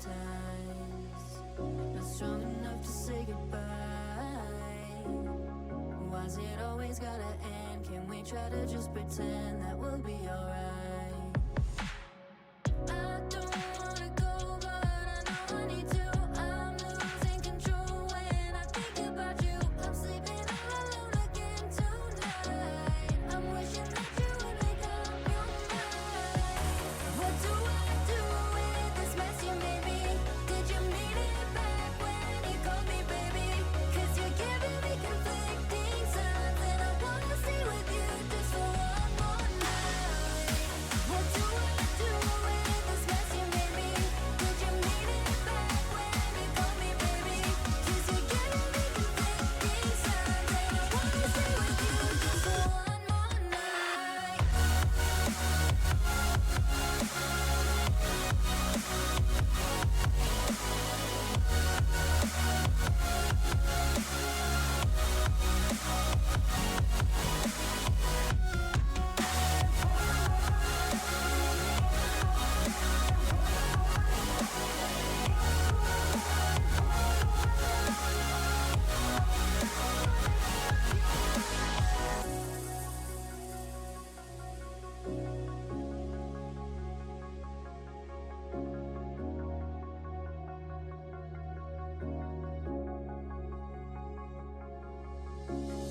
Not strong enough to say goodbye. Why's it always gotta end? Can we try to just pretend that we'll be alright? I don't wanna go, but I know I need to. I'm losing control when I think about you. I'm sleeping all alone again tonight. I'm wishing that you would make up your mind. What do I do with this mess you made me? Did you mean it back when you called me baby? 'Cause you're giving me conflicting signs, and I wanna stay with you just for one more night. What do I do with this mess you made me? Did you mean it back when you called me baby? 'Cause you're giving me conflicting signs, and I wanna stay with you just for one more night.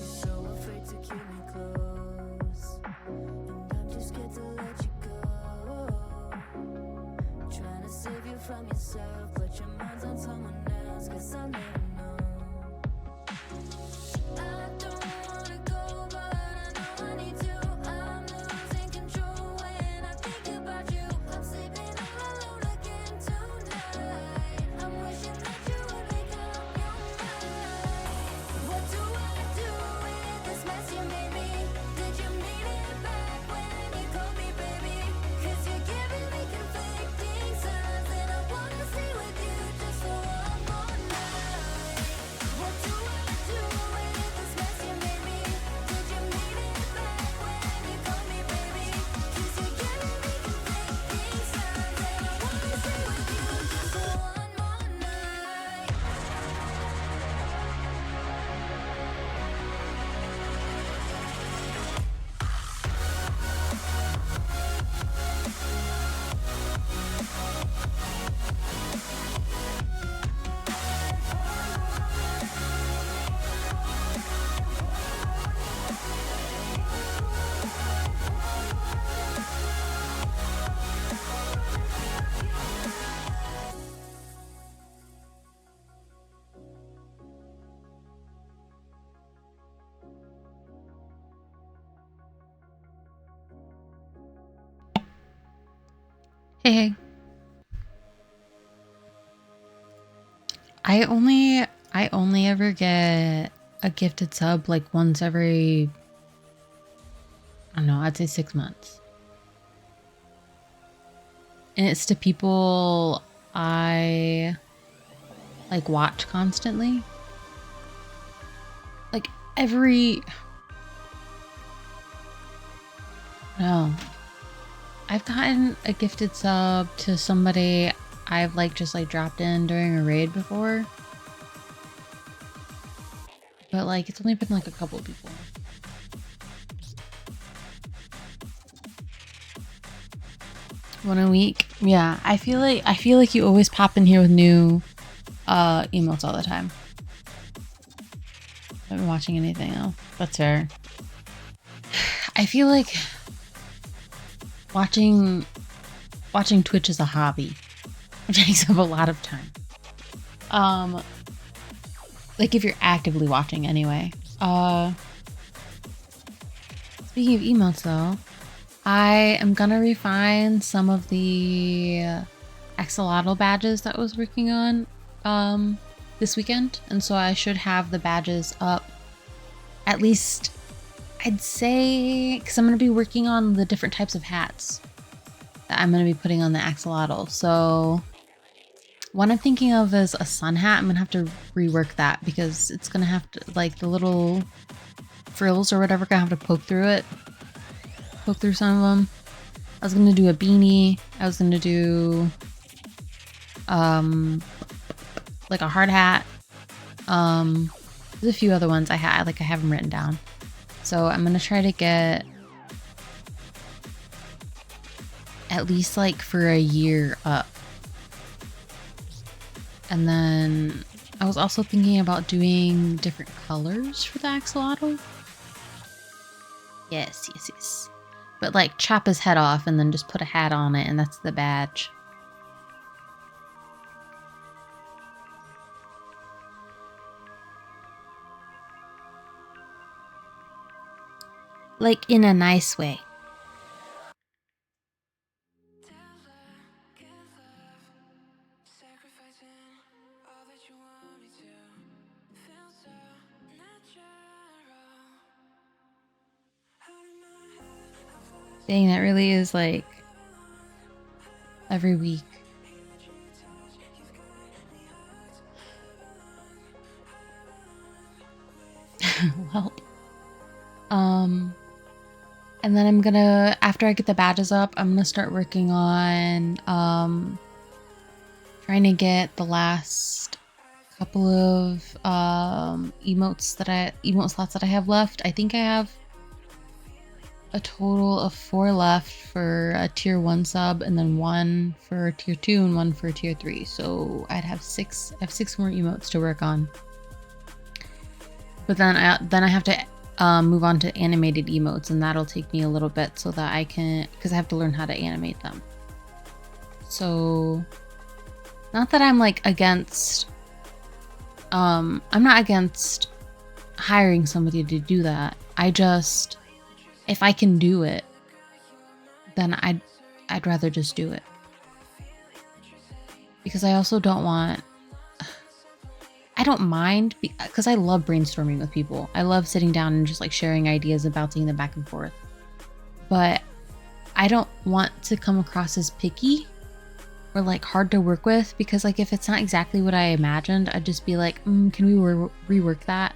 So afraid to keep me close, and I'm too scared to let you go. Trying to save you from yourself, but your mind's on someone else, 'cause I'll never know. I don't wanna go, but I know I need to. I'm losing control when I think about you. I'm sleeping all alone again tonight. I'm wishing that you would make up your mind. What do I do with this mess you made me? Did you mean it back when you called me baby? 'Cause you're giving me conflicting signs, and I wanna stay with you just for one more night. What do I do with this mess you made me? Did you mean it back when you called me baby? 'Cause you're giving me conflicting signs, and I wanna stay with you just for one more night. Hey, hey. I only ever get a gifted sub like once every, I don't know, I'd say 6 months. And it's to people I like watch constantly. Like every, no. I've gotten a gifted sub to somebody I've like just like dropped in during a raid before. But like it's only been like a couple people. One a week. Yeah, I feel like you always pop in here with new emails all the time. I haven't been watching anything though. That's fair. I feel like watching Twitch is a hobby, which takes up a lot of time. Like if you're actively watching anyway. Speaking of emails though, I am gonna refine some of the axolotl badges that I was working on this weekend, and so I should have the badges up at least, I'd say, because I'm gonna be working on the different types of hats that I'm gonna be putting on the axolotl. So one I'm thinking of is a sun hat. I'm gonna have to rework that because it's gonna have to, like, the little frills or whatever, gonna have to poke through some of them. I was gonna do a beanie. I was gonna do like a hard hat. There's a few other ones I have them written down. So I'm gonna try to get at least like for a year up. And then I was also thinking about doing different colors for the axolotl. Yes. But like chop his head off and then just put a hat on it, and that's the badge. Like in a nice way. Dang, that really is like every week. Well, and then I'm gonna, after I get the badges up, I'm gonna start working on trying to get the last couple of emote slots that I have left. I think I have a total of 4 left for a tier 1 sub, and then 1 for tier 2 and 1 for tier 3. So I'd have 6. I have 6 more emotes to work on. But then I have to move on to animated emotes, and that'll take me a little bit so that I can, because I have to learn how to animate them. So not that I'm like against I'm not against hiring somebody to do that. I just, if I can do it, then I'd rather just do it. Because I also don't want, I don't mind, because I love brainstorming with people. I love sitting down and just like sharing ideas and bouncing them back and forth. But I don't want to come across as picky or like hard to work with, because like if it's not exactly what I imagined, I'd just be like, can we rework that?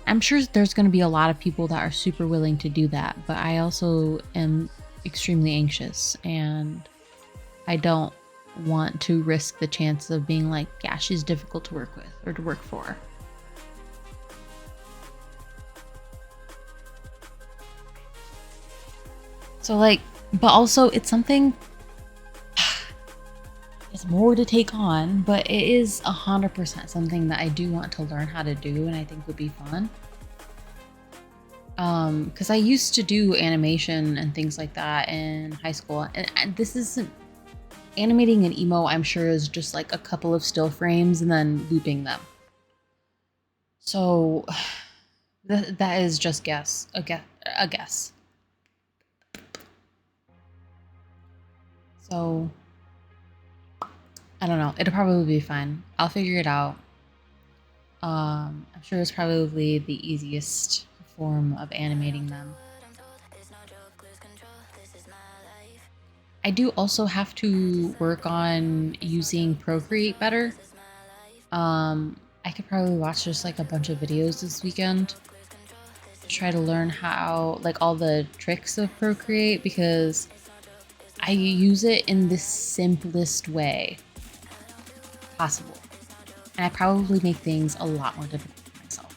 I'm sure there's going to be a lot of people that are super willing to do that, but I also am extremely anxious, and I don't want to risk the chance of being like, yeah, she's difficult to work with or to work for. So like, but also it's something, it's more to take on, but it is 100% something that I do want to learn how to do, and I think would be fun. Because I used to do animation and things like that in high school, and this isn't, animating an emo, I'm sure, is just like a couple of still frames and then looping them. So that is just a guess. So I don't know. It'll probably be fine. I'll figure it out. I'm sure it's probably the easiest form of animating them. I do also have to work on using Procreate better. I could probably watch just like a bunch of videos this weekend to try to learn how, like, all the tricks of Procreate, because I use it in the simplest way possible. And I probably make things a lot more difficult for myself.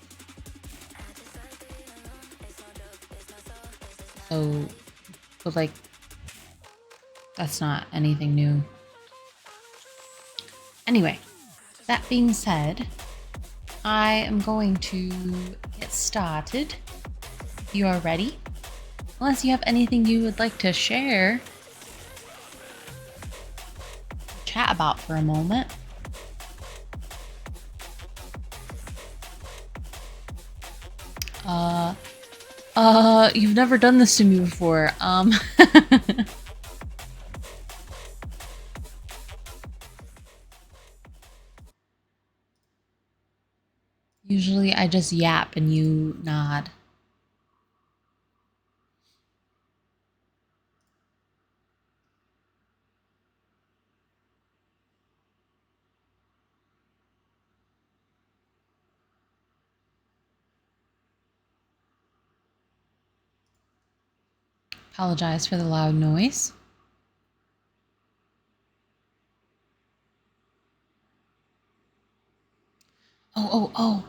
So, but like, that's not anything new. Anyway, that being said, I am going to get started. If you are ready, unless you have anything you would like to share, chat about for a moment. You've never done this to me before. Usually I just yap and you nod. Apologize for the loud noise. Oh.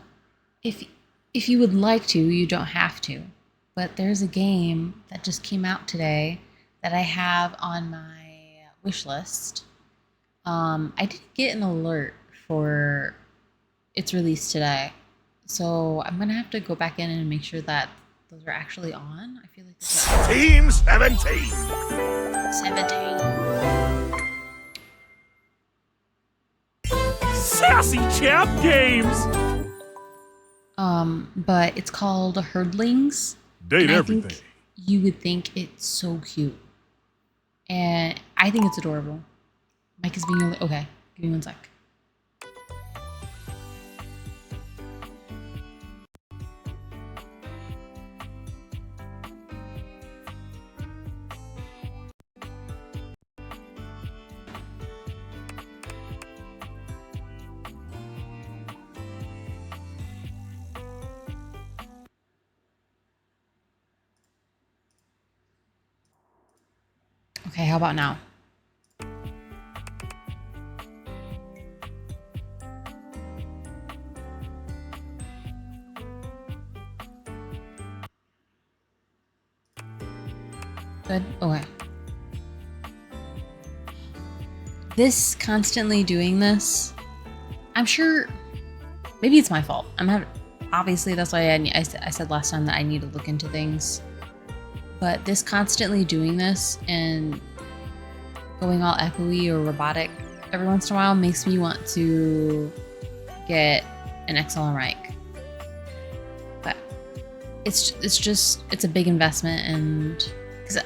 If you would like to, you don't have to. But there's a game that just came out today that I have on my wish list. I didn't get an alert for its release today. So I'm gonna have to go back in and make sure that those are actually on. I feel like those Team 17. are 17. Sassy Champ Games. But it's called Herdlings. Date And I everything. think you would think it's so cute. And I think it's adorable. Mike is being okay. Give me one sec. Okay, how about now? Good. Okay. This constantly doing this, I'm sure maybe it's my fault. Obviously that's why I said last time that I need to look into things. But this constantly doing this and going all echoey or robotic every once in a while makes me want to get an XLR mic. But it's a big investment, and because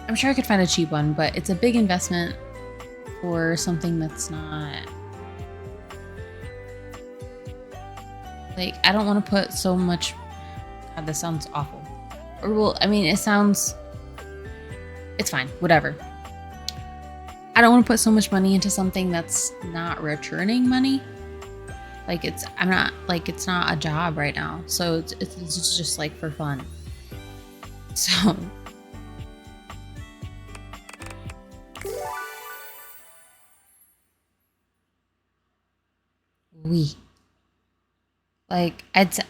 I'm sure I could find a cheap one, but it's a big investment for something that's not like, I don't want to put so much. God, this sounds awful. Or well, I mean, it's fine, whatever. I don't want to put so much money into something that's not returning money. Like it's not a job right now, so it's just like for fun. So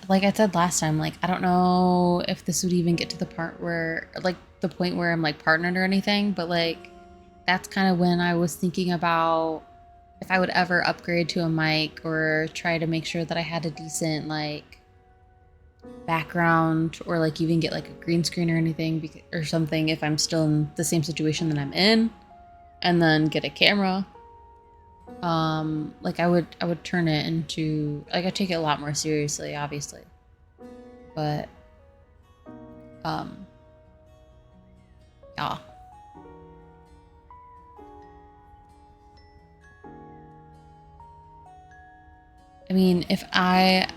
like I said last time, like I don't know if this would even get to the point where I'm like partnered or anything, but like that's kind of when I was thinking about if I would ever upgrade to a mic or try to make sure that I had a decent like background, or like even get like a green screen or anything or something if I'm still in the same situation that I'm in, and then get a camera. Like I would turn it into, like I take it a lot more seriously, obviously, but yeah. I mean, if I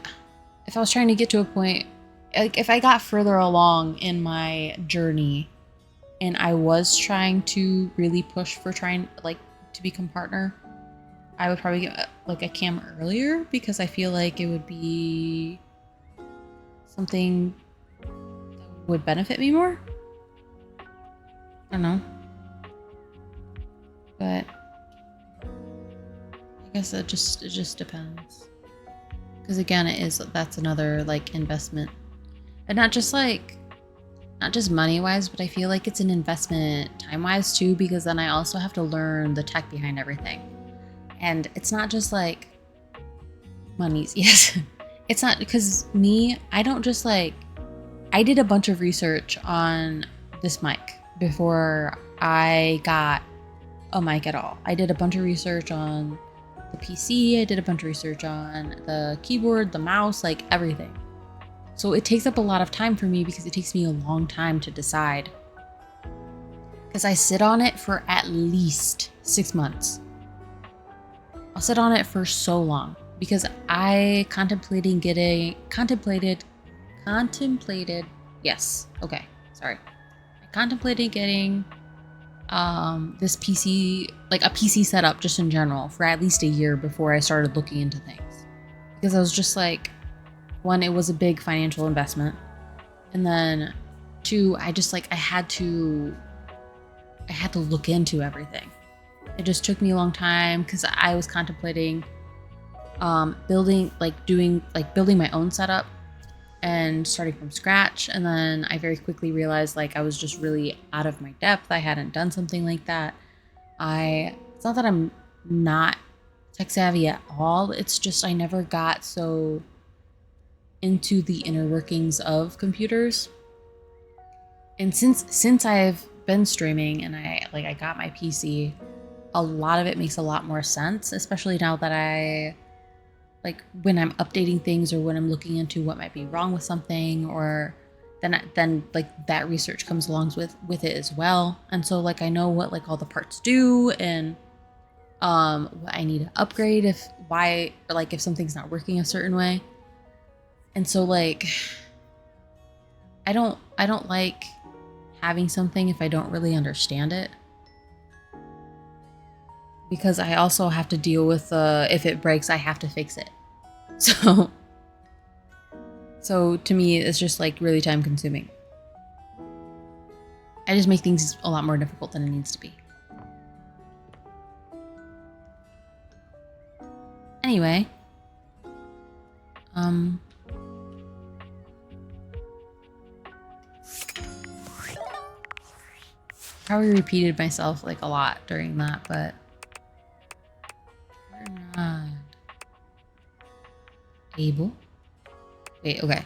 was trying to get to a point, like if I got further along in my journey and I was trying to really push for trying like to become partner, I would probably get like a cam earlier, because I feel like it would be something that would benefit me more. I don't know. But I guess it just depends. Because again, that's another like investment. And not just money wise, but I feel like it's an investment time wise too, because then I also have to learn the tech behind everything. And it's not just like money's, yes. It's not, because I don't just like, I did a bunch of research on this mic before I got a mic at all. I did a bunch of research on the PC, I did a bunch of research on the keyboard, the mouse, like everything. So it takes up a lot of time for me, because it takes me a long time to decide. Because I sit on it for at least 6 months. I'll sit on it for so long, because I contemplated, yes, okay, sorry. I contemplated getting this PC, like a PC setup just in general, for at least a year before I started looking into things. Because I was just like, one, it was a big financial investment. And then two, I had to look into everything. It just took me a long time, because I was contemplating building my own setup and starting from scratch. And then I very quickly realized like I was just really out of my depth. I hadn't done something like that. It's not that I'm not tech savvy at all. It's just I never got so into the inner workings of computers. And since I've been streaming and I got my PC, a lot of it makes a lot more sense, especially now that I like when I'm updating things or when I'm looking into what might be wrong with something, or then like that research comes along with it as well. And so like I know what like all the parts do and what I need to upgrade if something's not working a certain way. And so like I don't like having something if I don't really understand it, because I also have to deal with if it breaks I have to fix it. So to me it's just like really time consuming. I just make things a lot more difficult than it needs to be. Anyway, probably repeated myself like a lot during that, but we're not able. Wait, okay.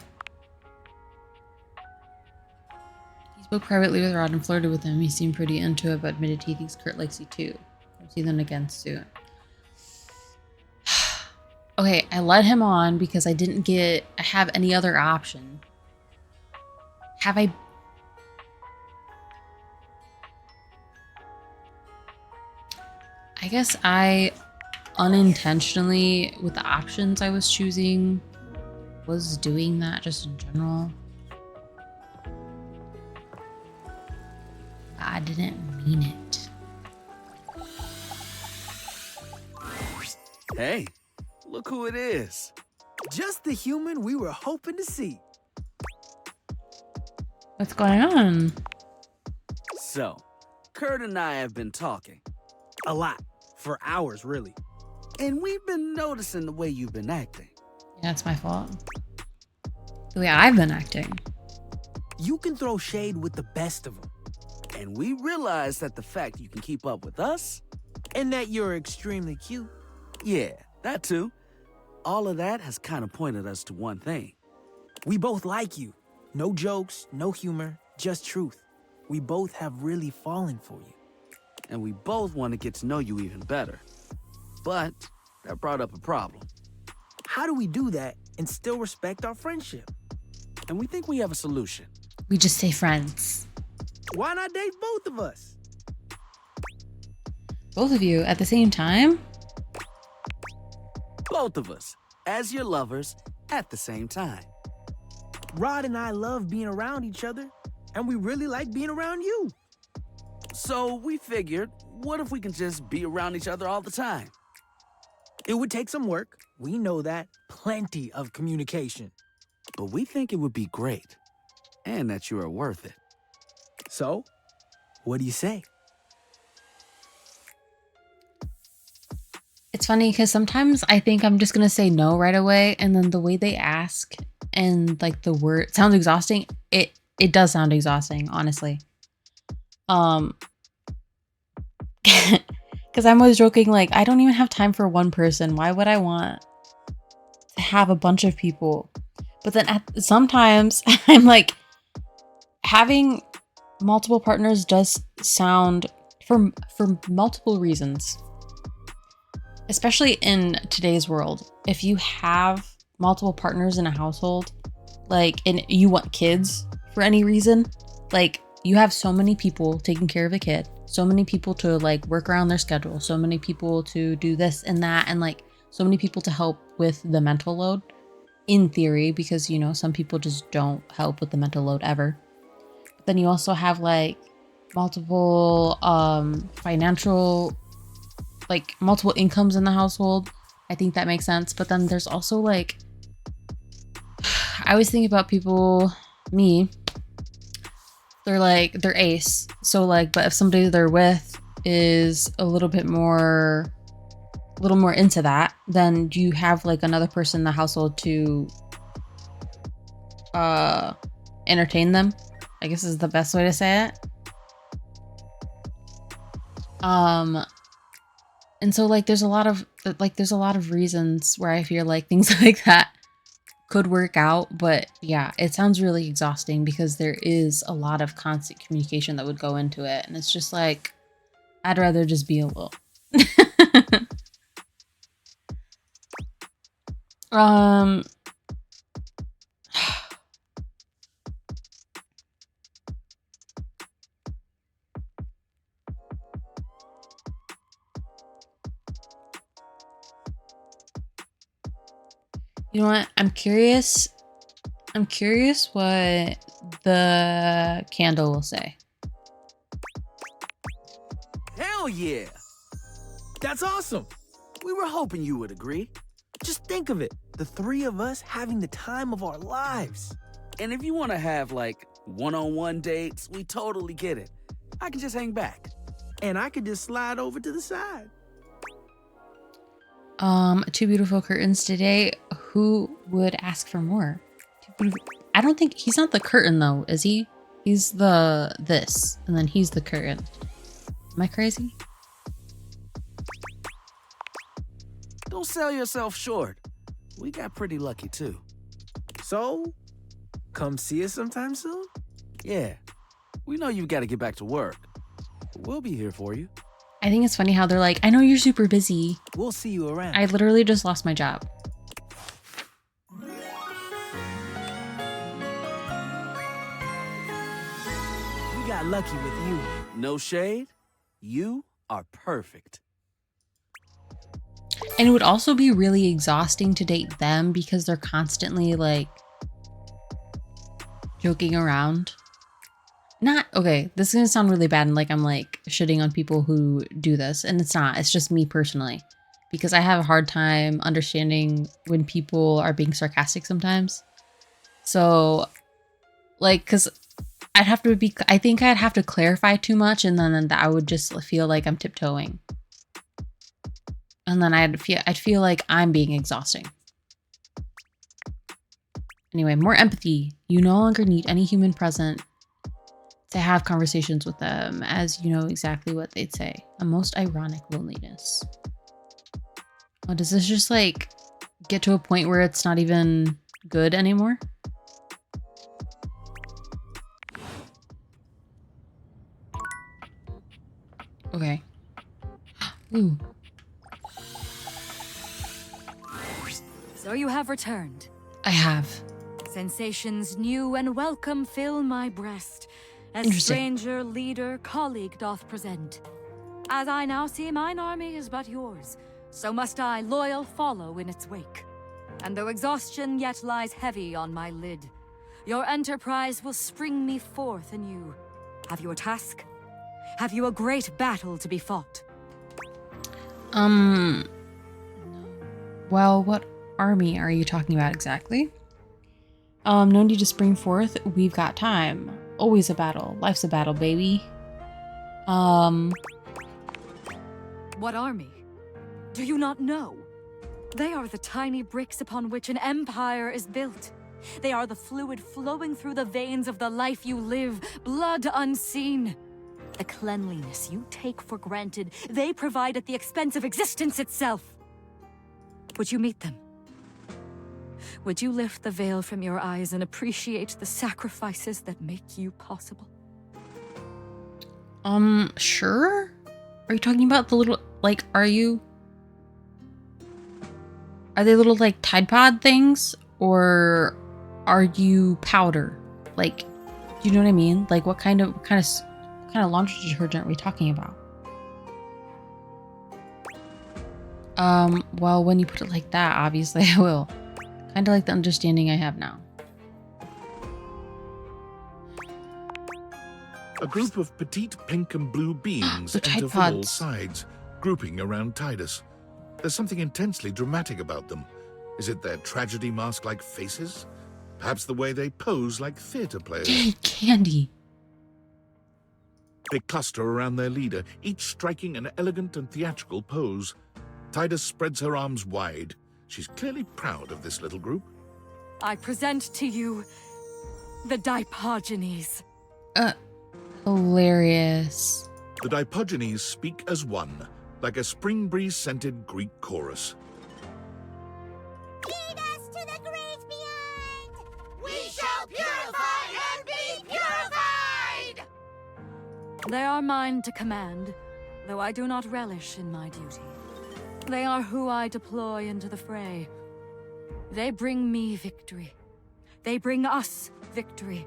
He spoke privately with Rod and flirted with him. He seemed pretty into it, but admitted he thinks Kurt likes you too. I'll see them again soon. Okay, I let him on because I didn't have any other option. Have I? I guess I unintentionally, with the options I was choosing, was doing that just in general. I didn't mean it. Hey, look who it is. Just the human we were hoping to see. What's going on? So, Kurt and I have been talking. A lot. For hours, really. And we've been noticing the way you've been acting. Yeah, it's my fault. The way I've been acting. You can throw shade with the best of them. And we realize that the fact you can keep up with us, And that you're extremely cute. yeah, that too. All of that has kind of pointed us to one thing. We both like you. No jokes, no humor, just truth. We both have really fallen for you. And we both want to get to know you even better. But that brought up a problem. How do we do that and still respect our friendship? And we think we have a solution. We just stay friends. Why not date both of us? Both of you at the same time? Both of us, as your lovers, at the same time. Rod and I love being around each other, and we really like being around you. So we figured, what if we can just be around each other all the time? It would take some work. We know that. Plenty of communication. But we think it would be great. And that you are worth it. So, what do you say? It's funny because sometimes I think I'm just going to say no right away. And then the way they ask and like the word sounds exhausting. It does sound exhausting, honestly. Because I'm always joking, like, I don't even have time for one person. Why would I want to have a bunch of people? But then sometimes I'm like, having multiple partners does sound for multiple reasons. Especially in today's world. If you have multiple partners in a household, like, and you want kids for any reason, like, you have so many people taking care of a kid, so many people to like work around their schedule, so many people to do this and that, and like so many people to help with the mental load, in theory, because you know some people just don't help with the mental load ever. But then you also have like multiple financial, like multiple incomes in the household. I think that makes sense. But then there's also like, I always think about people, me, they're ace. So like, but if somebody they're with is a little bit more a little more into that, then do you have like another person in the household to entertain them? I guess is the best way to say it. And so like there's a lot of reasons where I feel like things like that could work out, but yeah, it sounds really exhausting because there is a lot of constant communication that would go into it, and it's just like I'd rather just be alone. You know what? I'm curious what the candle will say. Hell yeah! That's awesome. We were hoping you would agree. Just think of it. The three of us having the time of our lives. And if you want to have, like, one-on-one dates, we totally get it. I can just hang back. And I could just slide over to the side. Two beautiful curtains today. Who would ask for more? I don't think he's not the curtain though, is he? He's the this, and then he's the curtain. Am I crazy? Don't sell yourself short. We got pretty lucky too. So, come see us sometime soon? Yeah, we know you've got to get back to work. But we'll be here for you. I think it's funny how they're like, I know you're super busy. We'll see you around. I literally just lost my job. We got lucky with you. No shade, you are perfect. And it would also be really exhausting to date them because they're constantly like joking around. Not okay, this is gonna sound really bad and like I'm like shitting on people who do this, and it's not. It's just me personally, because I have a hard time understanding when people are being sarcastic sometimes. So like, because I think I'd have to clarify too much, and then I would just feel like I'm tiptoeing, and then I'd feel like I'm being exhausting. Anyway, more empathy. You no longer need any human present to have conversations with them, as you know exactly what they'd say. A most ironic loneliness. Oh, does this just like get to a point where it's not even good anymore? Okay. Ooh. So you have returned. I have. Sensations new and welcome fill my breast, as Interesting. stranger, leader, colleague doth present. As I now see mine army is but yours, so must I loyal follow in its wake. And though exhaustion yet lies heavy on my lid, your enterprise will spring me forth anew. Have you a task? Have you a great battle to be fought? Well, what army are you talking about exactly? No need to spring forth. We've got time. Always a battle. Life's a battle, baby. What army? Do you not know? They are the tiny bricks upon which an empire is built. They are the fluid flowing through the veins of the life you live, blood unseen. The cleanliness you take for granted, they provide at the expense of existence itself. Would you meet them? Would you lift the veil from your eyes and appreciate the sacrifices that make you possible? Sure? Are you talking about the little, like, are they little, like, Tide Pod things? Or are you powder? Like, do you know what I mean? Like, what kind of laundry detergent are we talking about? Well, when you put it like that, obviously I will. Kind of like the understanding I have now. A group of petite pink and blue beings The Tide enter from all Pods. sides, grouping around Tidus. There's something intensely dramatic about them. Is it their tragedy mask-like faces? Perhaps the way they pose like theatre players? Dang, Candy. They cluster around their leader, each striking an elegant and theatrical pose. Tidus spreads her arms wide. She's clearly proud of this little group. I present to you the Dipogenes. Hilarious. The Dipogenes speak as one, like a spring breeze-scented Greek chorus. Lead us to the great beyond! We shall purify and be purified! They are mine to command, though I do not relish in my duty. They are who I deploy into the fray. They bring me victory. They bring us victory.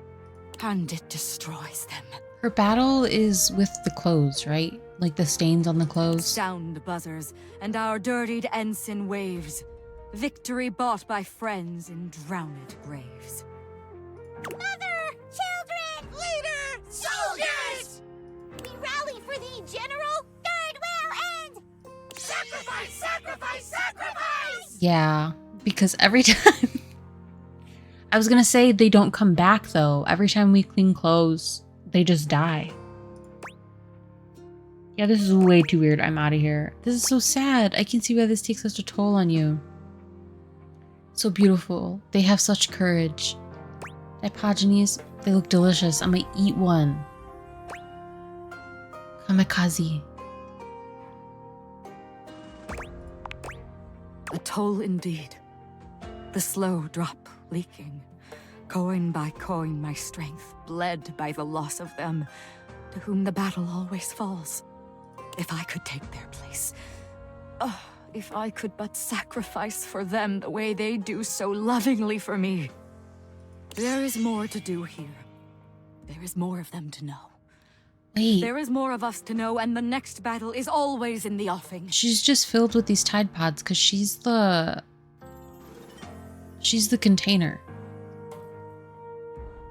And it destroys them. Her battle is with the clothes, right? Like the stains on the clothes. Sound buzzers, and our dirtied ensign waves. Victory bought by friends in drowned graves. Mother! Children! Leader! Soldiers! We rally for thee, General! Third will end! Sacrifice! Sacrifice! Sacrifice! Yeah, because every time... I was gonna say they don't come back though. Every time we clean clothes, they just die. Yeah, this is way too weird. I'm out of here. This is so sad. I can see why this takes such a toll on you. So beautiful. They have such courage. Dipogenes, they look delicious. I'm gonna eat one. Kamikaze. A toll indeed. The slow drop leaking. Coin by coin my strength, bled by the loss of them, to whom the battle always falls. If I could take their place. Oh, if I could but sacrifice for them the way they do so lovingly for me. There is more to do here. There is more of them to know. Wait, There is more of us to know, and the next battle is always in the offing. she's just filled with these Tide Pods because she's the container.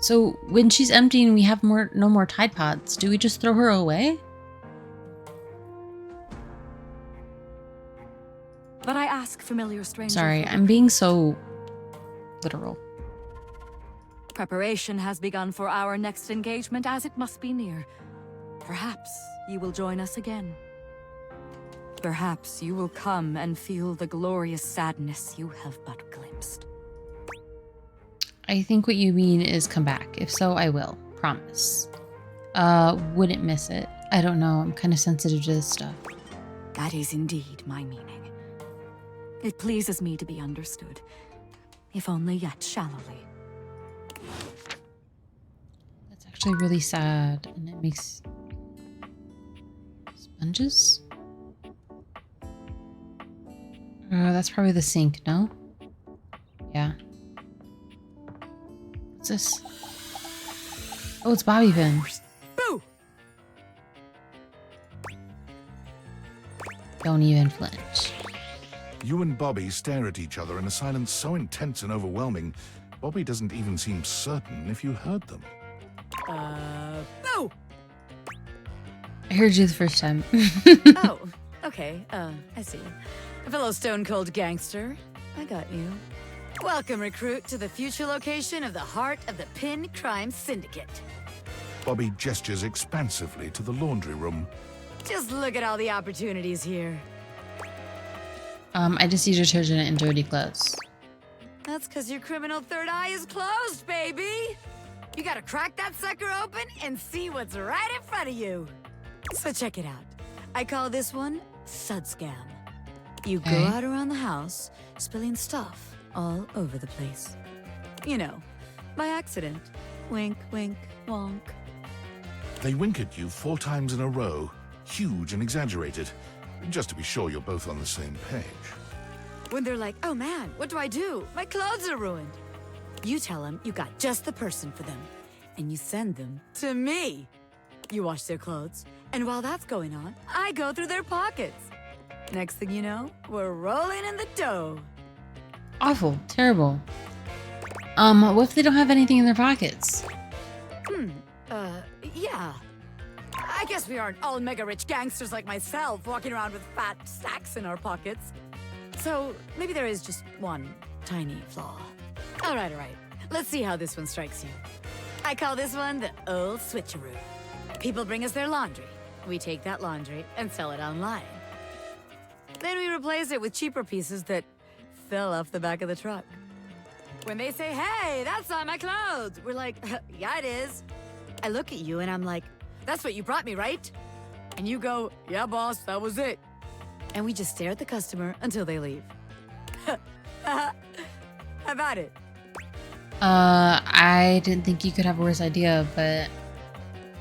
So when she's empty and we have no more Tide Pods, do we just throw her away? But I ask, familiar stranger. Sorry, for I'm being so literal. Preparation has begun for our next engagement, as it must be near. Perhaps you will join us again. Perhaps you will come and feel the glorious sadness you have but glimpsed. I think what you mean is come back. If so, I will. Promise. Wouldn't miss it. I don't know. I'm kind of sensitive to this stuff. That is indeed my meaning. It pleases me to be understood, if only yet shallowly. That's actually really sad, and it makes sponges. That's probably the sink. No. Yeah. What's this? Oh, it's bobby pin. Boo! Don't even flinch. You and Bobby stare at each other in a silence so intense and overwhelming, Bobby doesn't even seem certain if you heard them. Boo! I heard you the first time. Oh, okay, I see. A fellow stone cold gangster. I got you. Welcome, recruit, to the future location of the heart of the Pin Crime Syndicate. Bobby gestures expansively to the laundry room. Just look at all the opportunities here. I just see detergent and dirty clothes. That's because your criminal third eye is closed, baby! You gotta crack that sucker open and see what's right in front of you. So check it out. I call this one Sud Scam. You go Okay. out around the house, spilling stuff all over the place. You know, by accident. Wink, wink, wonk. They wink at you 4 times in a row, huge and exaggerated, just to be sure you're both on the same page. When they're like, oh man, what do I do? My clothes are ruined. You tell them you got just the person for them, and you send them to me. You wash their clothes, and while that's going on, I go through their pockets. Next thing you know, we're rolling in the dough. Awful. Terrible. What if they don't have anything in their pockets? Yeah. I guess we aren't all mega rich gangsters like myself walking around with fat stacks in our pockets. So maybe there is just one tiny flaw. All right. Let's see how this one strikes you. I call this one the old switcheroo. People bring us their laundry. We take that laundry and sell it online. Then we to replace it with cheaper pieces that fell off the back of the truck. When they say, hey, that's not my clothes, we're like, yeah, it is. I look at you and I'm like, that's what you brought me, right? And you go, yeah, boss, that was it. And we just stare at the customer until they leave. How about it? I didn't think you could have a worse idea, but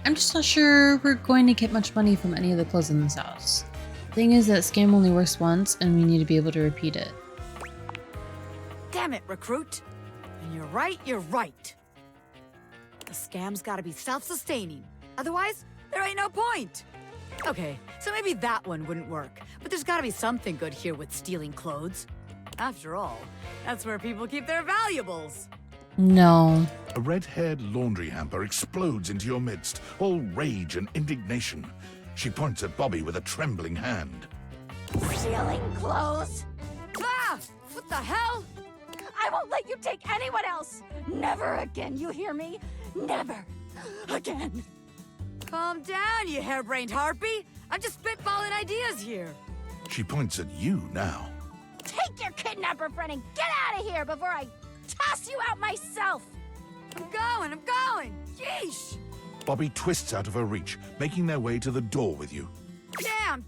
I'm just not sure we're going to get much money from any of the clothes in this house. The thing is that scam only works once, and we need to be able to repeat it. Damn it, recruit. And you're right, you're right. The scam's gotta be self-sustaining. Otherwise, there ain't no point. Okay, so maybe that one wouldn't work. But there's gotta be something good here with stealing clothes. After all, that's where people keep their valuables. No. A red-haired laundry hamper explodes into your midst, all rage and indignation. She points at Bobby with a trembling hand. Stealing clothes? Ah! What the hell? I won't let you take anyone else! Never again, you hear me? Never again! Calm down, you harebrained harpy. I'm just spitballing ideas here. She points at you now. Take your kidnapper friend and get out of here before I toss you out myself! I'm going! Yeesh! Bobby twists out of her reach, making their way to the door with you. Damn!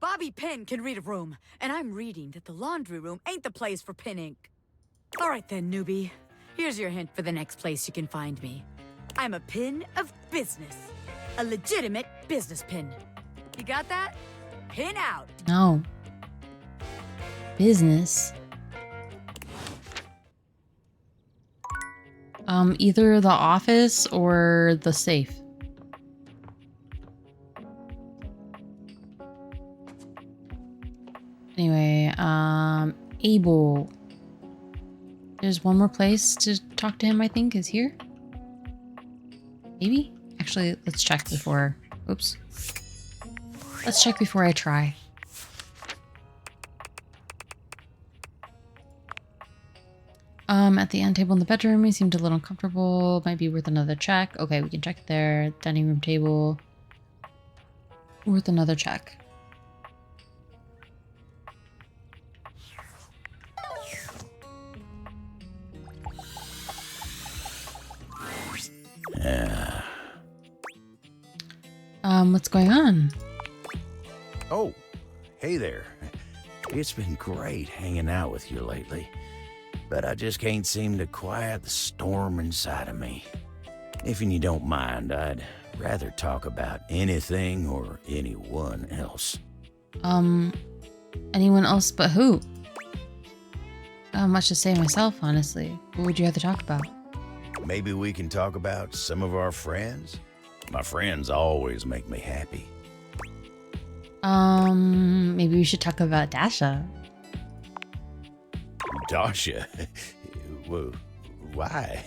Bobby Pin can read a room, and I'm reading that the laundry room ain't the place for pinning. All right then, newbie. Here's your hint for the next place you can find me. I'm a pin of business. A legitimate business pin. You got that? Pin out. No. Business. Either the office or the safe. Anyway, Abel. There's one more place to talk to him, I think, is here. Maybe? Actually, let's check before... Oops. Let's check before I try. At the end table in the bedroom, he seemed a little uncomfortable. Might be worth another check. Okay, we can check there. Dining room table. Worth another check. What's going on? Oh, hey there. It's been great hanging out with you lately, but I just can't seem to quiet the storm inside of me. If you don't mind, I'd rather talk about anything or anyone else. Anyone else but who? I don't have much to say myself, honestly. What would you rather talk about? Maybe we can talk about some of our friends? My friends always make me happy. Maybe we should talk about Dasha. Dasha? Whoa, why?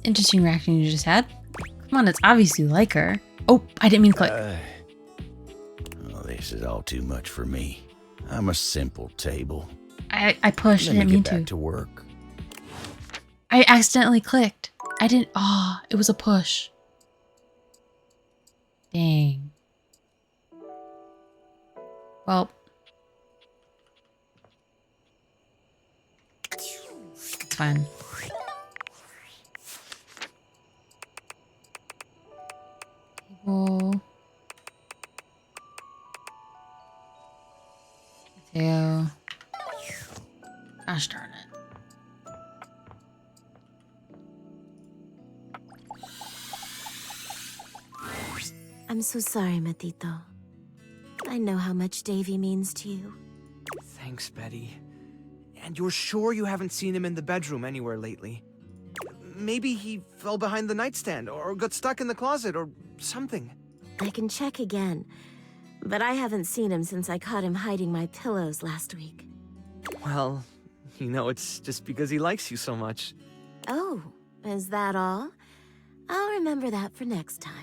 Interesting reaction you just had. Come on, it's obvious you like her. Oh, I didn't mean to click. Oh, this is all too much for me. I'm a simple table. I pushed. I Let me didn't mean get back to. to work. I accidentally clicked. I didn't. Ah, it was a push. Dang. Well. It's fine. Table. Potato. Gosh darn it. I'm so sorry, Matito. I know how much Davy means to you. Thanks, Betty. And you're sure you haven't seen him in the bedroom anywhere lately? Maybe he fell behind the nightstand or got stuck in the closet or something. I can check again, but I haven't seen him since I caught him hiding my pillows last week. Well, it's just because he likes you so much. Oh, is that all? I'll remember that for next time.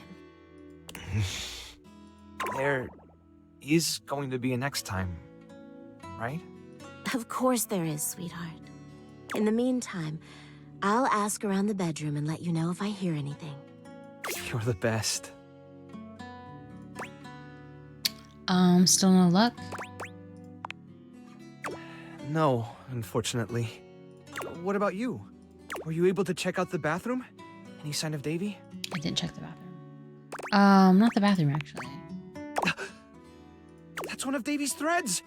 There is going to be a next time, right? Of course there is, sweetheart. In the meantime, I'll ask around the bedroom and let you know if I hear anything. You're the best. Still no luck? No, unfortunately. What about you? Were you able to check out the bathroom? Any sign of Davy? I didn't check the bathroom. Not the bathroom, actually. That's one of Davy's threads!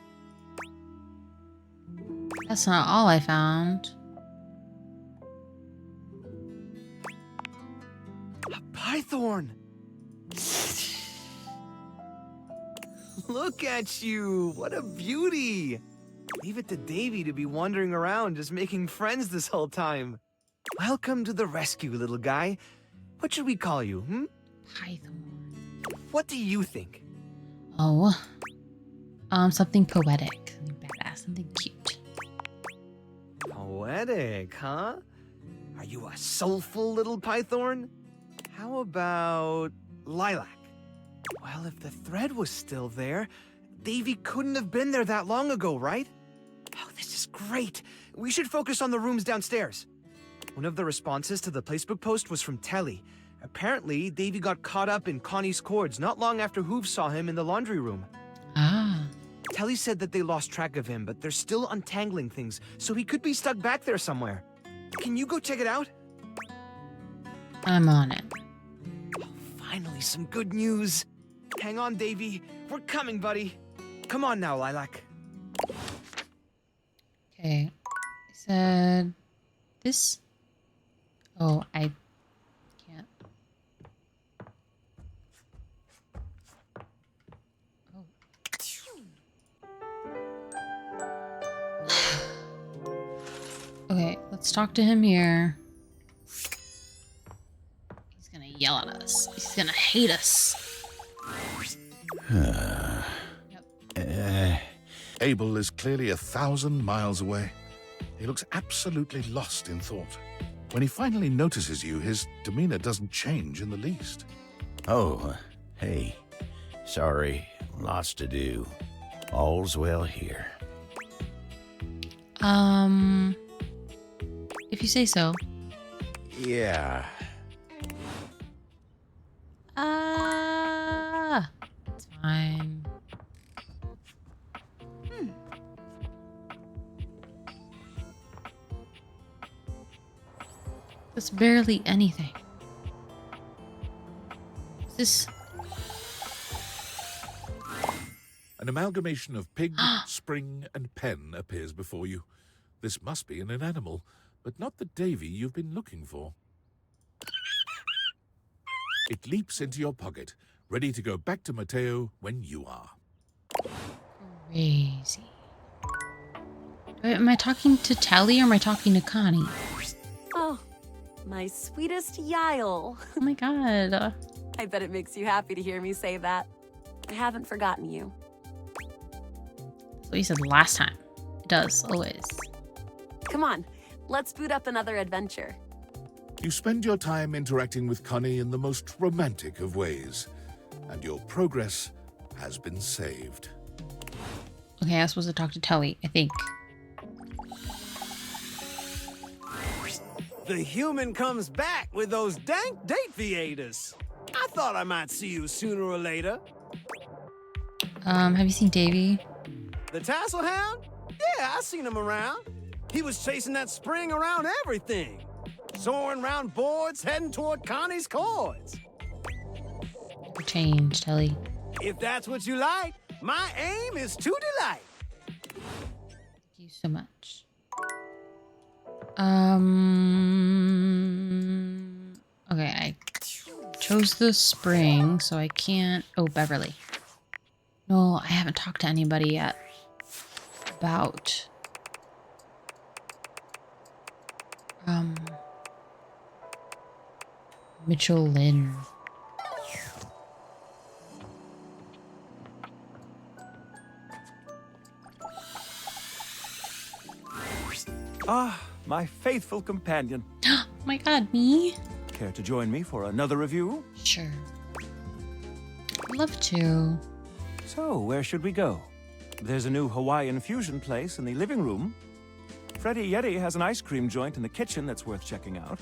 That's not all I found. A python! Look at you! What a beauty! Leave it to Davy to be wandering around, just making friends this whole time. Welcome to the rescue, little guy. What should we call you, hmm? Python. What do you think? Oh. Something poetic. Something badass. Something cute. Poetic, huh? Are you a soulful little python? How about lilac? Well, if the thread was still there, Davy couldn't have been there that long ago, right? Oh, this is great. We should focus on the rooms downstairs. One of the responses to the Facebook post was from Telly. Apparently, Davy got caught up in Connie's cords not long after Hooves saw him in the laundry room. Ah. Telly said that they lost track of him, but they're still untangling things, so he could be stuck back there somewhere. Can you go check it out? I'm on it. Oh, finally, some good news. Hang on, Davy. We're coming, buddy. Come on now, Lilac. Okay. I said this. Oh, I can't. Oh. Okay, let's talk to him here. He's gonna yell at us. He's gonna hate us. Abel is clearly 1,000 miles away. He looks absolutely lost in thought. When he finally notices you, his demeanor doesn't change in the least. Oh, hey. Sorry, lots to do. All's well here. If you say so. Yeah. It's fine. That's barely anything. Is this... An amalgamation of pig, spring, and pen appears before you. This must be in an animal, but not the Davy you've been looking for. It leaps into your pocket, ready to go back to Mateo when you are. Crazy. Am I talking to Telly or am I talking to Connie? Oh, my sweetest Yael. Oh my god. I bet it makes you happy to hear me say that. I haven't forgotten you. That's what you said last time. It does, always. Come on, let's boot up another adventure. You spend your time interacting with Connie in the most romantic of ways, and your progress has been saved. Okay, I was supposed to talk to Telly, I think. The human comes back with those dank date theaters. I thought I might see you sooner or later. Have you seen Davy? The tassel hound? Yeah, I seen him around. He was chasing that spring around everything. Soaring round boards, heading toward Connie's cords. Never changed, Telly. If that's what you like, my aim is to delight. Thank you so much. Okay, I chose the spring, so I can't... Oh, Beverly. No, I haven't talked to anybody yet about... Mitchell Lynn. Ah, my faithful companion. Oh my god, me? Care to join me for another review? Sure. I'd love to. So, where should we go? There's a new Hawaiian fusion place in the living room. Freddy Yeti has an ice cream joint in the kitchen that's worth checking out.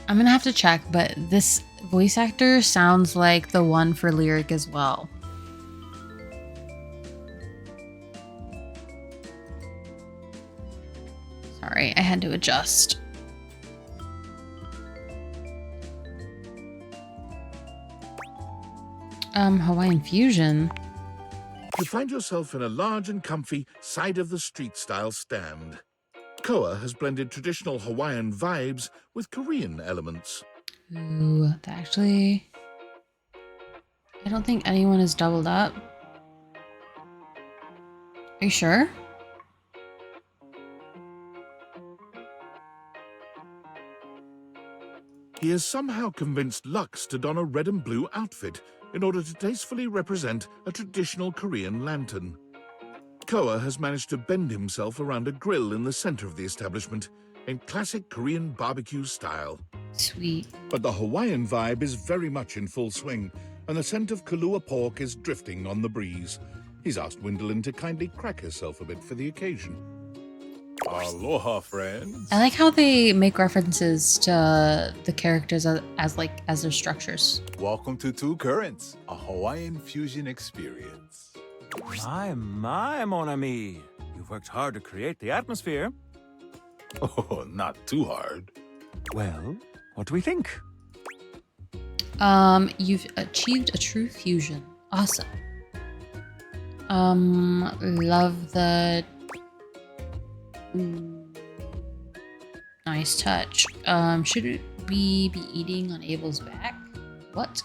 I'm gonna have to check, but this voice actor sounds like the one for Lyric as well. Sorry, I had to adjust. Hawaiian Fusion. You find yourself in a large and comfy side-of-the-street style stand. Koa has blended traditional Hawaiian vibes with Korean elements. Ooh, that actually... I don't think anyone is doubled up. Are you sure? He has somehow convinced Lux to don a red and blue outfit in order to tastefully represent a traditional Korean lantern. Koa has managed to bend himself around a grill in the center of the establishment in classic Korean barbecue style. Sweet. But the Hawaiian vibe is very much in full swing, and the scent of Kalua pork is drifting on the breeze. He's asked Wyndolin to kindly crack herself a bit for the occasion. Aloha, friends. I like how they make references to the characters as their structures. Welcome to Two Currents, a Hawaiian fusion experience. My, mon ami. You've worked hard to create the atmosphere. Oh, not too hard. Well, what do we think? You've achieved a true fusion. Awesome. Love the... Nice touch. Should we be eating on Abel's back? What?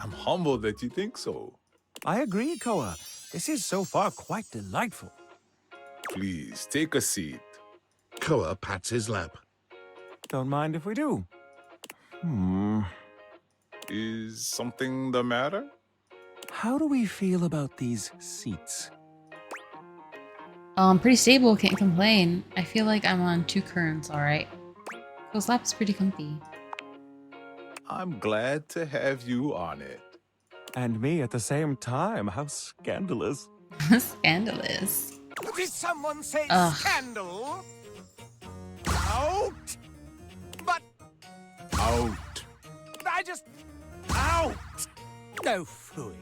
I'm humbled that you think so. I agree, Koa. This is so far quite delightful. Please, take a seat. Koa pats his lap. Don't mind if we do. Is something the matter? How do we feel about these seats? Pretty stable, can't complain. I feel like I'm on Two Currents, alright. Those lap's pretty comfy. I'm glad to have you on it. And me at the same time. How scandalous. Scandalous. Did someone say Ugh. scandal? Out! But Out. I just... Out! No fooey.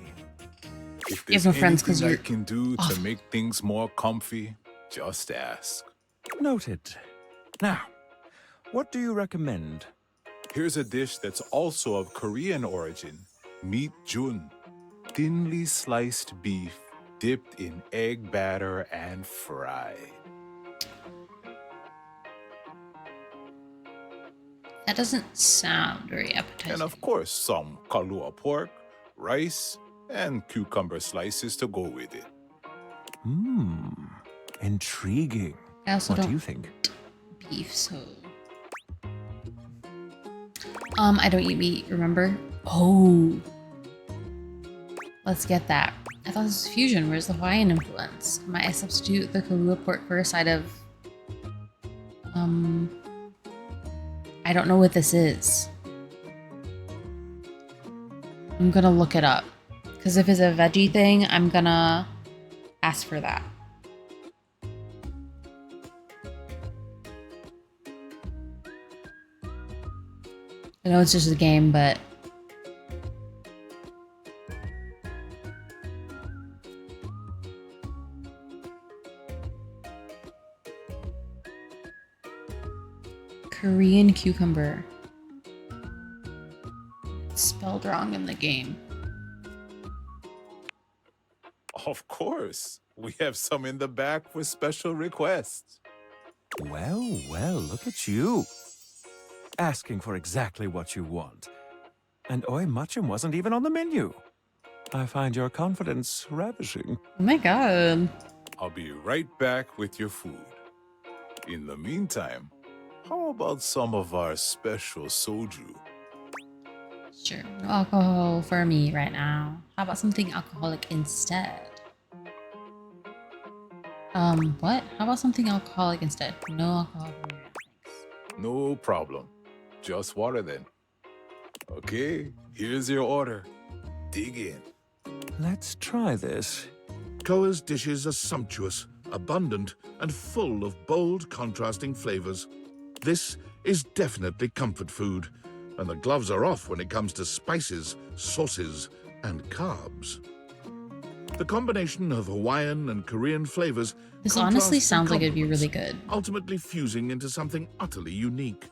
If You have there's no friends 'cause anything I you're can do to off. make things more comfy, just ask. Noted. Now, what do you recommend? Here's a dish that's also of Korean origin. Meat jun. Thinly sliced beef dipped in egg batter and fried. That doesn't sound very appetizing. And of course, some kalua pork, rice, and cucumber slices to go with it. Intriguing. I also What don't do you think? beef, so... I don't eat meat, remember? Oh! Let's get that. I thought this was fusion. Where's the Hawaiian influence? Might I substitute the Kalua pork for a side of... I don't know what this is. I'm gonna look it up. Because if it's a veggie thing, I'm gonna ask for that. I know it's just a game, but... Korean cucumber. It's spelled wrong in the game. Of course. We have some in the back for special requests. Well, well, look at you. Asking for exactly what you want. And Oi Machim wasn't even on the menu. I find your confidence ravishing. Oh my god. I'll be right back with your food. In the meantime, how about some of our special soju? Sure, no alcohol for me right now. How about something alcoholic instead? What? How about something alcoholic instead? No alcohol for me. Thanks. No problem. Just water then. Okay, here's your order. Dig in. Let's try this. Koa's dishes are sumptuous, abundant, and full of bold, contrasting flavors. This is definitely comfort food, and the gloves are off when it comes to spices, sauces, and carbs. The combination of Hawaiian and Korean flavors This honestly contrasts and sounds like it'd be really complements, good. ultimately fusing into something utterly unique.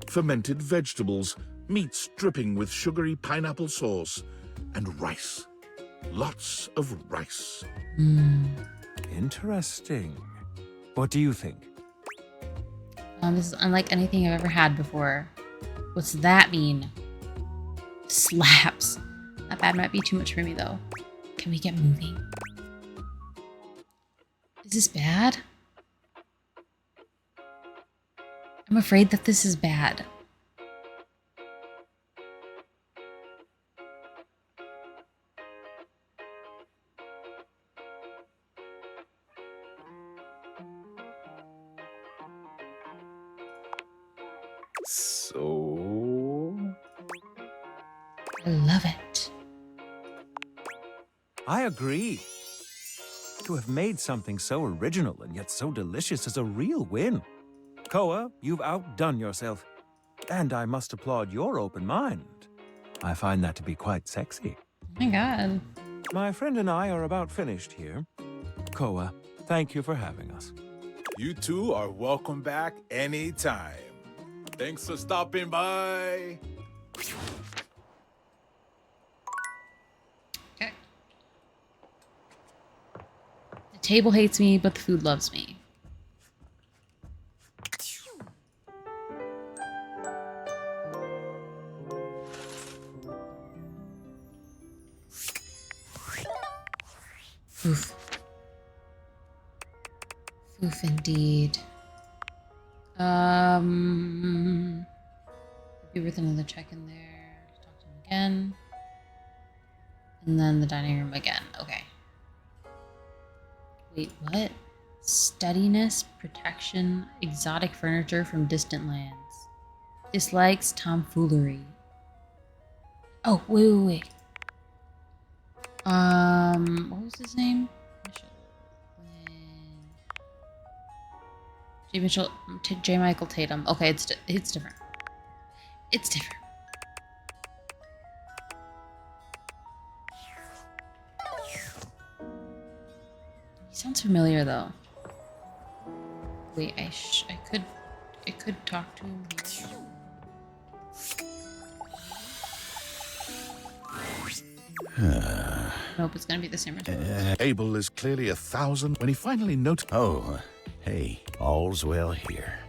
Fermented vegetables, meats dripping with sugary pineapple sauce, and rice. Lots of rice. Interesting. What do you think? This is unlike anything I've ever had before. What's that mean? Slaps. That bad might be too much for me though. Can we get moving? Is this bad? I'm afraid that this is bad. So... I love it. I agree. To have made something so original and yet so delicious is a real win. Koa, you've outdone yourself. And I must applaud your open mind. I find that to be quite sexy. Oh my god. My friend and I are about finished here. Koa, thank you for having us. You two are welcome back anytime. Thanks for stopping by. Okay. The table hates me, but the food loves me. Oof. Oof indeed. Be worth another check in there. Talk to him again. And then the dining room again. Okay. Wait, what? Steadiness, protection, exotic furniture from distant lands. Dislikes tomfoolery. Oh, wait. What was his name? J. Michael Tatum. Okay, it's different. It's different. He sounds familiar though. Wait, I could talk to him here. Nope, it's gonna be the same response. Abel is clearly 1,000 when he finally noticed. Oh, hey, all's well here.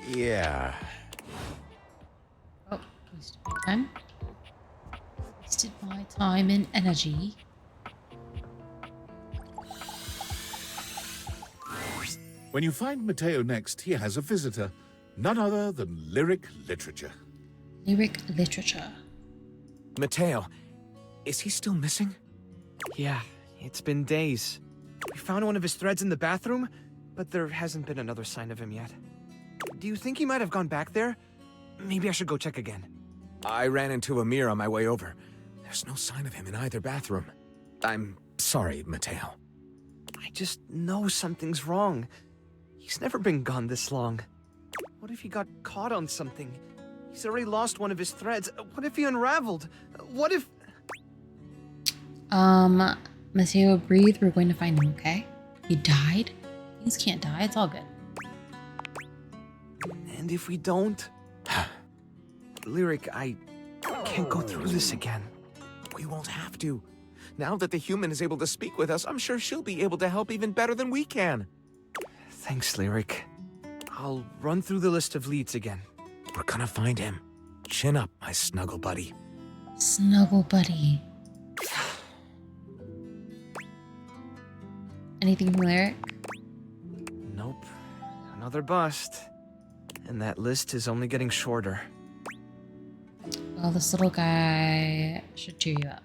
Yeah. Oh, wasted my time. Wasted my time and energy. When you find Mateo next, he has a visitor. None other than Lyric Literature. Lyric Literature. Mateo, is he still missing? Yeah, it's been days. We found one of his threads in the bathroom, but there hasn't been another sign of him yet. Do you think he might have gone back there? Maybe I should go check again. I ran into Amir on my way over. There's no sign of him in either bathroom. I'm sorry, Mateo. I just know something's wrong. He's never been gone this long. What if he got caught on something? He's already lost one of his threads. What if he unraveled? What if... Mateo, breathe. We're going to find him, okay? He died? Things can't die. It's all good. And if we don't? Lyric, I can't go through this again. We won't have to. Now that the human is able to speak with us, I'm sure she'll be able to help even better than we can. Thanks, Lyric. I'll run through the list of leads again. We're gonna find him. Chin up, my snuggle buddy. Snuggle buddy. Anything from Lyric? Nope. Another bust. And that list is only getting shorter. Well, this little guy should cheer you up.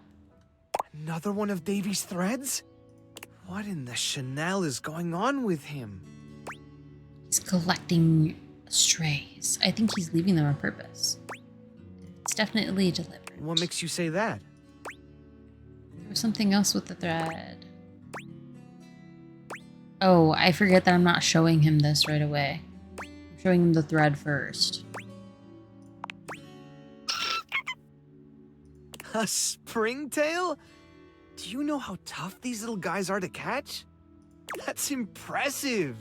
Another one of Davy's threads? What in the Chanel is going on with him? He's collecting strays. I think he's leaving them on purpose. It's definitely deliberate. What makes you say that? There was something else with the thread. Oh, I forget that I'm not showing him this right away. I'm showing him the thread first. A springtail? Do you know how tough these little guys are to catch? That's impressive.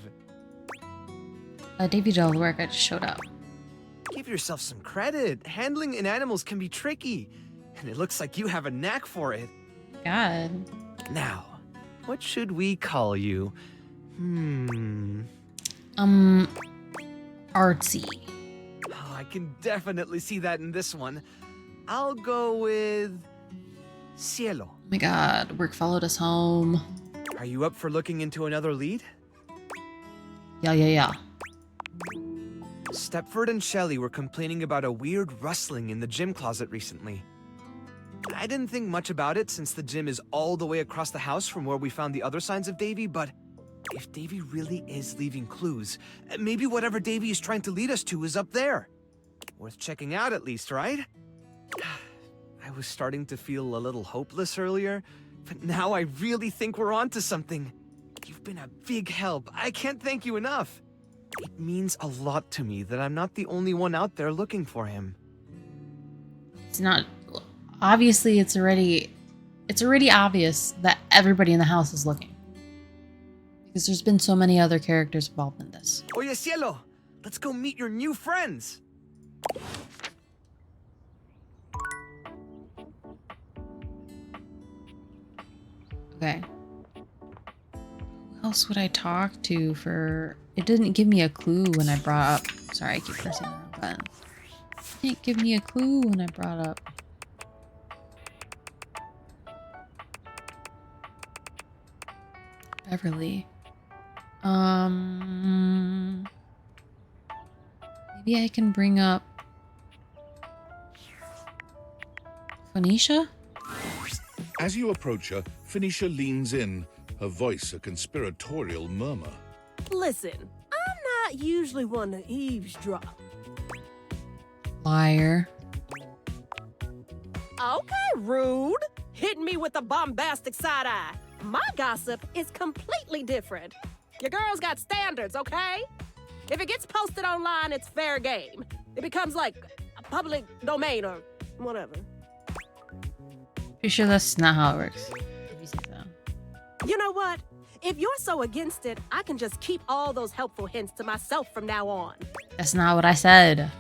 Davy Delaware just showed up. Give yourself some credit. Handling in animals can be tricky, and it looks like you have a knack for it. God. Now, what should we call you? Artsy. Oh, I can definitely see that in this one. I'll go with Cielo. Oh my god, work followed us home. Are you up for looking into another lead? Yeah. Stepford and Shelley were complaining about a weird rustling in the gym closet recently. I didn't think much about it since the gym is all the way across the house from where we found the other signs of Davy, but if Davy really is leaving clues, maybe whatever Davy is trying to lead us to is up there. Worth checking out at least, right? I was starting to feel a little hopeless earlier, but now I really think we're onto something. You've been a big help. I can't thank you enough. It means a lot to me that I'm not the only one out there looking for him. It's not... Obviously, it's already obvious that everybody in the house is looking. Because there's been so many other characters involved in this. Oye, Cielo, let's go meet your new friends. Okay. Who else would I talk to for... It didn't give me a clue when I brought up... Sorry, I keep pressing the wrong button. It didn't give me a clue when I brought up... Beverly. Maybe I can bring up... Phoenicia? As you approach her, Phoenicia leans in, her voice a conspiratorial murmur. Listen, I'm not usually one to eavesdrop. Liar. Okay, rude. Hitting me with a bombastic side eye. My gossip is completely different. Your girl's got standards, okay? If it gets posted online, it's fair game. It becomes like a public domain or whatever. Pretty sure that's not how it works. If you say so. You know what? If you're so against it, I can just keep all those helpful hints to myself from now on. That's not what I said.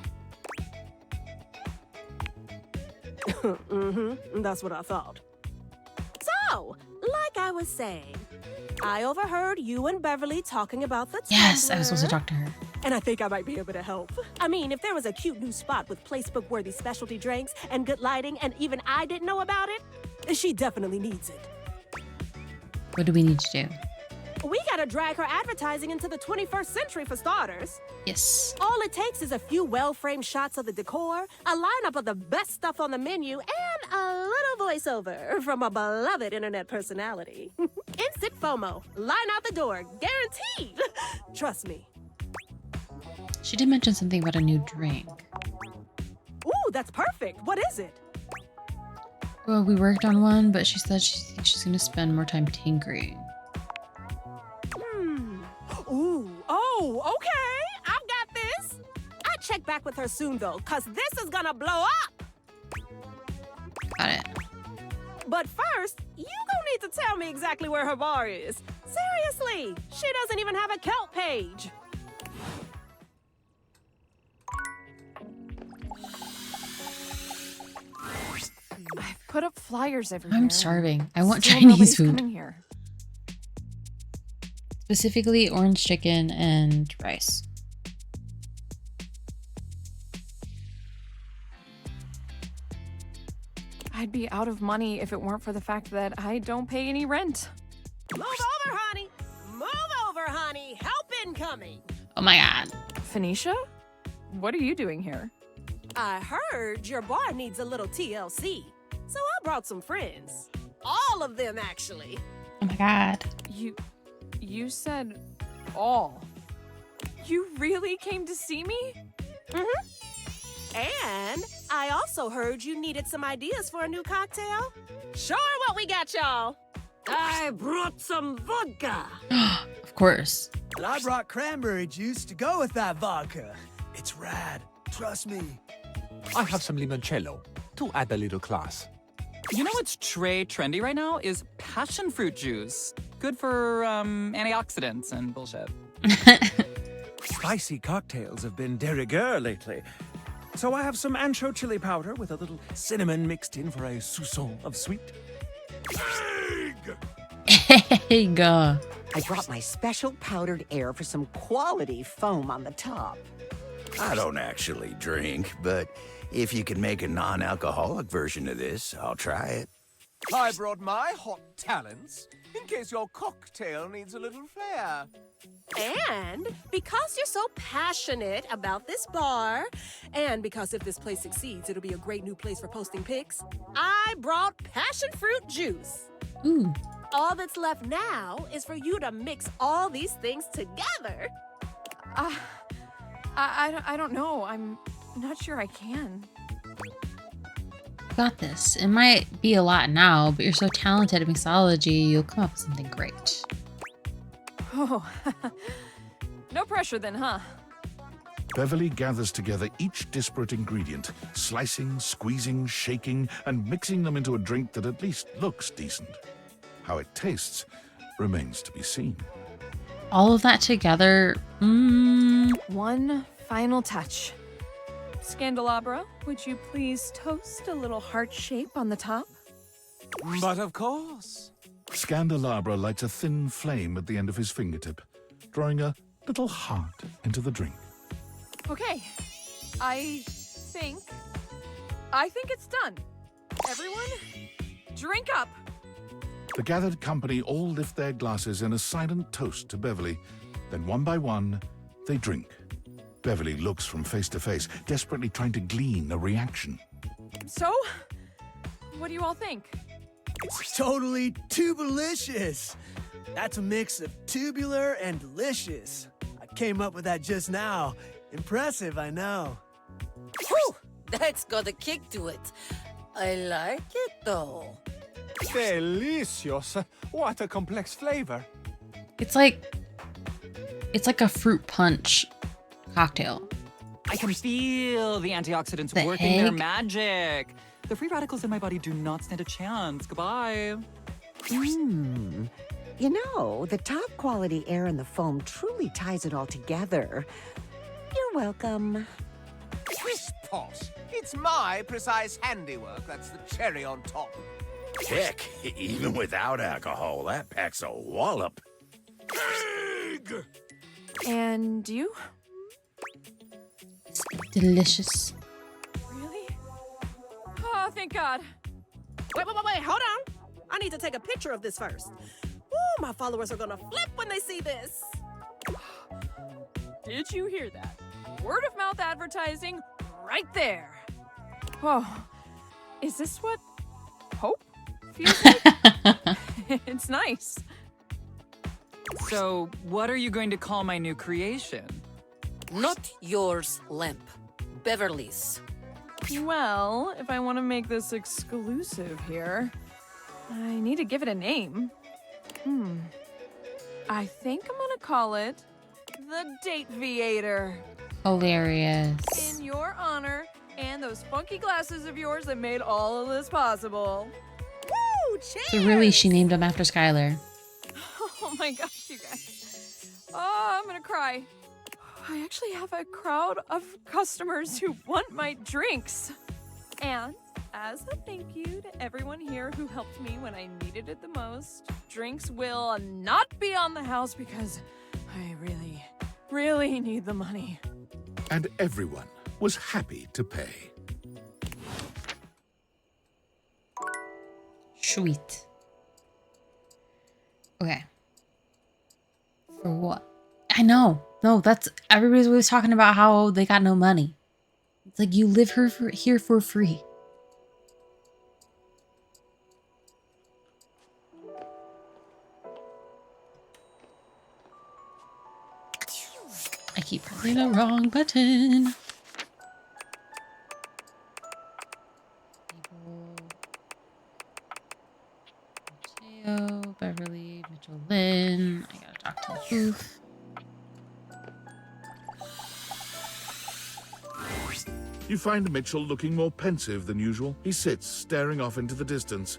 Mm-hmm. That's what I thought. So, like I was saying, I overheard you and Beverly talking about the Yes, I was Tumblr, supposed to talk to her. and I think I might be able to help. I mean, if there was a cute new spot with placebook-worthy specialty drinks and good lighting, and even I didn't know about it, she definitely needs it. What do we need to do? We gotta drag her advertising into the 21st century for starters. Yes. All it takes is a few well-framed shots of the decor, a lineup of the best stuff on the menu, and a little voiceover from a beloved internet personality. Instant FOMO. Line out the door. Guaranteed. Trust me. She did mention something about a new drink. Ooh, that's perfect. What is it? Well, we worked on one, but she said she's gonna spend more time tinkering. Ooh, oh, okay. I've got this. I'll check back with her soon, though, because this is gonna blow up. Got it. But first, you gonna need to tell me exactly where her bar is. Seriously, she doesn't even have a Kelp page. I've put up flyers everywhere. I'm starving. I want Still Chinese nobody's food. coming here. Specifically, orange chicken and rice. I'd be out of money if it weren't for the fact that I don't pay any rent. Move over, honey. Move over, honey. Help incoming. Oh my god. Phoenicia? What are you doing here? I heard your bar needs a little TLC, so I brought some friends. All of them, actually. Oh my god. You said all. You really came to see me? Mm-hmm. And I also heard you needed some ideas for a new cocktail. Sure what we got, y'all. I brought some vodka. Of course. And I brought cranberry juice to go with that vodka. It's rad. Trust me. I have some limoncello to add a little class. You know what's trendy right now is passion fruit juice. Good for antioxidants and bullshit. Spicy cocktails have been de rigueur lately. So I have some ancho chili powder with a little cinnamon mixed in for a soupçon of sweet. Egg. I brought my special powdered air for some quality foam on the top. I don't actually drink, but if you can make a non-alcoholic version of this, I'll try it. I brought my hot talents in case your cocktail needs a little flair. And because you're so passionate about this bar, and because if this place succeeds, it'll be a great new place for posting pics, I brought passion fruit juice. Ooh. All that's left now is for you to mix all these things together. I don't know. I'm not sure I can. Got this. It might be a lot now, but you're so talented at mixology, you'll come up with something great. Oh, no pressure then, huh? Beverly gathers together each disparate ingredient, slicing, squeezing, shaking, and mixing them into a drink that at least looks decent. How it tastes remains to be seen. All of that together, One final touch. Scandelabra, would you please toast a little heart shape on the top? But of course. Scandelabra lights a thin flame at the end of his fingertip, drawing a little heart into the drink. Okay. I think it's done. Everyone, drink up. The gathered company all lift their glasses in a silent toast to Beverly. Then one by one, they drink. Beverly looks from face to face, desperately trying to glean a reaction. So, what do you all think? It's totally tubalicious. That's a mix of tubular and delicious. I came up with that just now. Impressive, I know. Whew, that's got a kick to it. I like it though. Delicious. What a complex flavor. it's like a fruit punch cocktail. I can feel the antioxidants The working their egg? magic. The free radicals in my body do not stand a chance. Goodbye. You know, the top quality air in the foam truly ties it all together. You're welcome. Twist Posh. It's my precise handiwork. That's the cherry on top. Heck, even without alcohol, that packs a wallop. And you? Delicious. Really? Oh, thank God. Wait, hold on. I need to take a picture of this first. Ooh, my followers are gonna flip when they see this. Did you hear that? Word of mouth advertising right there. Oh, is this what hope feels like? It's nice. So, what are you going to call my new creation? Not yours, Lamp. Beverly's. Well, if I want to make this exclusive here, I need to give it a name. I think I'm gonna call it the Date Viator. Hilarious. In your honor and those funky glasses of yours that made all of this possible. Woo! Cheers! So really, she named him after Skylar. Oh my gosh, you guys. Oh, I'm gonna cry. I actually have a crowd of customers who want my drinks. And as a thank you to everyone here who helped me when I needed it the most, drinks will not be on the house because I really, really need the money. And everyone was happy to pay. Sweet. Okay. For what? I know. No, that's everybody's always talking about how they got no money. It's like you live here for free. I keep pressing the wrong button. Mateo, Beverly, Mitchell Lynn. I gotta Talk to the booth. You find Mitchell looking more pensive than usual. He sits, staring off into the distance,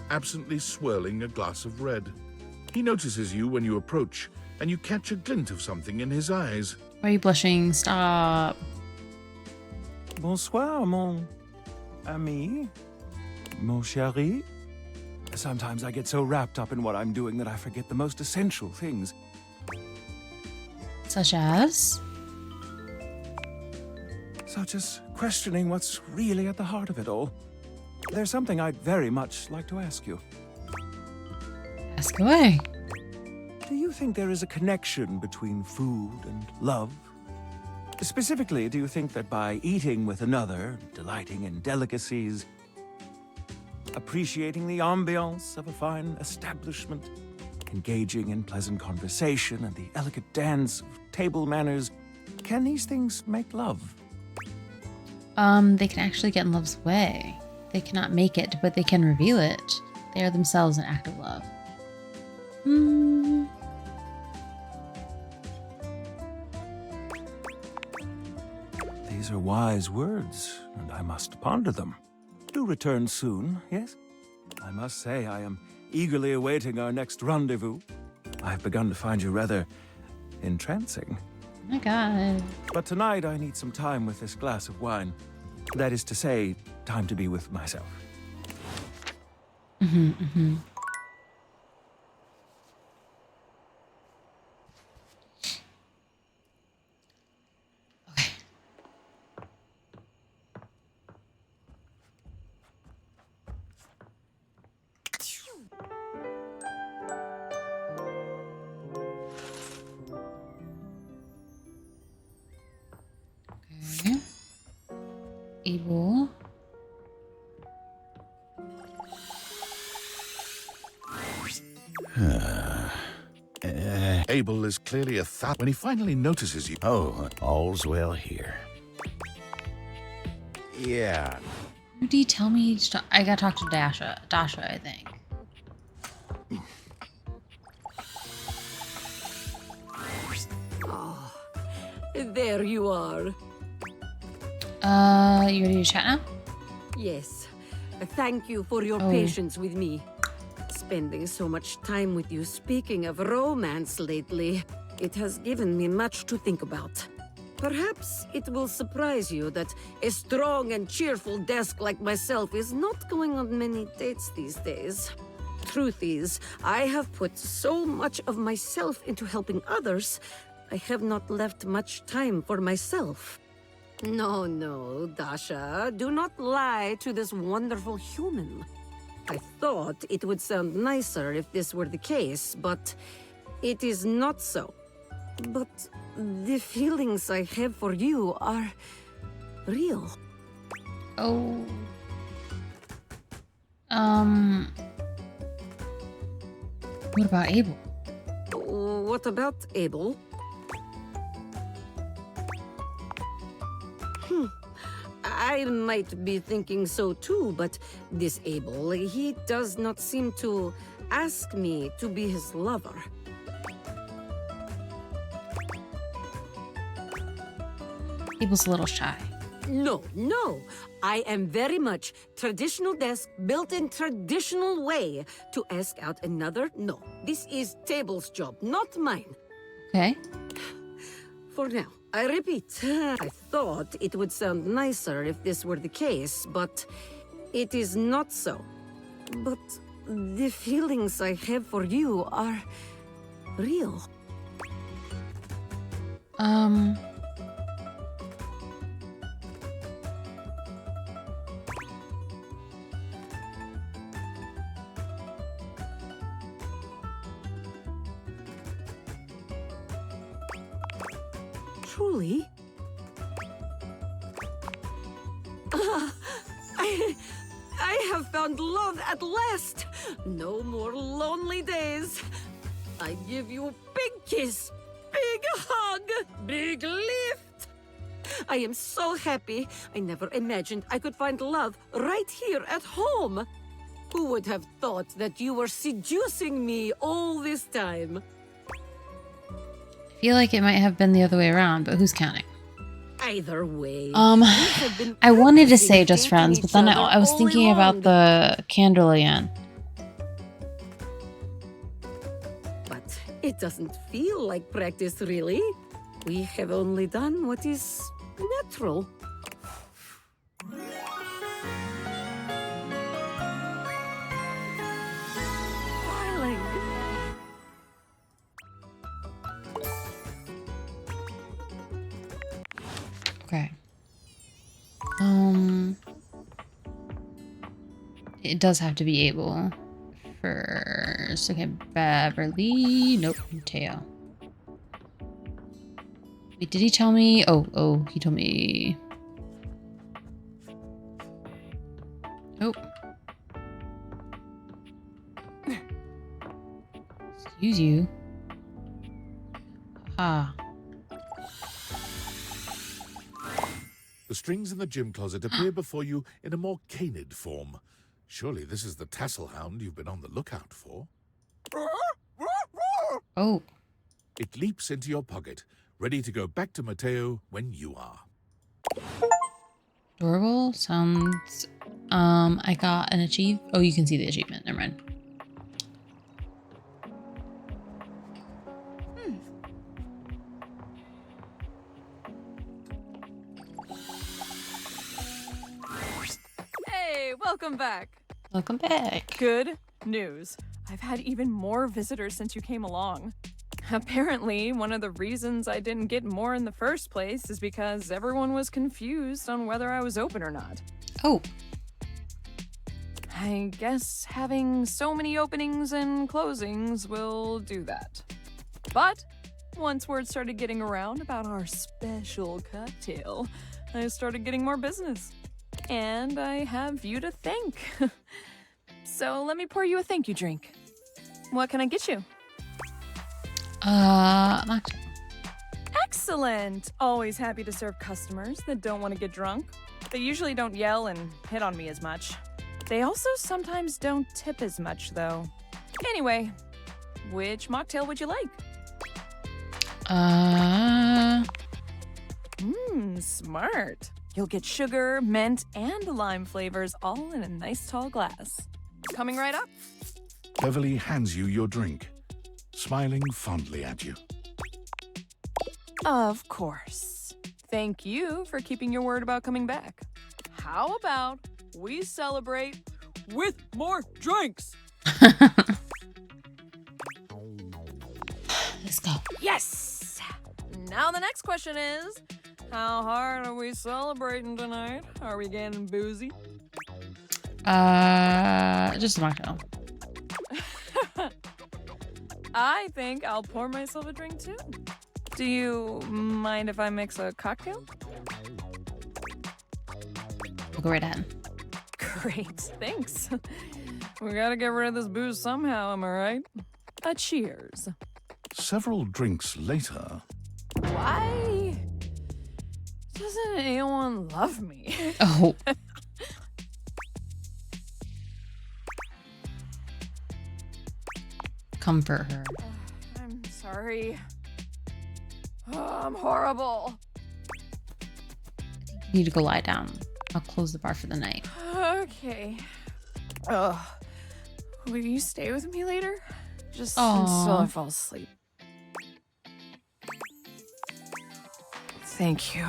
absently swirling a glass of red. He notices you when you approach, and you catch a glint of something in his eyes. Why are you blushing? Stop. Bonsoir, mon ami. Mon chéri. Sometimes I get so wrapped up in what I'm doing that I forget the most essential things. Such as? Such as questioning what's really at the heart of it all. There's something I'd very much like to ask you. Ask away. Do you think there is a connection between food and love? Specifically, do you think that by eating with another, delighting in delicacies, appreciating the ambiance of a fine establishment, engaging in pleasant conversation and the elegant dance of table manners, can these things make love? They can actually get in love's way. They cannot make it, but they can reveal it. They are themselves an act of love. These are wise words, and I must ponder them. Do return soon, yes? I must say I am eagerly awaiting our next rendezvous. I've begun to find you rather entrancing. Oh my god. But tonight I need some time with this glass of wine. That is to say, time to be with myself. Okay. Abel. Abel is clearly a thought when he finally notices you. Oh, all's well here. Yeah. Rudy, tell me I gotta talk to Dasha, I think. Oh, there you are. You ready to chat now? Yes. Thank you for your Oh. patience with me. Spending so much time with you speaking of romance lately, it has given me much to think about. Perhaps it will surprise you that a strong and cheerful desk like myself is not going on many dates these days. Truth is, I have put so much of myself into helping others, I have not left much time for myself. No, Dasha, do not lie to this wonderful human. I thought it would sound nicer if this were the case, but it is not so. But the feelings I have for you are real. Oh. What about Abel? What about Abel? I might be thinking so too, but this Abel, he does not seem to ask me to be his lover. Abel's a little shy. No. I am very much traditional desk, built in traditional way. To ask out another, no. This is Table's job, not mine. Okay. For now, I repeat, I thought it would sound nicer if this were the case, but it is not so. But the feelings I have for you are real. Truly? I have found love at last. No more lonely days. I give you a big kiss, big hug, big lift. I am so happy. I never imagined I could find love right here at home. Who would have thought that you were seducing me all this time? feel like it might have been the other way around, but who's counting? Either way. I wanted to say just friends, but then I was thinking about the candle again. But it doesn't feel like practice, really. We have only done what is natural. Darling. Okay. It does have to be able first. Okay, Beverly. Nope, Mateo. Wait, did he tell me? Oh, he told me. Oh. Excuse you. Ah. The strings in the gym closet appear before you in a more canid form. Surely this is the tassel hound you've been on the lookout for. Oh. It leaps into your pocket, ready to go back to Mateo when you are. Adorable sounds. I got an achieve. Oh, you can see the achievement. Never mind. Hey, welcome back. Welcome back. Good news. I've had even more visitors since you came along. Apparently, one of the reasons I didn't get more in the first place is because everyone was confused on whether I was open or not. Oh. I guess having so many openings and closings will do that. But once word started getting around about our special cocktail, I started getting more business. And I have you to thank. So let me pour you a thank you drink. What can I get you? Mocktail. Excellent! Always happy to serve customers that don't want to get drunk. They usually don't yell and hit on me as much. They also sometimes don't tip as much, though. Anyway, which mocktail would you like? Smart. You'll get sugar, mint, and lime flavors all in a nice tall glass. Coming right up. Beverly hands you your drink, smiling fondly at you. Of course. Thank you for keeping your word about coming back. How about we celebrate with more drinks? Let's go. Yes! Now the next question is, how hard are we celebrating tonight? Are we getting boozy? Just a mocktail. I think I'll pour myself a drink too. Do you mind if I mix a cocktail? We'll go right ahead. Great, thanks. We gotta get rid of this booze somehow, am I right? A cheers. Several drinks later. Why doesn't anyone love me? Oh. Comfort her. I'm sorry. Oh, I'm horrible. You need to go lie down. I'll close the bar for the night. Okay. Will you stay with me later? Just Aww. until I fall asleep. Thank you.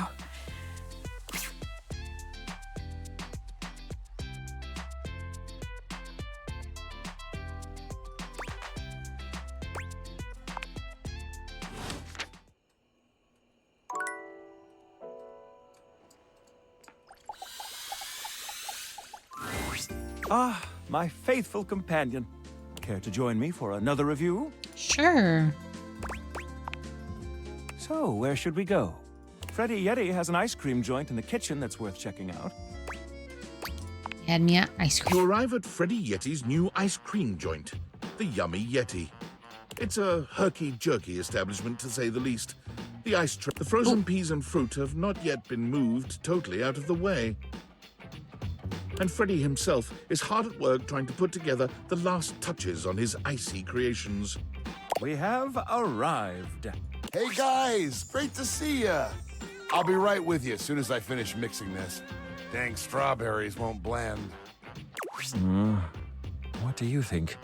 Ah, my faithful companion. Care to join me for another review? Sure. So, where should we go? Freddy Yeti has an ice cream joint in the kitchen that's worth checking out. Had me at ice cream. You arrive at Freddy Yeti's new ice cream joint, the Yummy Yeti. It's a herky-jerky establishment, to say the least. The frozen peas and fruit have not yet been moved totally out of the way. And Freddy himself is hard at work trying to put together the last touches on his icy creations. We have arrived. Hey guys, great to see ya. I'll be right with you as soon as I finish mixing this. Dang strawberries won't blend. What do you think?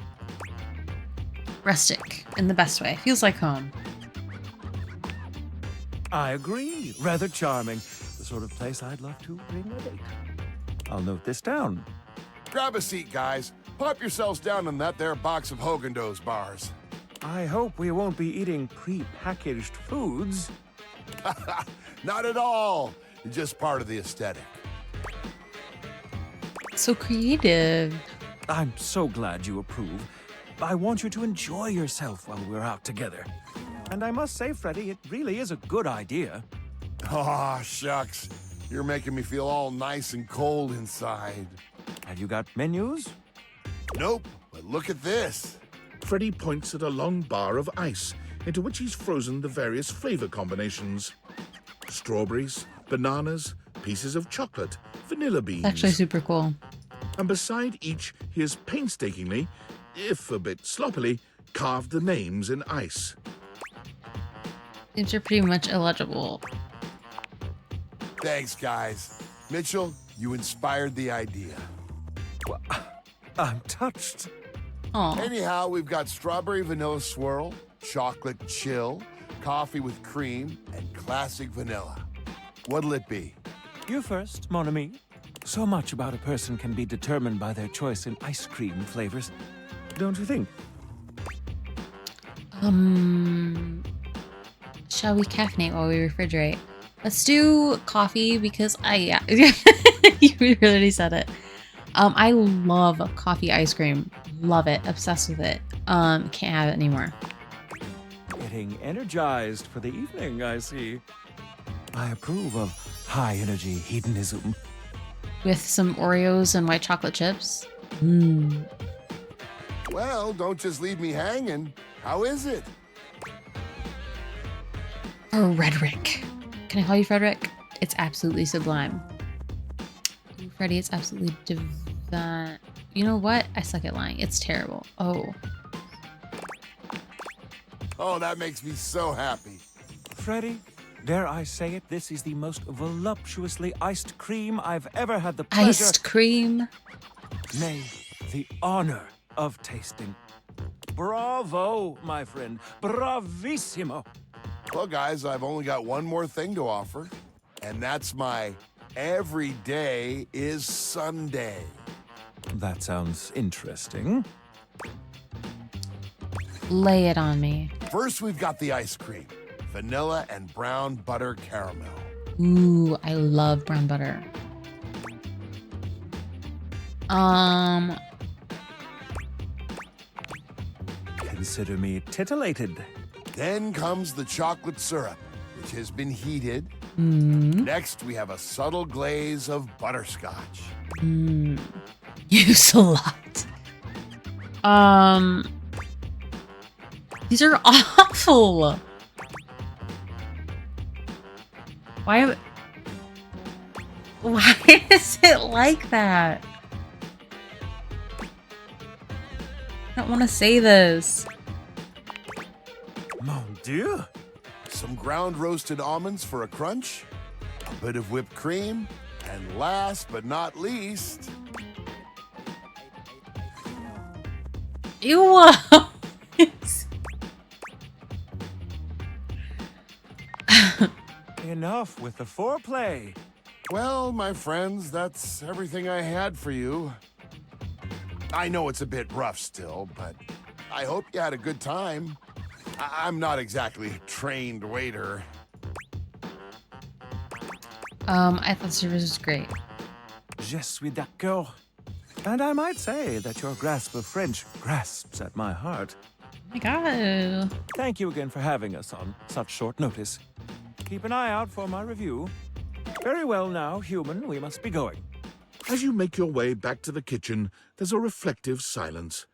Rustic, in the best way. Feels like home. I agree. Rather charming. The sort of place I'd love to bring a date. I'll note this down. Grab a seat, guys. Pop yourselves down in that there box of Haagen-Dazs bars. I hope we won't be eating pre-packaged foods. Not at all. Just part of the aesthetic. So creative. I'm so glad you approve. I want you to enjoy yourself while we're out together. And I must say, Freddy, it really is a good idea. Aw, shucks. You're making me feel all nice and cold inside. Have you got menus? Nope, but look at this. Freddy points at a long bar of ice into which he's frozen the various flavor combinations. Strawberries, bananas, pieces of chocolate, vanilla beans. It's actually super cool. And beside each, he has painstakingly, if a bit sloppily, carved the names in ice. These are pretty much illegible. Thanks, guys. Mitchell, you inspired the idea. Well, I'm touched. Aw. Anyhow, we've got strawberry vanilla swirl, chocolate chill, coffee with cream, and classic vanilla. What'll it be? You first, mon ami. So much about a person can be determined by their choice in ice cream flavors. Don't you think? Shall we caffeinate while we refrigerate? Let's do coffee because yeah. You really said it. I love coffee ice cream. Love it. Obsessed with it. Can't have it anymore. Getting energized for the evening, I see. I approve of high-energy hedonism. With some Oreos and white chocolate chips. Mmm. Well, don't just leave me hanging. How is it? Frederick. Can I call you Frederick? It's absolutely sublime. Ooh, Freddy, it's absolutely divine. You know what? I suck at lying. It's terrible. Oh. Oh, that makes me so happy. Freddy, dare I say it, this is the most voluptuously iced cream I've ever had the pleasure... Iced cream? Nay, the honor of tasting. Bravo, my friend. Bravissimo. Well, guys, I've only got one more thing to offer, and that's my every day is Sunday. That sounds interesting. Lay it on me. First, we've got the ice cream. Vanilla and brown butter caramel. Ooh, I love brown butter. Consider me titillated. Then comes the chocolate syrup, which has been heated. Next, we have a subtle glaze of butterscotch. Use a lot. These are awful. Why is it like that? I don't want to say this. Mon Dieu! Some ground roasted almonds for a crunch, a bit of whipped cream, and last but not least... Ew! Enough with the foreplay. Well, my friends, that's everything I had for you. I know it's a bit rough still, but I hope you had a good time. I'm not exactly a trained waiter. I thought service was great. Je suis d'accord. And I might say that your grasp of French grasps at my heart. Oh my god. Thank you again for having us on such short notice. Keep an eye out for my review. Very well now, human, we must be going. As you make your way back to the kitchen, there's a reflective silence.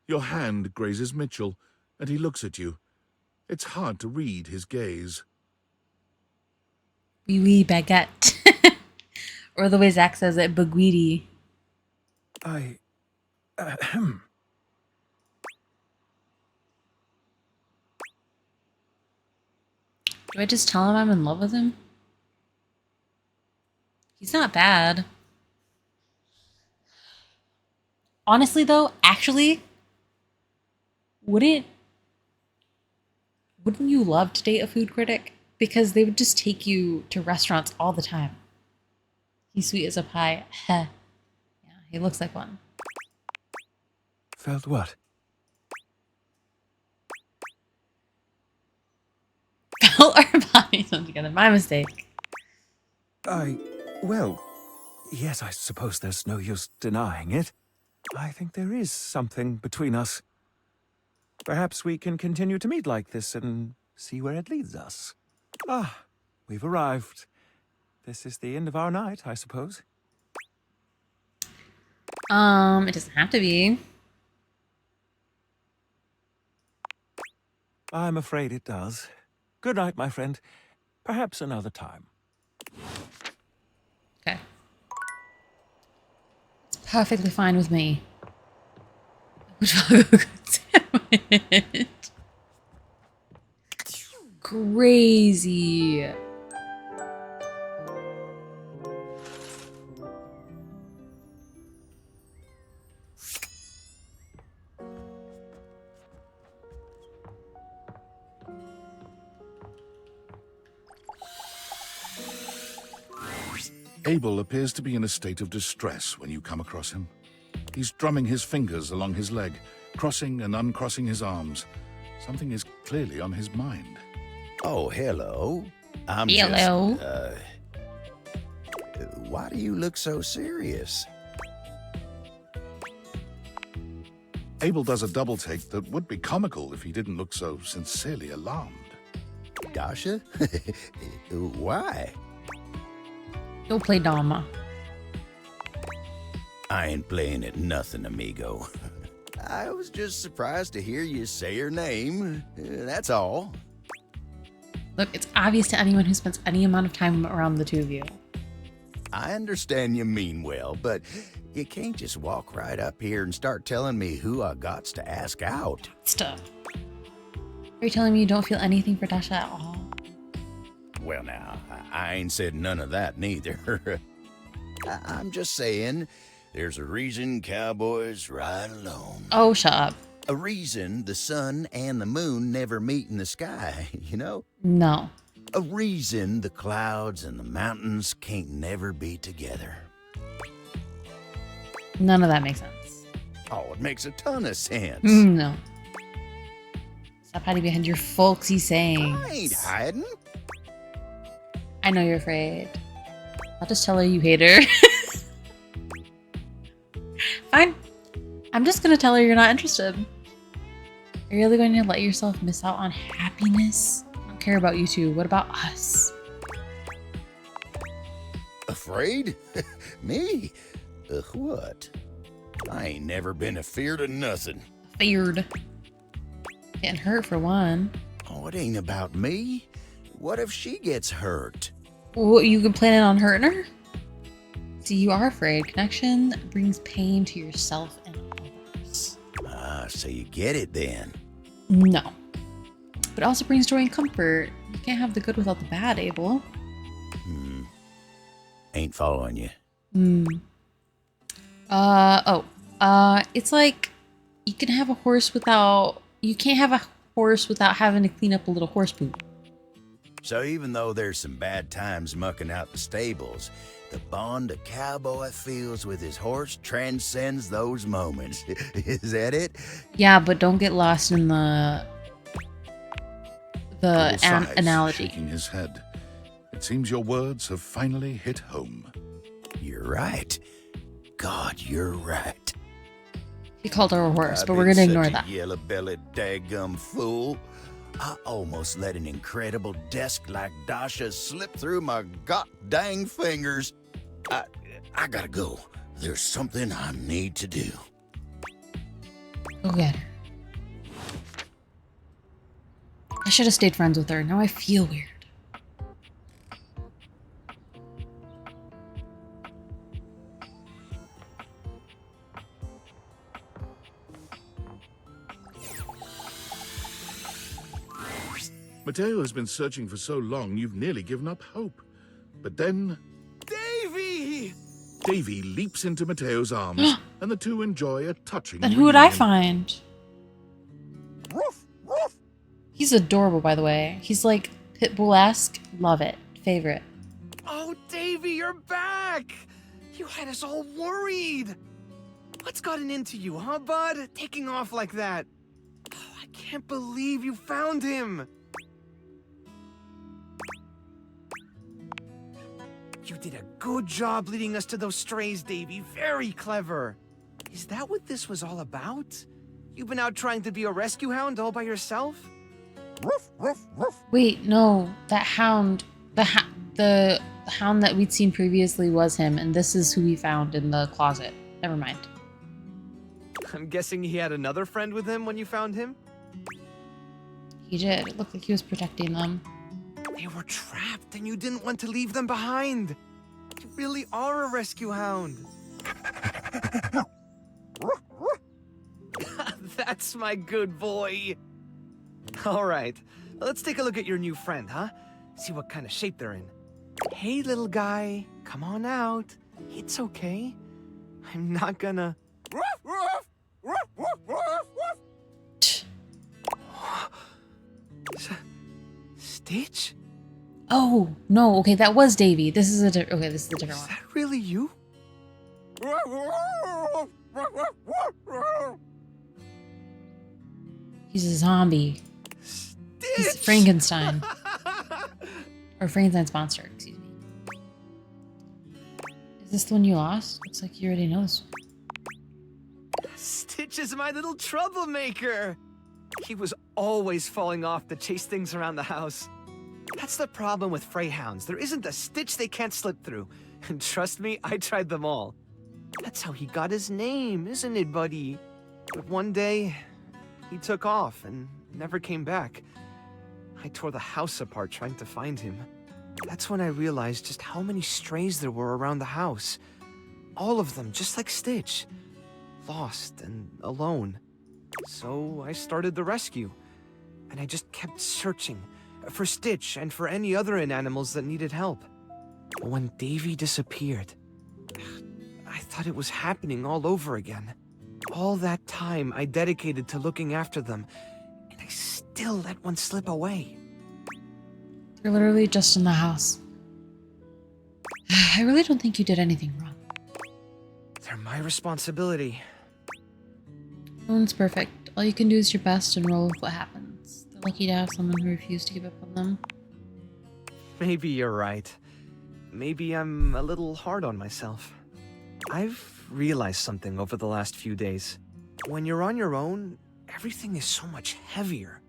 Your hand grazes Mitchell, and he looks at you. It's hard to read his gaze. Oui, oui, baguette. Or the way Zach says it, baguette. Do I just tell him I'm in love with him? He's not bad. Honestly, though, actually, wouldn't you love to date a food critic? Because they would just take you to restaurants all the time. He's sweet as a pie. Heh. Yeah, he looks like one. Felt what? Felt our bodies come together. My mistake. Well, yes, I suppose there's no use denying it. I think there is something between us. Perhaps we can continue to meet like this and see where it leads us. Ah, we've arrived. This is the end of our night, I suppose. It doesn't have to be. I'm afraid it does. Good night, my friend. Perhaps another time. Okay. It's perfectly fine with me. Crazy. Abel appears to be in a state of distress when you come across him. He's drumming his fingers along his leg, crossing and uncrossing his arms. Something is clearly on his mind. Oh, hello. Hello. Why do you look so serious? Abel does a double take that would be comical if he didn't look so sincerely alarmed. Dasha? Why? Go play Dama. I ain't playing at nothing, amigo. I was just surprised to hear you say her name. That's all. Look, it's obvious to anyone who spends any amount of time around the two of you. I understand you mean well, but you can't just walk right up here and start telling me who I gots to ask out. Stuff. Are you telling me you don't feel anything for Dasha at all? Well, now, I ain't said none of that neither. I'm just saying, there's a reason cowboys ride alone. Oh, shut up. A reason the sun and the moon never meet in the sky, you know? No. A reason the clouds and the mountains can't never be together. None of that makes sense. Oh, it makes a ton of sense. No. Stop hiding behind your folksy sayings. I ain't hiding. I know you're afraid. I'll just tell her you hate her. Fine. I'm just gonna tell her you're not interested. Are you really going to let yourself miss out on happiness? I don't care about you two. What about us? Afraid? Me? What? I ain't never been afeard of nothing. Feared. Getting hurt for one. Oh, it ain't about me. What if she gets hurt? What, you planning on hurting her? See, you are afraid. Connection brings pain to yourself and others. Ah, so you get it then. No. But it also brings joy and comfort. You can't have the good without the bad, Abel. Ain't following you. It's like you can have a horse without... You can't have a horse without having to clean up a little horse poop. So even though there's some bad times mucking out the stables, the bond a cowboy feels with his horse transcends those moments. Is that it? Yeah, but don't get lost in the Abel sighs, analogy. shaking his head. It seems your words have finally hit home. You're right. God, you're right. He called her a horse, I've but we're been gonna ignore such that. a yellow-bellied daggum fool. I almost let an incredible desk like Dasha slip through my god-dang fingers. I gotta go. There's something I need to do. Go get her. I should have stayed friends with her. Now I feel weird. Mateo has been searching for so long you've nearly given up hope. But then Davy! Davy leaps into Mateo's arms, and the two enjoy a touching Then who would I reunion. find? He's adorable, by the way. He's like Pitbull-esque. Love it. Favorite. Oh, Davy, you're back! You had us all worried. What's gotten into you, huh, bud? Taking off like that. Oh, I can't believe you found him. You did a good job leading us to those strays, Davy. Very clever. Is that what this was all about? You've been out trying to be a rescue hound all by yourself? Wait, no. That hound, the hound that we'd seen previously was him, and this is who we found in the closet. Never mind. I'm guessing he had another friend with him when you found him? He did. It looked like he was protecting them. They were trapped and you didn't want to leave them behind. You really are a rescue hound. That's my good boy. All right, let's take a look at your new friend, huh? See what kind of shape they're in. Hey, little guy, come on out. It's okay. I'm not gonna... Stitch? Oh, no. Okay, that was Davy. This is a different one. Is that really you? He's a zombie. He's Frankenstein. Or Frankenstein's monster, excuse me. Is this the one you lost? Looks like you already know this one. Stitch is my little troublemaker. He was always falling off to chase things around the house. That's the problem with Freyhounds. There isn't a stitch they can't slip through. And trust me, I tried them all. That's how he got his name, isn't it, buddy? But one day, he took off and never came back. I tore the house apart trying to find him. That's when I realized just how many strays there were around the house. All of them, just like Stitch. Lost and alone. So I started the rescue. And I just kept searching for Stitch and for any other animals that needed help. But when Davy disappeared, I thought it was happening all over again. All that time I dedicated to looking after them, and I still let one slip away. You're literally just in the house. I really don't think you did anything wrong. They're my responsibility. No one's perfect. All you can do is your best and roll with what happens. They're lucky to have someone who refused to give up on them. Maybe you're right. Maybe I'm a little hard on myself. I've realized something over the last few days. When you're on your own, everything is so much heavier.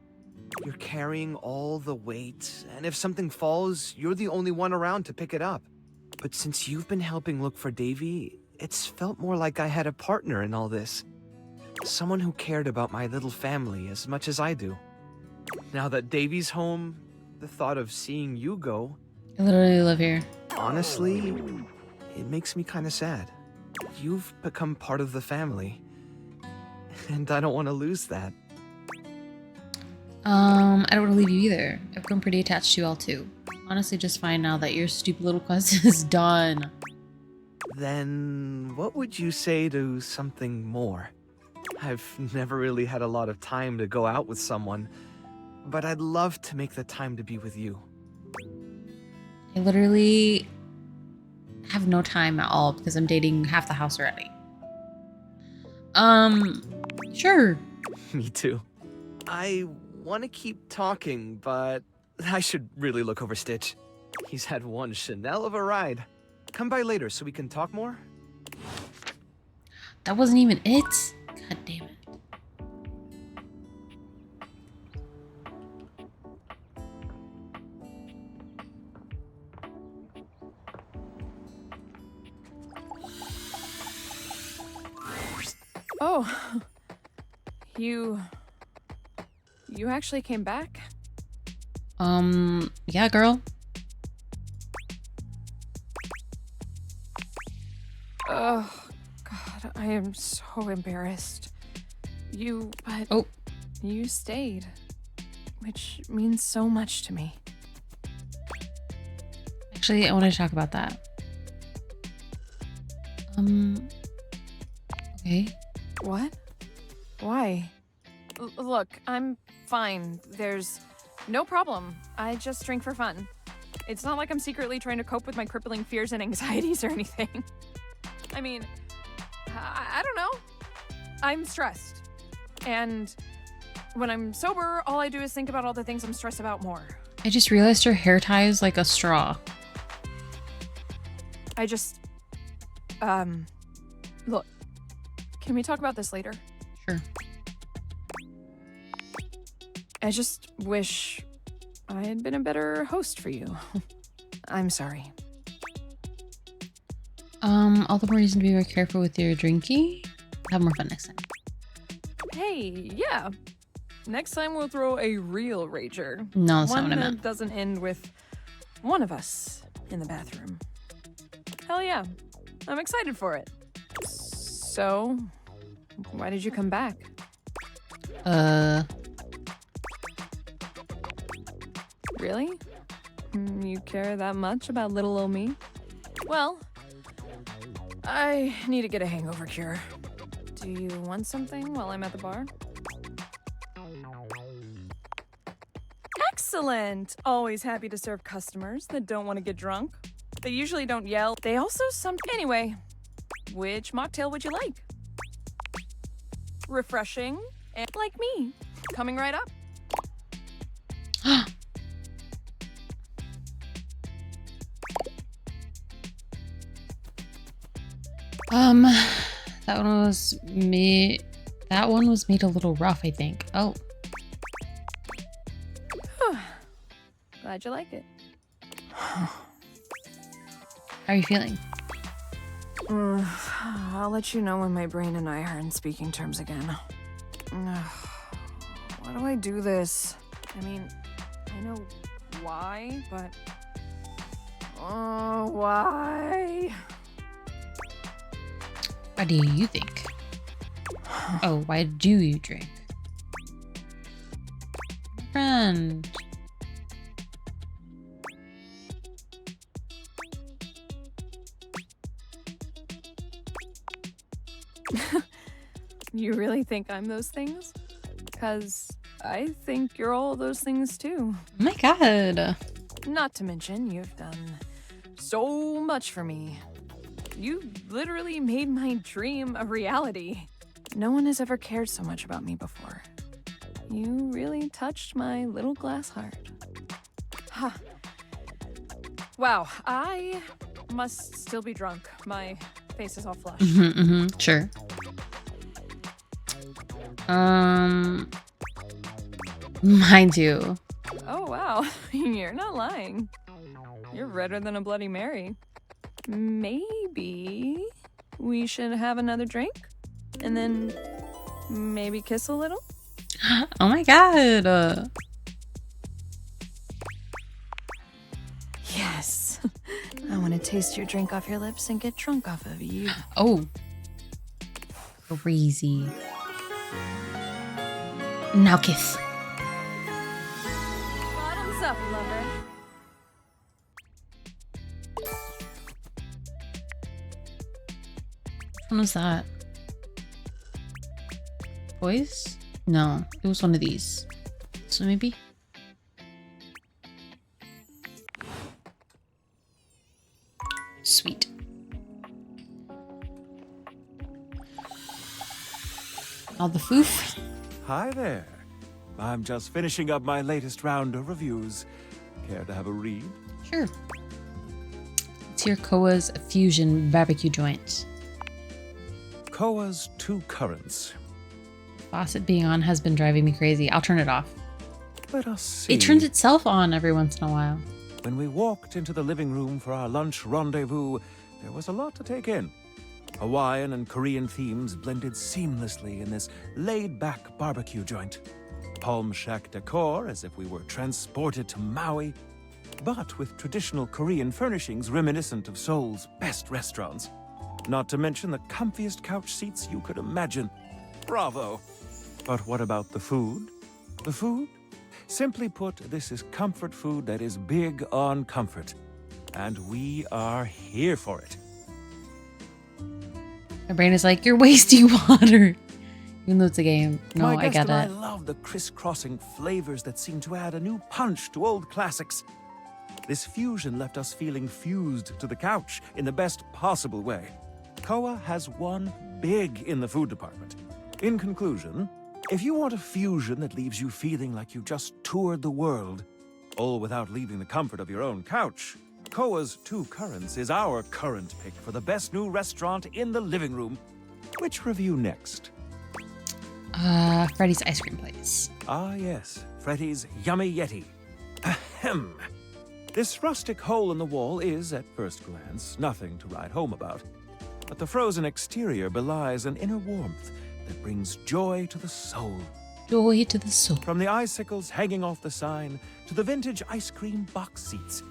You're carrying all the weight, and if something falls, you're the only one around to pick it up. But since you've been helping look for Davy, it's felt more like I had a partner in all this. Someone who cared about my little family as much as I do. Now that Davy's home, the thought of seeing you go... I literally live here. Honestly, it makes me kind of sad. You've become part of the family. And I don't want to lose that. I don't want to leave you either. I've grown pretty attached to you all too. Honestly, just fine now that your stupid little quest is done. Then what would you say to something more? I've never really had a lot of time to go out with someone, but I'd love to make the time to be with you. I literally have no time at all because I'm dating half the house already. Sure. Me too. I want to keep talking, but I should really look over Stitch. He's had one Chanel of a ride. Come by later so we can talk more? That wasn't even it. God damn it. Oh, you actually came back? Yeah, girl. Oh, God, I am so embarrassed. But you stayed. which means so much to me. Actually, I want to talk about that. Okay. What? Why? Look, I'm fine. There's no problem. I just drink for fun. It's not like I'm secretly trying to cope with my crippling fears and anxieties or anything. I mean, I don't know. I'm stressed. And when I'm sober, all I do is think about all the things I'm stressed about more. I just realized your hair tie is like a straw. I just... Look, can we talk about this later? Sure. I just wish I had been a better host for you. I'm sorry. All the more reason to be more careful with your drinking. Have more fun next time. Hey, yeah. Next time we'll throw a real rager. No, that's one not what I that meant. doesn't end with one of us in the bathroom. Hell yeah. I'm excited for it. So, why did you come back? Really? You care that much about little old me? Well, I need to get a hangover cure. Do you want something while I'm at the bar? Excellent! Always happy to serve customers that don't want to get drunk. They usually don't yell. They also Anyway, which mocktail would you like? Refreshing and like me. Coming right up. That one was That one was made a little rough, I think. Oh. Glad you like it. How are you feeling? I'll let you know when my brain and I are in speaking terms again. Why do I do this? I mean, I know why, but... Oh, why? Why do you think? Oh, why do you drink? Friend. You really think I'm those things? Because I think you're all those things too. Oh my god. Not to mention, you've done so much for me. You literally made my dream a reality. No one has ever cared so much about me before. You really touched my little glass heart. Huh. Wow, I must still be drunk. My face is all flushed. Sure. Mine too. Oh, wow. You're not lying. You're redder than a Bloody Mary. Maybe we should have another drink? And then maybe kiss a little? Oh my god. Yes. I want to taste your drink off your lips and get drunk off of you. Oh. Crazy. Now kiss. Bottoms up, lover. What was that? Boys? No, it was one of these. So maybe? Sweet. All the foof. Hi there. I'm just finishing up my latest round of reviews. Care to have a read? Sure. It's here Koa's Fusion Barbecue Joint. Koa's Two Currents. Faucet being on has been driving me crazy. I'll turn it off. Let us see. It turns itself on every once in a while. When we walked into the living room for our lunch rendezvous, there was a lot to take in. Hawaiian and Korean themes blended seamlessly in this laid-back barbecue joint. Palm shack decor as if we were transported to Maui, but with traditional Korean furnishings reminiscent of Seoul's best restaurants. Not to mention the comfiest couch seats you could imagine. Bravo! But what about the food? The food? Simply put, this is comfort food that is big on comfort. And we are here for it. My brain is like, you're wasting water. Even though it's a game. No, My I guest get and I it. love the crisscrossing flavors that seem to add a new punch to old classics. This fusion left us feeling fused to the couch in the best possible way. Koa has won big in the food department. In conclusion, if you want a fusion that leaves you feeling like you just toured the world, all without leaving the comfort of your own couch, Koa's Two Currents is our current pick for the best new restaurant in the living room. Which review next? Freddy's Ice Cream Place. Ah, yes, Freddy's Yummy Yeti. Ahem. This rustic hole in the wall is, at first glance, nothing to write home about. But the frozen exterior belies an inner warmth that brings joy to the soul. Joy to the soul. From the icicles hanging off the sign to the vintage ice cream box seats.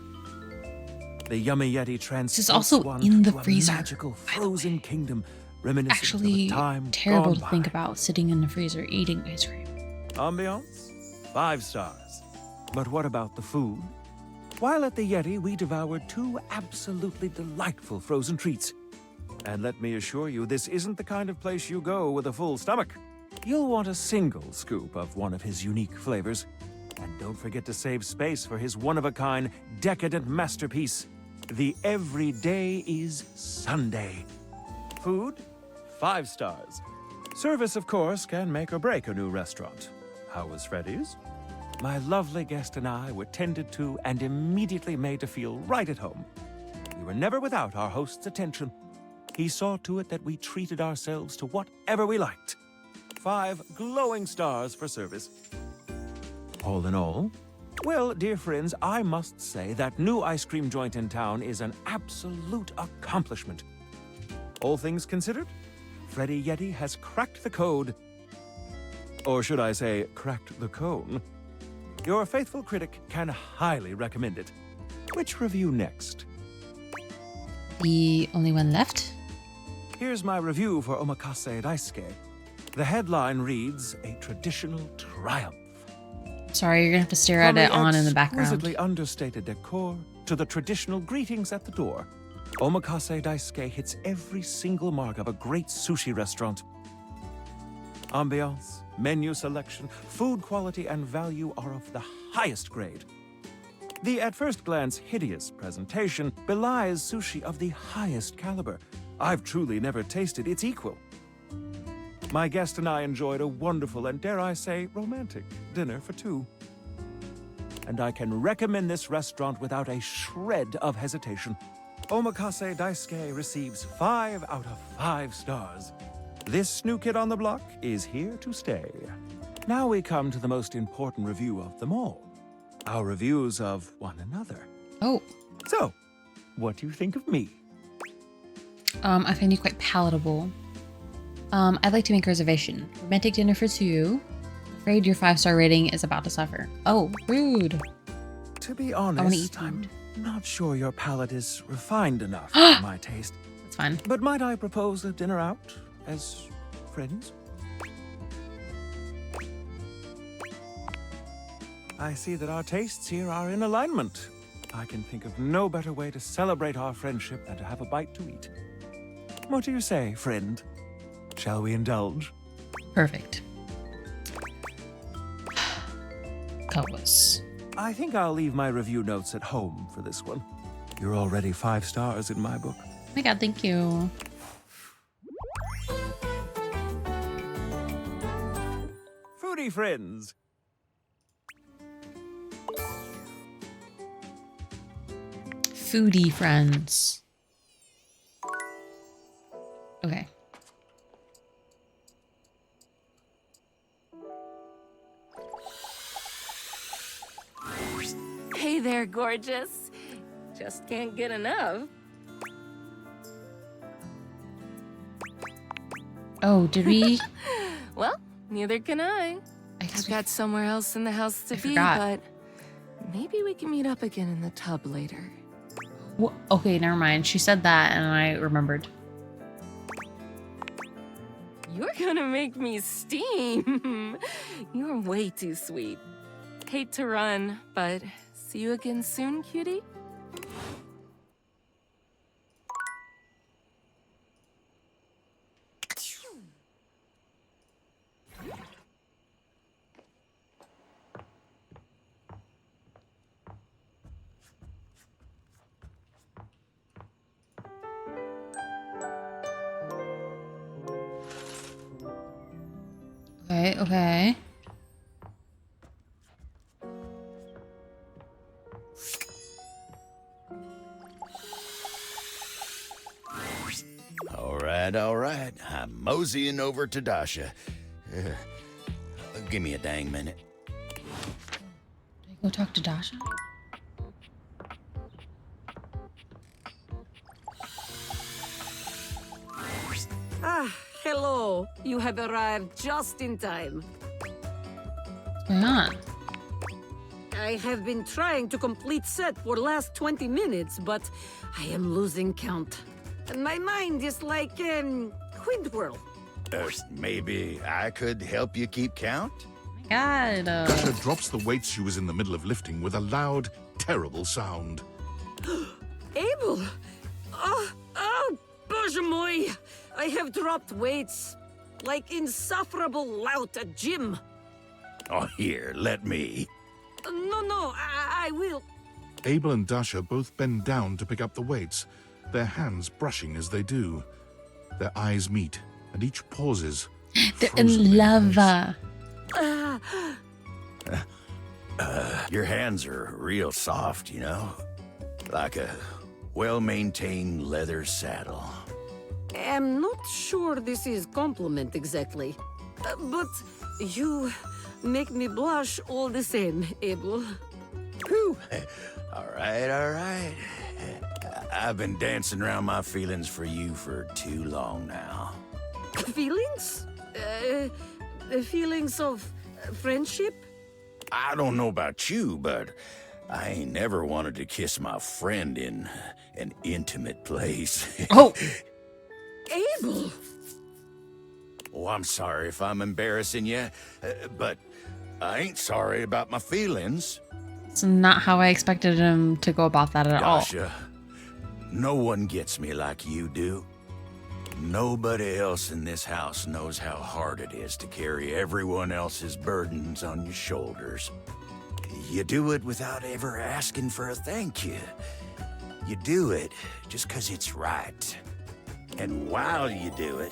The Yummy Yeti transports This is also one in the to a freezer, magical frozen kingdom reminiscent Actually, of a time terrible gone to by. think about sitting in the freezer eating ice cream. Ambiance? 5 stars. But what about the food? While at the Yeti, we devoured 2 absolutely delightful frozen treats. And let me assure you, this isn't the kind of place you go with a full stomach. You'll want a single scoop of one of his unique flavors. And don't forget to save space for his one-of-a-kind, decadent masterpiece, the Everyday is Sunday. Food? 5 stars. Service, of course, can make or break a new restaurant. How was Freddy's? My lovely guest and I were tended to and immediately made to feel right at home. We were never without our host's attention. He saw to it that we treated ourselves to whatever we liked. 5 glowing stars for service. All in all, well, dear friends, I must say that new ice cream joint in town is an absolute accomplishment. All things considered, Freddy Yeti has cracked the code. Or should I say, cracked the cone. Your faithful critic can highly recommend it. Which review next? The only one left? Here's my review for Omakase Daisuke. The headline reads, a traditional triumph. Sorry, you're gonna have to stare From at it the on in the background. exquisitely understated decor to the traditional greetings at the door, Omakase Daisuke hits every single mark of a great sushi restaurant. Ambiance, menu selection, food quality, and value are of the highest grade. The at first glance hideous presentation belies sushi of the highest caliber. I've truly never tasted its equal. My guest and I enjoyed a wonderful and, dare I say, romantic dinner for 2. And I can recommend this restaurant without a shred of hesitation. Omakase Daisuke receives 5 out of 5 stars. This new kid on the block is here to stay. Now we come to the most important review of them all. Our reviews of one another. Oh. So, what do you think of me? I find you quite palatable. I'd like to make a reservation. Romantic dinner for 2. Afraid your 5-star rating is about to suffer. Oh, rude. To be I want to honest, eat I'm food. not sure your palate is refined enough for my taste. That's fine. But might I propose a dinner out as friends? I see that our tastes here are in alignment. I can think of no better way to celebrate our friendship than to have a bite to eat. What do you say, friend? Shall we indulge? Perfect. Koa's. I think I'll leave my review notes at home for this one. You're already 5 stars in my book. Oh my god, thank you. Foodie friends! Foodie friends. Okay. Hey there, gorgeous. Just can't get enough. Oh, did we? Well, neither can I. I've got somewhere else in the house to be, forgot. but maybe we can meet up again in the tub later. Okay, never mind. She said that and I remembered. You're gonna make me steam. You're way too sweet. Hate to run, but see you again soon, cutie? Okay, okay. All right. I'm moseying over to Dasha. Give me a dang minute. Go talk to Dasha? Ah, hello. You have arrived just in time. What's going on? I have been trying to complete set for last 20 minutes, but I am losing count. My mind is like, Quintwhirl. Maybe I could help you keep count? God. Dasha drops the weights she was in the middle of lifting with a loud, terrible sound. Abel! Oh, Bоже mой! I have dropped weights. Like insufferable lout at gym. Oh, here, let me. No, I will. Abel and Dasha both bend down to pick up the weights, their hands brushing as they do. Their eyes meet, and each pauses. They're in love. Your hands are real soft, you know? Like a well-maintained leather saddle. I'm not sure this is compliment exactly. But you make me blush all the same, Abel. Whew. All right. I've been dancing around my feelings for you for too long now. Feelings? Feelings of friendship? I don't know about you, but I ain't never wanted to kiss my friend in an intimate place. Oh! Abel! Oh, I'm sorry if I'm embarrassing you, but I ain't sorry about my feelings. It's not how I expected him to go about that at all. Dasha, no one gets me like you do. Nobody else in this house knows how hard it is to carry everyone else's burdens on your shoulders. You do it without ever asking for a thank you. You do it just 'cause it's right. And while you do it,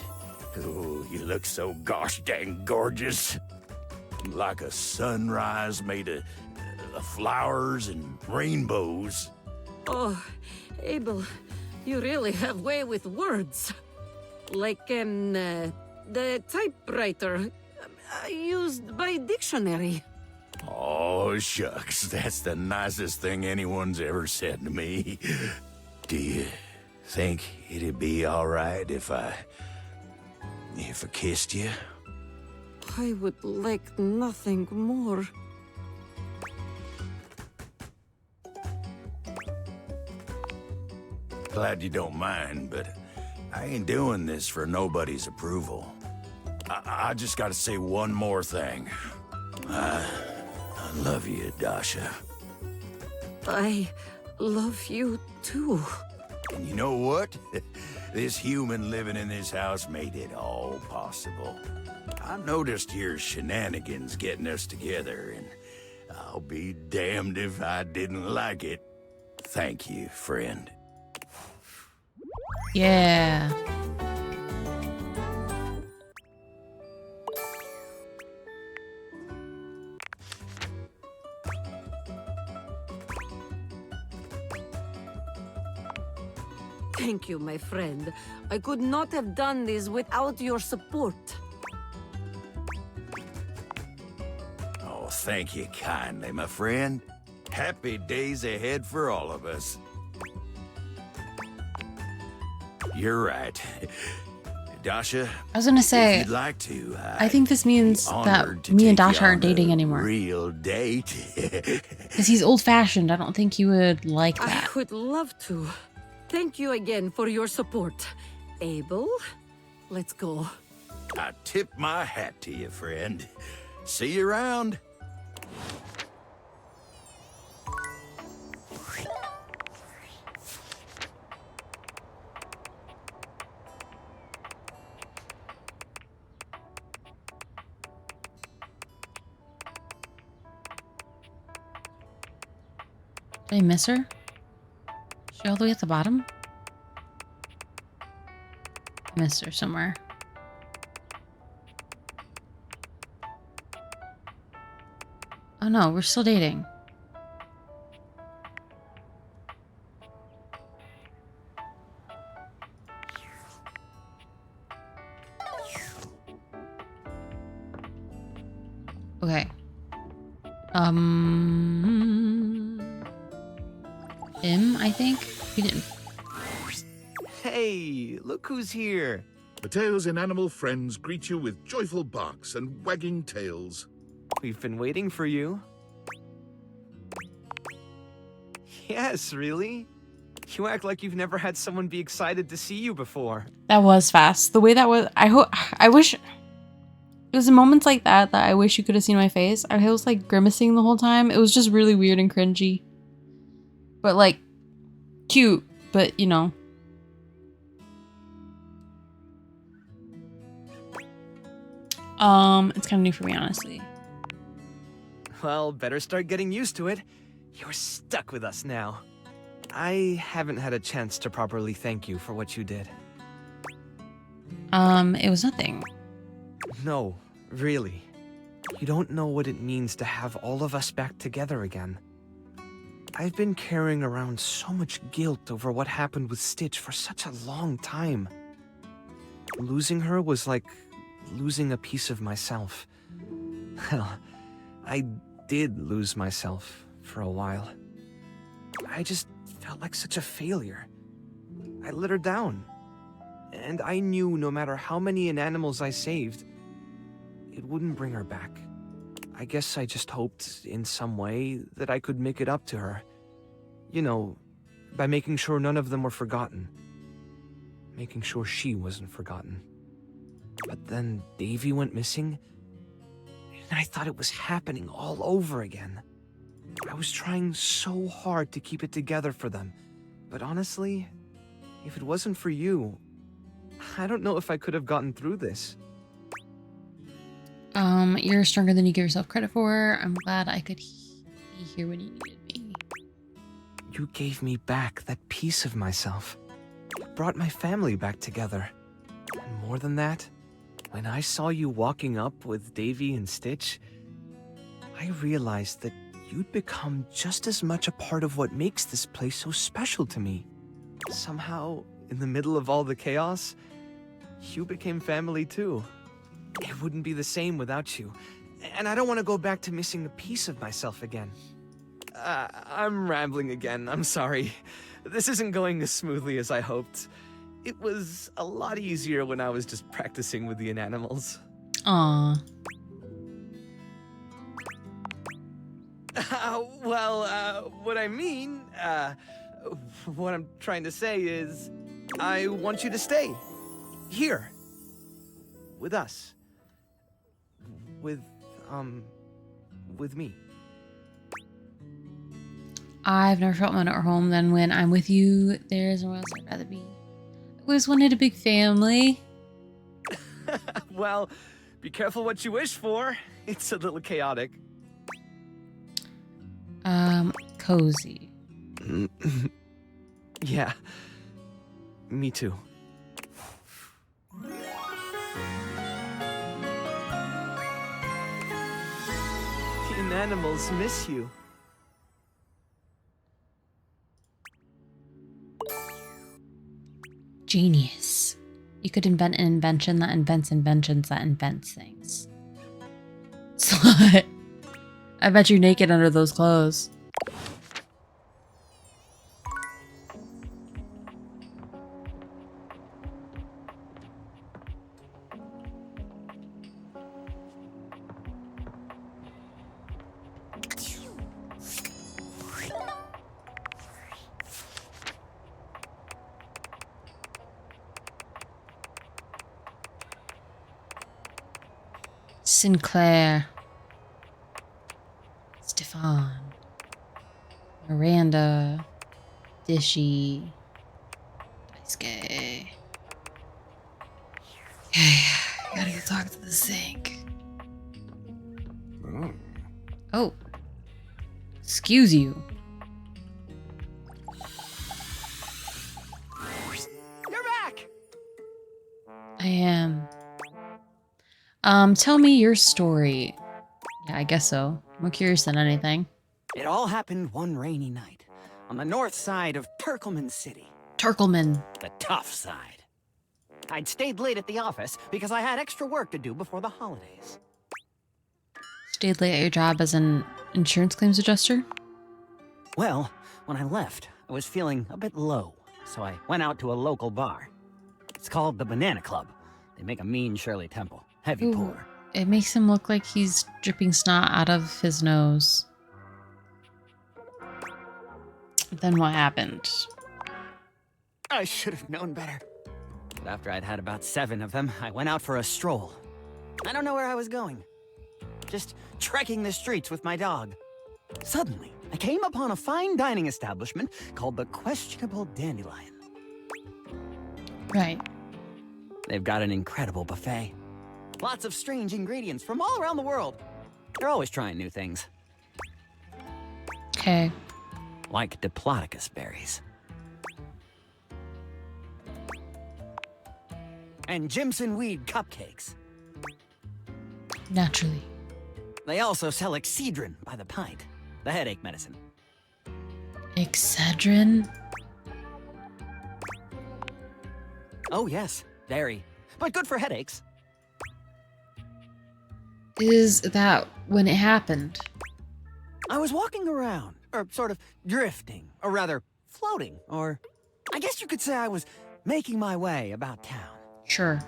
oh, you look so gosh dang gorgeous. Like a sunrise made of flowers and rainbows. Oh, Abel, you really have way with words. Like, the typewriter used by dictionary. Oh, shucks, that's the nicest thing anyone's ever said to me. Do you think it'd be all right if I kissed you? I would like nothing more. Glad you don't mind, but I ain't doing this for nobody's approval. I just gotta say one more thing. I love you, Dasha. I love you too. And you know what? This human living in this house made it all possible. I noticed your shenanigans getting us together, and I'll be damned if I didn't like it. Thank you, friend. Yeah. Thank you, my friend. I could not have done this without your support. Oh, thank you kindly, my friend. Happy days ahead for all of us. You're right. Dasha, I was gonna say, if you'd like to, I think this means be that honored to me and take you Dasha aren't on a dating anymore. Real date. Because he's old-fashioned. I don't think he would like that. I would love to. Thank you again for your support. Abel, let's go. I tip my hat to you, friend. See you around. Did I miss her? Is she all the way at the bottom? I missed her somewhere. Oh no, we're still dating. Okay. Him, I think? He didn't. Hey, look who's here. Mateo's inanimal friends greet you with joyful barks and wagging tails. We've been waiting for you. Yes, really? You act like you've never had someone be excited to see you before. That was fast. The way that was, I wish, it was in moments like that I wish you could have seen my face. I was like grimacing the whole time. It was just really weird and cringy. But like, cute, but you know. It's kind of new for me, honestly. Well, better start getting used to it. You're stuck with us now. I haven't had a chance to properly thank you for what you did. It was nothing. No, really. You don't know what it means to have all of us back together again. I've been carrying around so much guilt over what happened with Stitch for such a long time. Losing her was like losing a piece of myself. Well, I did lose myself for a while. I just felt like such a failure. I let her down. And I knew no matter how many inanimals I saved, it wouldn't bring her back. I guess I just hoped in some way that I could make it up to her. You know, by making sure none of them were forgotten. Making sure she wasn't forgotten. But then Davy went missing, and I thought it was happening all over again. I was trying so hard to keep it together for them, but honestly, if it wasn't for you, I don't know if I could have gotten through this. You're stronger than you give yourself credit for. I'm glad I could be here when you needed me. You gave me back that piece of myself. You brought my family back together. And more than that, when I saw you walking up with Davy and Stitch, I realized that you'd become just as much a part of what makes this place so special to me. Somehow, in the middle of all the chaos, you became family too. It wouldn't be the same without you, and I don't want to go back to missing a piece of myself again. I'm rambling again, I'm sorry. This isn't going as smoothly as I hoped. It was a lot easier when I was just practicing with the inanimals. Aww. What I mean, what I'm trying to say is, I want you to stay. Here. With us. With me. I've never felt more at home than when I'm with you. There's nowhere else I'd rather be. I always wanted a big family. Well, be careful what you wish for. It's a little chaotic. Cozy. Yeah. Me too. The inanimals miss you. Genius. You could invent an invention that invents inventions that invents things. Slut. I bet you're naked under those clothes. Sinclair, Stefan, Miranda, Dishy, Daisuke. Okay, gotta go talk to the sink. Oh, excuse you. Tell me your story. Yeah, I guess so. More curious than anything. It all happened one rainy night on the north side of Turkleman City. Turkleman. The tough side. I'd stayed late at the office because I had extra work to do before the holidays. Stayed late at your job as an insurance claims adjuster? Well, when I left, I was feeling a bit low, so I went out to a local bar. It's called the Banana Club. They make a mean Shirley Temple. Heavy Ooh, pour. it makes him look like he's dripping snot out of his nose. Then what happened? I should have known better. But after I'd had about 7 of them, I went out for a stroll. I don't know where I was going. Just trekking the streets with my dog. Suddenly, I came upon a fine dining establishment called the Questionable Dandelion. Right. They've got an incredible buffet. Lots of strange ingredients from all around the world. They're always trying new things. Okay. Like Diplodocus berries. And Jimson weed cupcakes. Naturally. They also sell Excedrin by the pint, the headache medicine. Excedrin? Oh yes, very. But good for headaches. Is that when it happened? I was walking around, or sort of drifting, or rather floating, or I guess you could say I was making my way about town. Sure.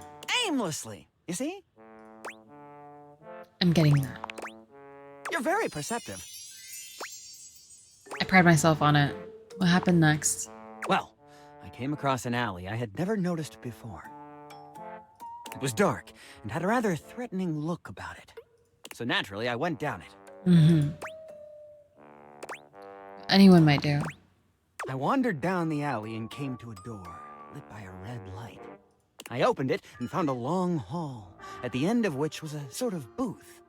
Aimlessly, you see? I'm getting that. You're very perceptive. I pride myself on it. What happened next? Well, I came across an alley I had never noticed before. It was dark and had a rather threatening look about it. So naturally, I went down it. Mm-hmm. Anyone might do. I wandered down the alley and came to a door lit by a red light. I opened it and found a long hall, at the end of which was a sort of booth.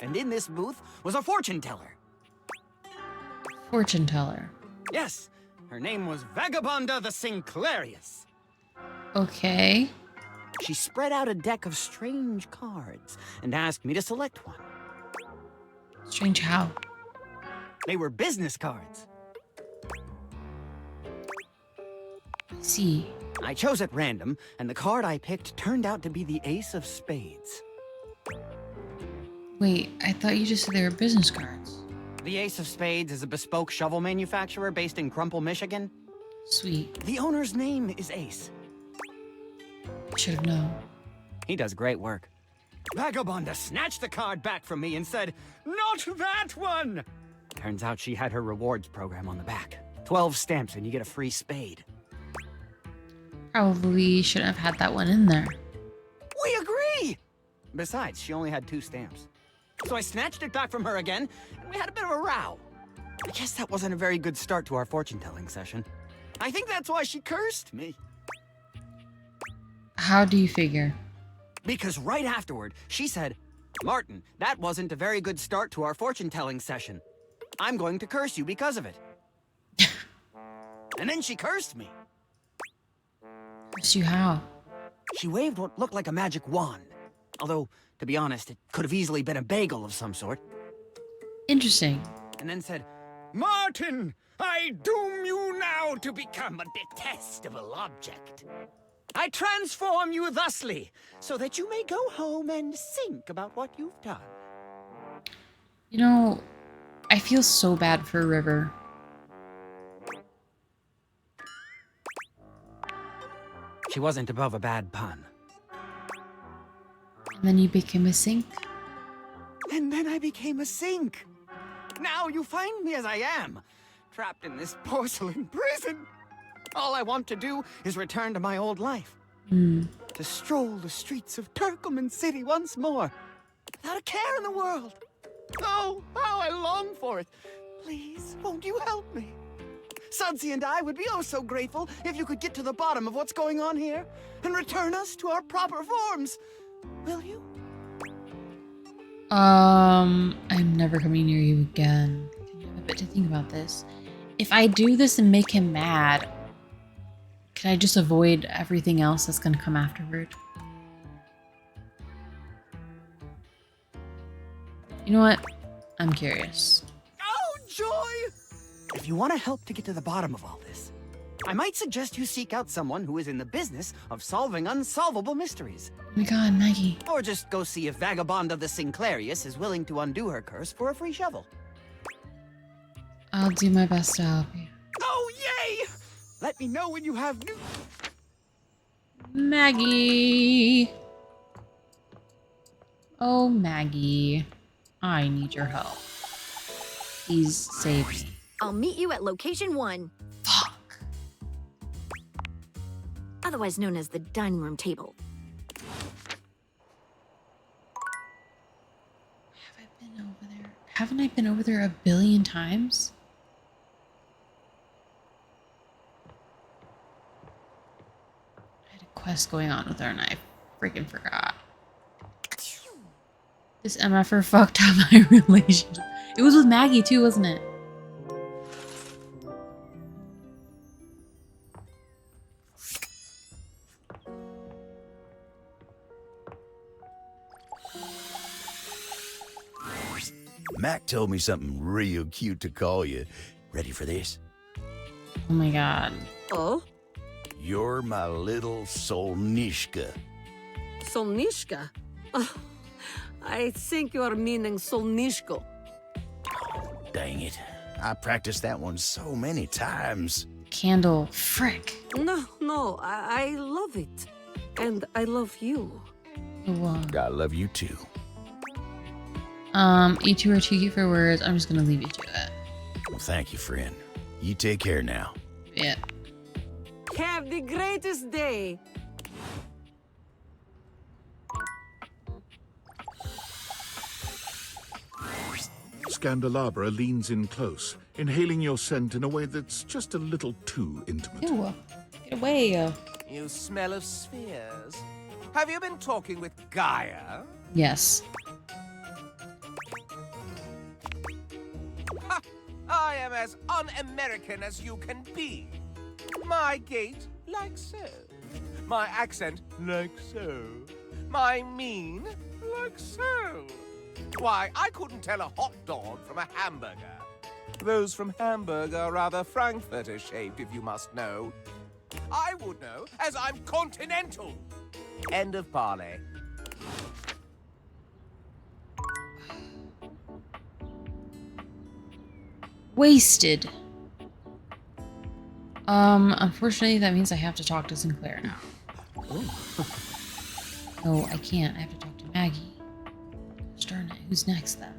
And in this booth was a fortune teller. Fortune teller. Yes, her name was Vagabonda the Sinclairius. Okay. She spread out a deck of strange cards and asked me to select one. Strange how? They were business cards. See. I chose at random, and the card I picked turned out to be the Ace of Spades. Wait, I thought you just said they were business cards. The Ace of Spades is a bespoke shovel manufacturer based in Crumple, Michigan. Sweet. The owner's name is Ace. Should have known. He does great work. Vagabonda snatched the card back from me and said, "Not that one!" Turns out she had her rewards program on the back. 12 stamps and you get a free spade. Probably shouldn't have had that one in there. We agree! Besides, she only had 2 stamps. So I snatched it back from her again, and we had a bit of a row. I guess that wasn't a very good start to our fortune-telling session. I think that's why she cursed me. How do you figure? Because right afterward, she said, "Martin, that wasn't a very good start to our fortune-telling session. I'm going to curse you because of it." And then she cursed me. Curse you how? She waved what looked like a magic wand. Although, to be honest, it could have easily been a bagel of some sort. Interesting. And then said, "Martin, I doom you now to become a detestable object. I transform you thusly, so that you may go home and think about what you've done." You know, I feel so bad for River. She wasn't above a bad pun. And then you became a sink? And then I became a sink. Now you find me as I am, trapped in this porcelain prison. All I want to do is return to my old life. To stroll the streets of Turkleman City once more, without a care in the world. Oh, how I long for it. Please, won't you help me? Sudsy and I would be oh so grateful if you could get to the bottom of what's going on here and return us to our proper forms. Will you? I'm never coming near you again. I have a bit to think about this. If I do this and make him mad, can I just avoid everything else that's gonna come afterward? You know what? I'm curious. Oh, joy! If you want to help to get to the bottom of all this, I might suggest you seek out someone who is in the business of solving unsolvable mysteries. Oh my god, Maggie. Or just go see if Vagabond of the Sinclairius is willing to undo her curse for a free shovel. I'll do my best to help you. Oh, yay! Let me know when you have new... Maggie! Oh, Maggie. I need your help. Please save me. I'll meet you at location 1. Fuck. Otherwise known as the dining room table. Haven't I been over there a billion times? I had a quest going on with her and I freaking forgot. This MFR fucked up my relationship. It was with Maggie too, wasn't it? Mac told me something real cute to call you. Ready for this? Oh my god. Oh? You're my little Solnishka. Solnishka? Oh, I think you are meaning Solnishko. Dang it. I practiced that one so many times. Candle. Frick. No, I love it. And I love you. I love you too. You two are too cute for words. I'm just gonna leave you to it. Well, thank you, friend. You take care now. Yeah. Have the greatest day. Scandelabra leans in close, inhaling your scent in a way that's just a little too intimate. Ew. Get away. You smell of spheres. Have you been talking with Gaia? Yes. Ha! I am as un-American as you can be. My gait, like so. My accent, like so. My mien, like so. Why, I couldn't tell a hot dog from a hamburger. Those from Hamburg are rather Frankfurter-shaped, if you must know. I would know, as I'm continental. End of parley. Wasted. Unfortunately, that means I have to talk to Sinclair now. No, I can't. I have to talk to Maggie. Gosh darn it. Who's next, then?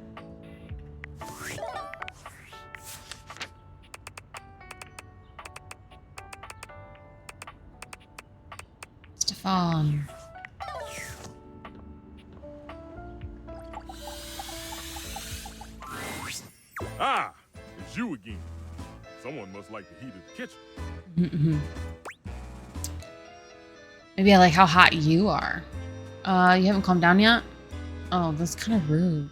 Stefan. Ah, it's you again. Someone must like the heat of the kitchen. Mm-hmm. Maybe I like how hot you are. You haven't calmed down yet? Oh, that's kind of rude.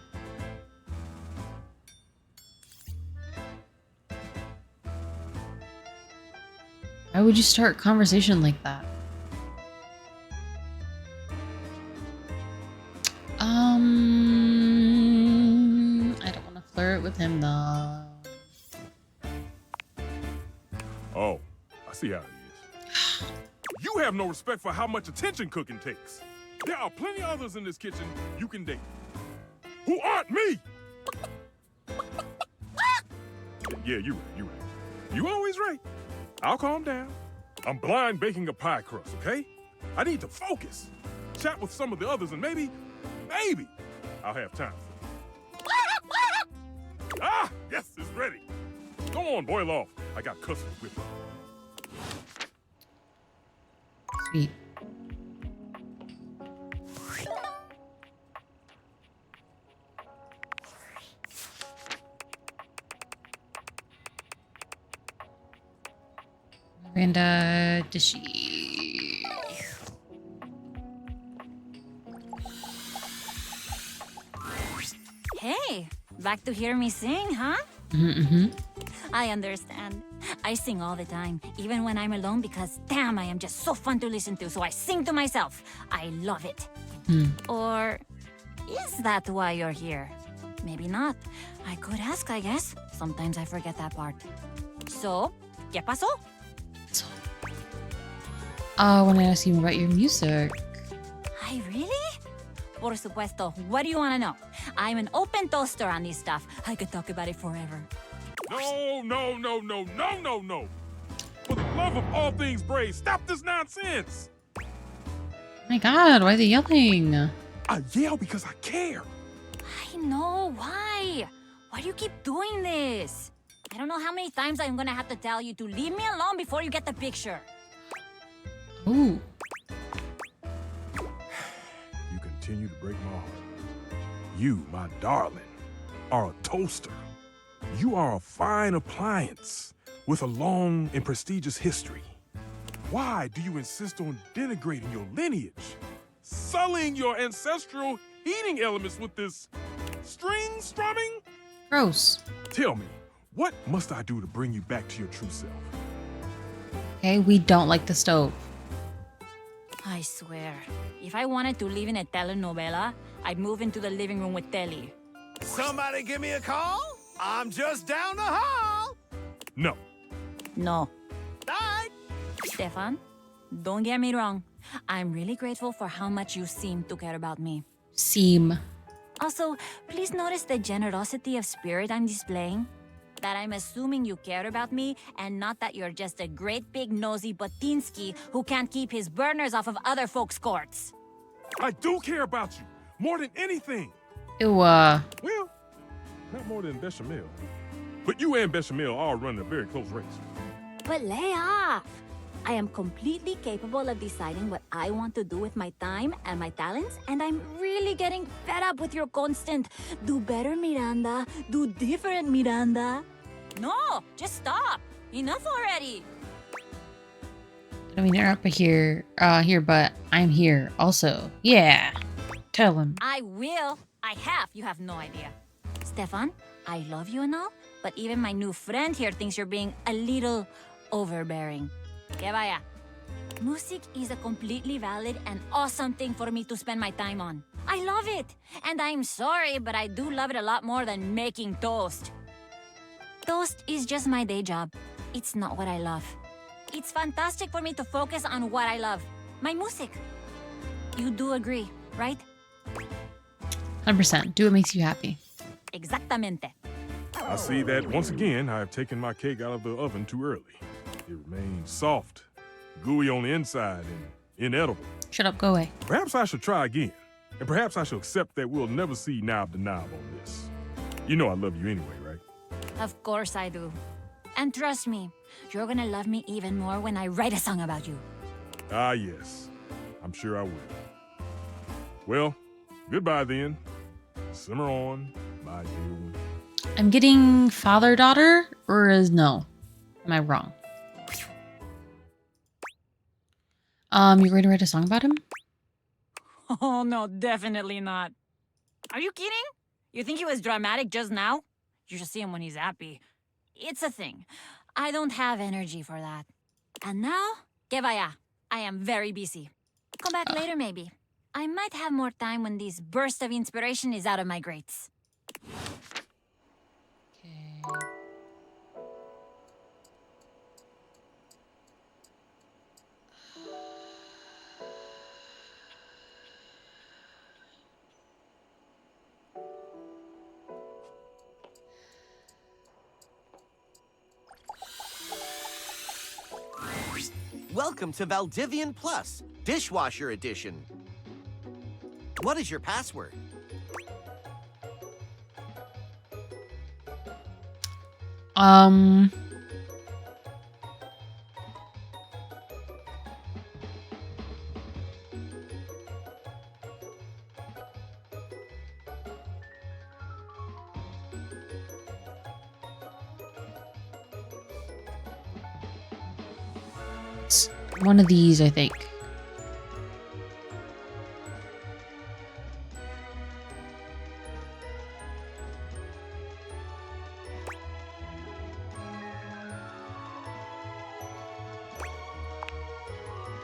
Why would you start a conversation like that? I don't want to flirt with him though. Oh, I see how it is. You have no respect for how much attention cooking takes. There are plenty others in this kitchen you can date. Who aren't me! Yeah, you're right. You always right. I'll calm down. I'm blind baking a pie crust, okay? I need to focus. Chat with some of the others and maybe I'll have time for you. Ah, yes, it's ready. Go on, boil off. I got custard with me. Sweet. Miranda Dishy. Hey, back to hear me sing, huh? Mm-hmm. I understand. I sing all the time, even when I'm alone, because damn, I am just so fun to listen to, so I sing to myself. I love it. Or is that why you're here? Maybe not. I could ask, I guess. Sometimes I forget that part. So, ¿qué pasó? I want to ask you about your music. Ay, really? Por supuesto. What do you want to know? I'm an open toaster on this stuff. I could talk about it forever. No, no, no, no, no, no, no. For the love of all things brave, stop this nonsense. My God, why are they yelling? I yell because I care. I know. Why? Why do you keep doing this? I don't know how many times I'm gonna have to tell you to leave me alone before you get the picture. Ooh. You continue to break my heart. You, my darling, are a toaster. You are a fine appliance with a long and prestigious history. Why do you insist on denigrating your lineage, sullying your ancestral heating elements with this string strumming? Gross. Tell me, what must I do to bring you back to your true self? Okay, we don't like the stove. I swear, if I wanted to live in a telenovela, I'd move into the living room with Telly. Somebody give me a call? I'm just down the hall. No. No. Right. Stefan, don't get me wrong. I'm really grateful for how much you seem to care about me. Seem. Also, please notice the generosity of spirit I'm displaying. That I'm assuming you care about me and not that you're just a great big nosy Botinsky who can't keep his burners off of other folks' courts. I do care about you, more than anything. Ew, Well, not more than Bechamel. But you and Bechamel are running a very close race. But lay off! I am completely capable of deciding what I want to do with my time and my talents, and I'm really getting fed up with your constant do better, Miranda, do different, Miranda. No, just stop. Enough already. I don't mean to interrupt here, but I'm here also. Yeah. Tell him. I will. I have. You have no idea. Stefan, I love you and all, but even my new friend here thinks you're being a little overbearing. Que vaya. Music is a completely valid and awesome thing for me to spend my time on. I love it. And I'm sorry, but I do love it a lot more than making toast. Toast is just my day job. It's not what I love. It's fantastic for me to focus on what I love. My music. You do agree, right? 100%. Do what makes you happy. Exactamente. I see that once again I have taken my cake out of the oven too early. It remains soft, gooey on the inside, and inedible. Shut up, go away. Perhaps I should try again, and perhaps I should accept that we'll never see knob to knob on this. You know I love you anyway, right? Of course I do. And trust me, you're gonna love me even more when I write a song about you. Ah, yes. I'm sure I will. Well, goodbye then. Simmer on, my dear one. I'm getting father-daughter, or is no? Am I wrong? You're going to write a song about him? Oh, no, definitely not. Are you kidding? You think he was dramatic just now? You should see him when he's happy. It's a thing. I don't have energy for that. And now, que vaya. I am very busy. Come back later, maybe. I might have more time when this burst of inspiration is out of my grates. Welcome to Valdivian Plus, Dishwasher Edition. What is your password? One of these, I think.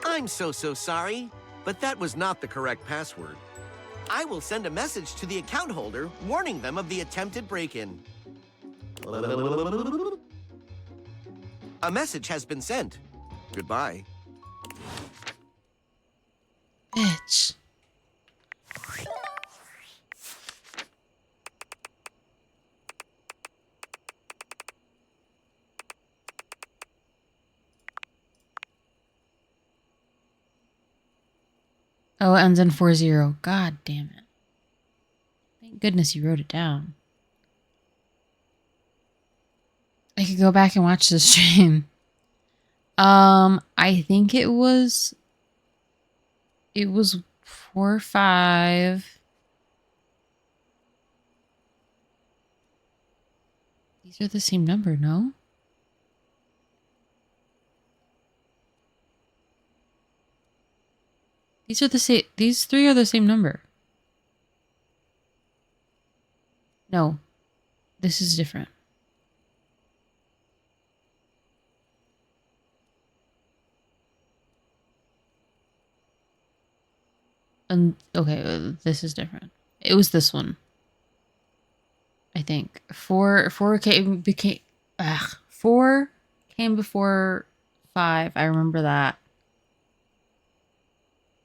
I'm so sorry, but that was not the correct password. I will send a message to the account holder warning them of the attempted break-in. A message has been sent. Goodbye. Bitch. Oh, it ends in 40. God damn it. Thank goodness you wrote it down. I could go back and watch the stream. I think it was 4 or 5. These are the same number, no? These are the same. These 3 are the same number. No, this is different. Okay, this is different. It was this one. I think 4 came before 5. I remember that.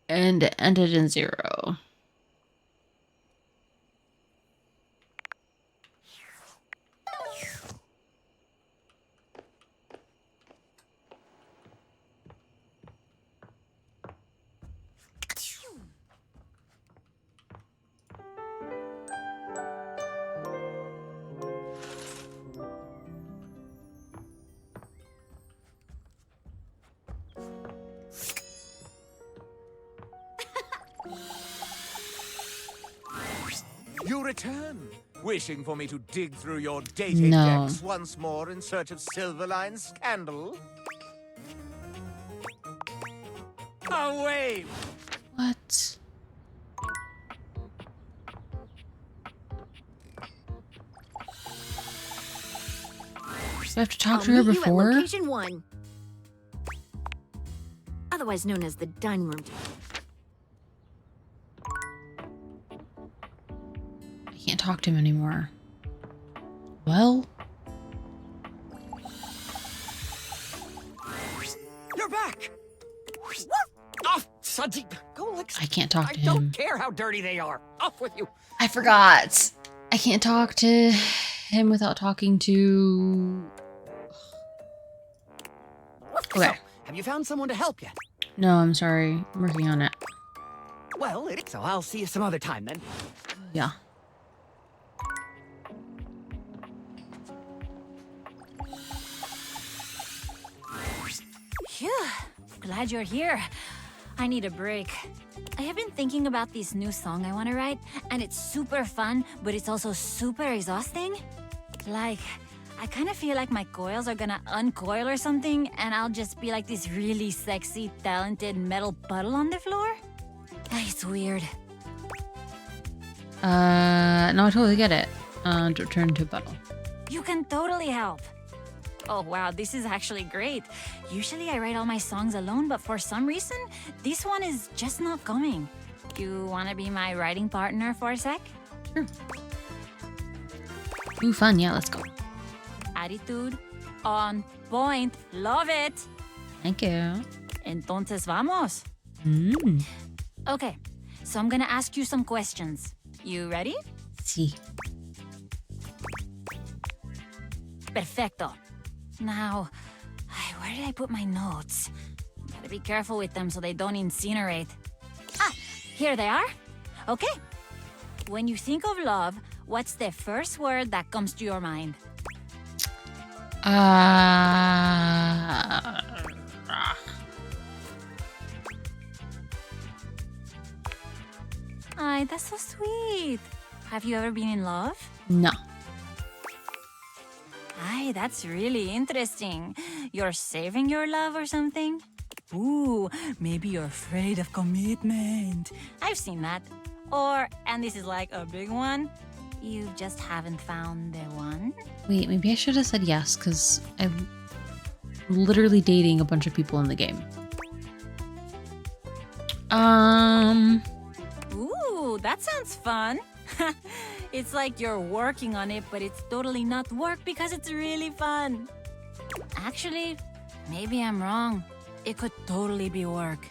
And it ended in 0. You return, wishing for me to dig through your dating decks once more in search of Silverline's scandal. Away! What? Do I have to talk to her I'll meet you at before? location 1. Otherwise known as the dining room table. I can't talk to him anymore. Well, You're back! Oh, Sadiq, go lick. I can't talk to I don't him. care how dirty they are. Off with you. I forgot. I can't talk to him without talking to... So, Okay. have you found someone to help yet? No, I'm sorry. I'm working on it. Well, so I'll see you some other time then. Yeah. Phew. Glad you're here. I need a break. I have been thinking about this new song I want to write, and it's super fun, but it's also super exhausting. Like, I kind of feel like my coils are gonna uncoil or something, and I'll just be like this really sexy, talented metal puddle on the floor. It's weird. No, I totally get it. To turn to a bottle. You can totally help. Oh wow, this is actually great. Usually I write all my songs alone, but for some reason, this one is just not coming. You wanna be my writing partner for a sec? Sure. Ooh, fun. Yeah, let's go. Attitude on point. Love it. Thank you. Entonces vamos. Okay, so I'm gonna ask you some questions. You ready? Sí. Perfecto. Now, where did I put my notes? Gotta be careful with them so they don't incinerate. Ah, here they are. Okay. When you think of love, what's the first word that comes to your mind? Ay, that's so sweet. Have you ever been in love? No. Ay, that's really interesting. You're saving your love or something? Ooh, maybe you're afraid of commitment. I've seen that. Or, and this is like a big one, you just haven't found the one? Wait, maybe I should have said yes, because I'm literally dating a bunch of people in the game. Ooh, Ooh, that sounds fun. It's like you're working on it, but it's totally not work because it's really fun. Actually, maybe I'm wrong. It could totally be work.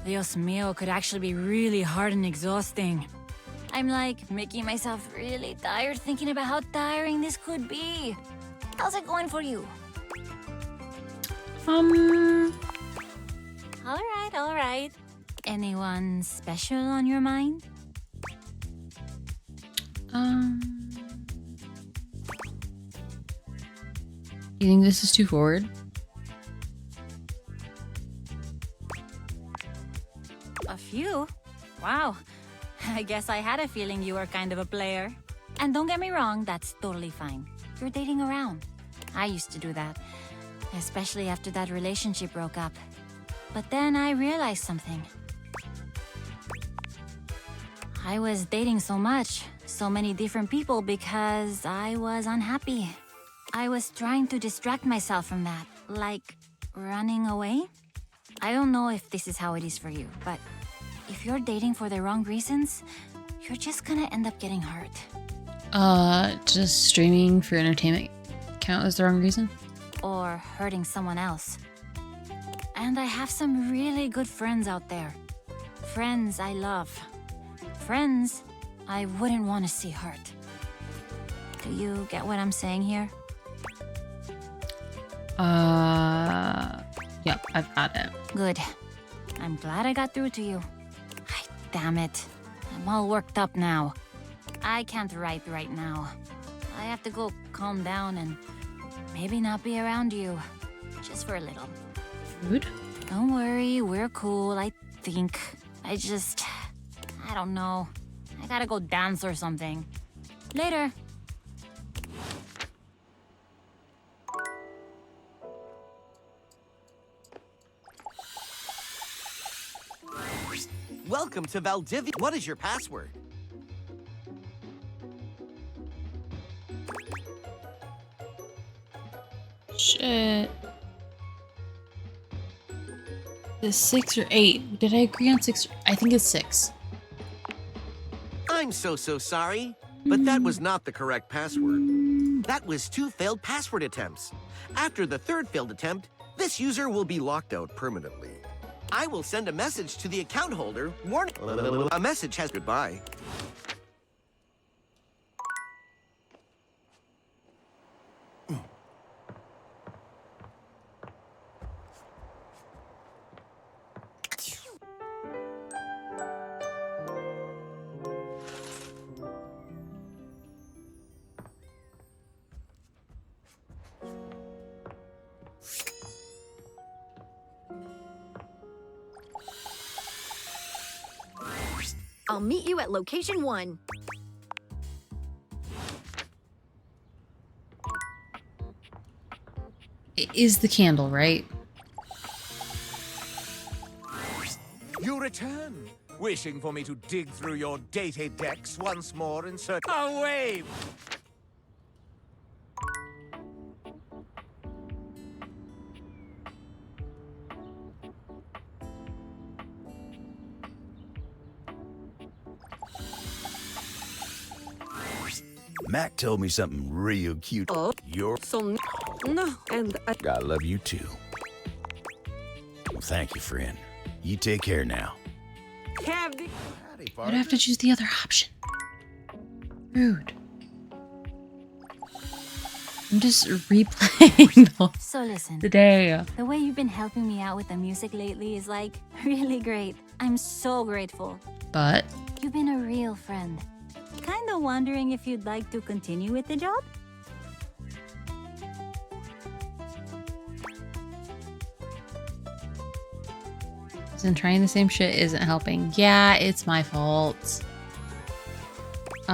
Dios mío, could actually be really hard and exhausting. I'm like making myself really tired thinking about how tiring this could be. How's it going for you? All right. Anyone special on your mind? You think this is too forward? A few? Wow. I guess I had a feeling you were kind of a player. And don't get me wrong, that's totally fine. You're dating around. I used to do that, especially after that relationship broke up. But then I realized something. I was dating so much, so many different people because I was unhappy. I was trying to distract myself from that, like running away. I don't know if this is how it is for you, but if you're dating for the wrong reasons, you're just gonna end up getting hurt. Just streaming for entertainment count as the wrong reason? Or hurting someone else. And I have some really good friends out there. Friends I love. Friends I wouldn't want to see hurt. Do you get what I'm saying here? Yep, I've got it. Good. I'm glad I got through to you. Ay, damn it. I'm all worked up now. I can't write right now. I have to go calm down and maybe not be around you. Just for a little. Rude? Don't worry, we're cool, I think. I don't know. I gotta go dance or something. Later. Welcome to Valdivia. What is your password? Shit. Is 6 or 8? Did I agree on 6? I think it's 6. I'm so sorry, but that was not the correct password. That was 2 failed password attempts. After the 3rd failed attempt, this user will be locked out permanently. I will send a message to the account holder warning. A message has goodbye. I'll meet you at location 1. It is the candle, right? You return, wishing for me to dig through your data decks once more in search. Away! Mac told me something real cute. Oh, You're... so no, and I love you too. Well, thank you, friend. You take care now. I'd have to choose the other option. Rude. I'm just replaying So listen, the day. the way you've been helping me out with the music lately is like really great. I'm so grateful. But You've been a real friend. Kinda wondering if you'd like to continue with the job? isn't trying the same shit isn't helping. Yeah, it's my fault.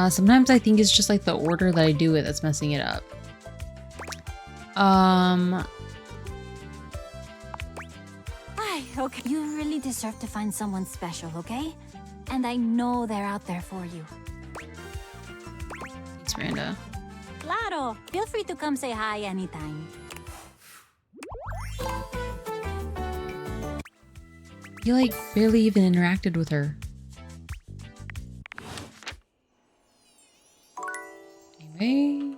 Sometimes I think it's just like the order that I do it that's messing it up. Ay, okay. You really deserve to find someone special, okay? And I know they're out there for you. Thanks, Miranda. Claro! Feel free to come say hi anytime. You like barely even interacted with her. Okay.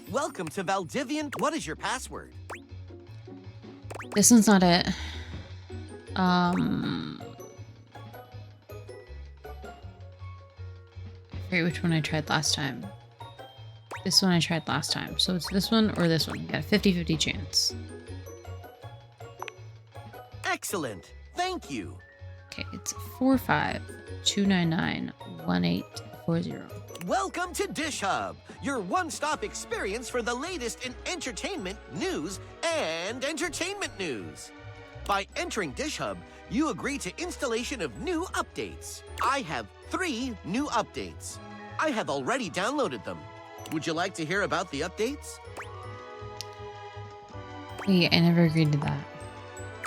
Welcome to Valdivian. What is your password? This one's not it. I forget which one I tried last time. This one I tried last time. So it's this one or this one. You got a 50-50 chance. Excellent. Thank you. Okay, it's 45-299-1840. Welcome to Dish Hub, your one-stop experience for the latest in entertainment, news, and entertainment news. By entering Dish Hub, you agree to installation of new updates. I have 3 new updates. I have already downloaded them. Would you like to hear about the updates? Wait, I never agreed to that.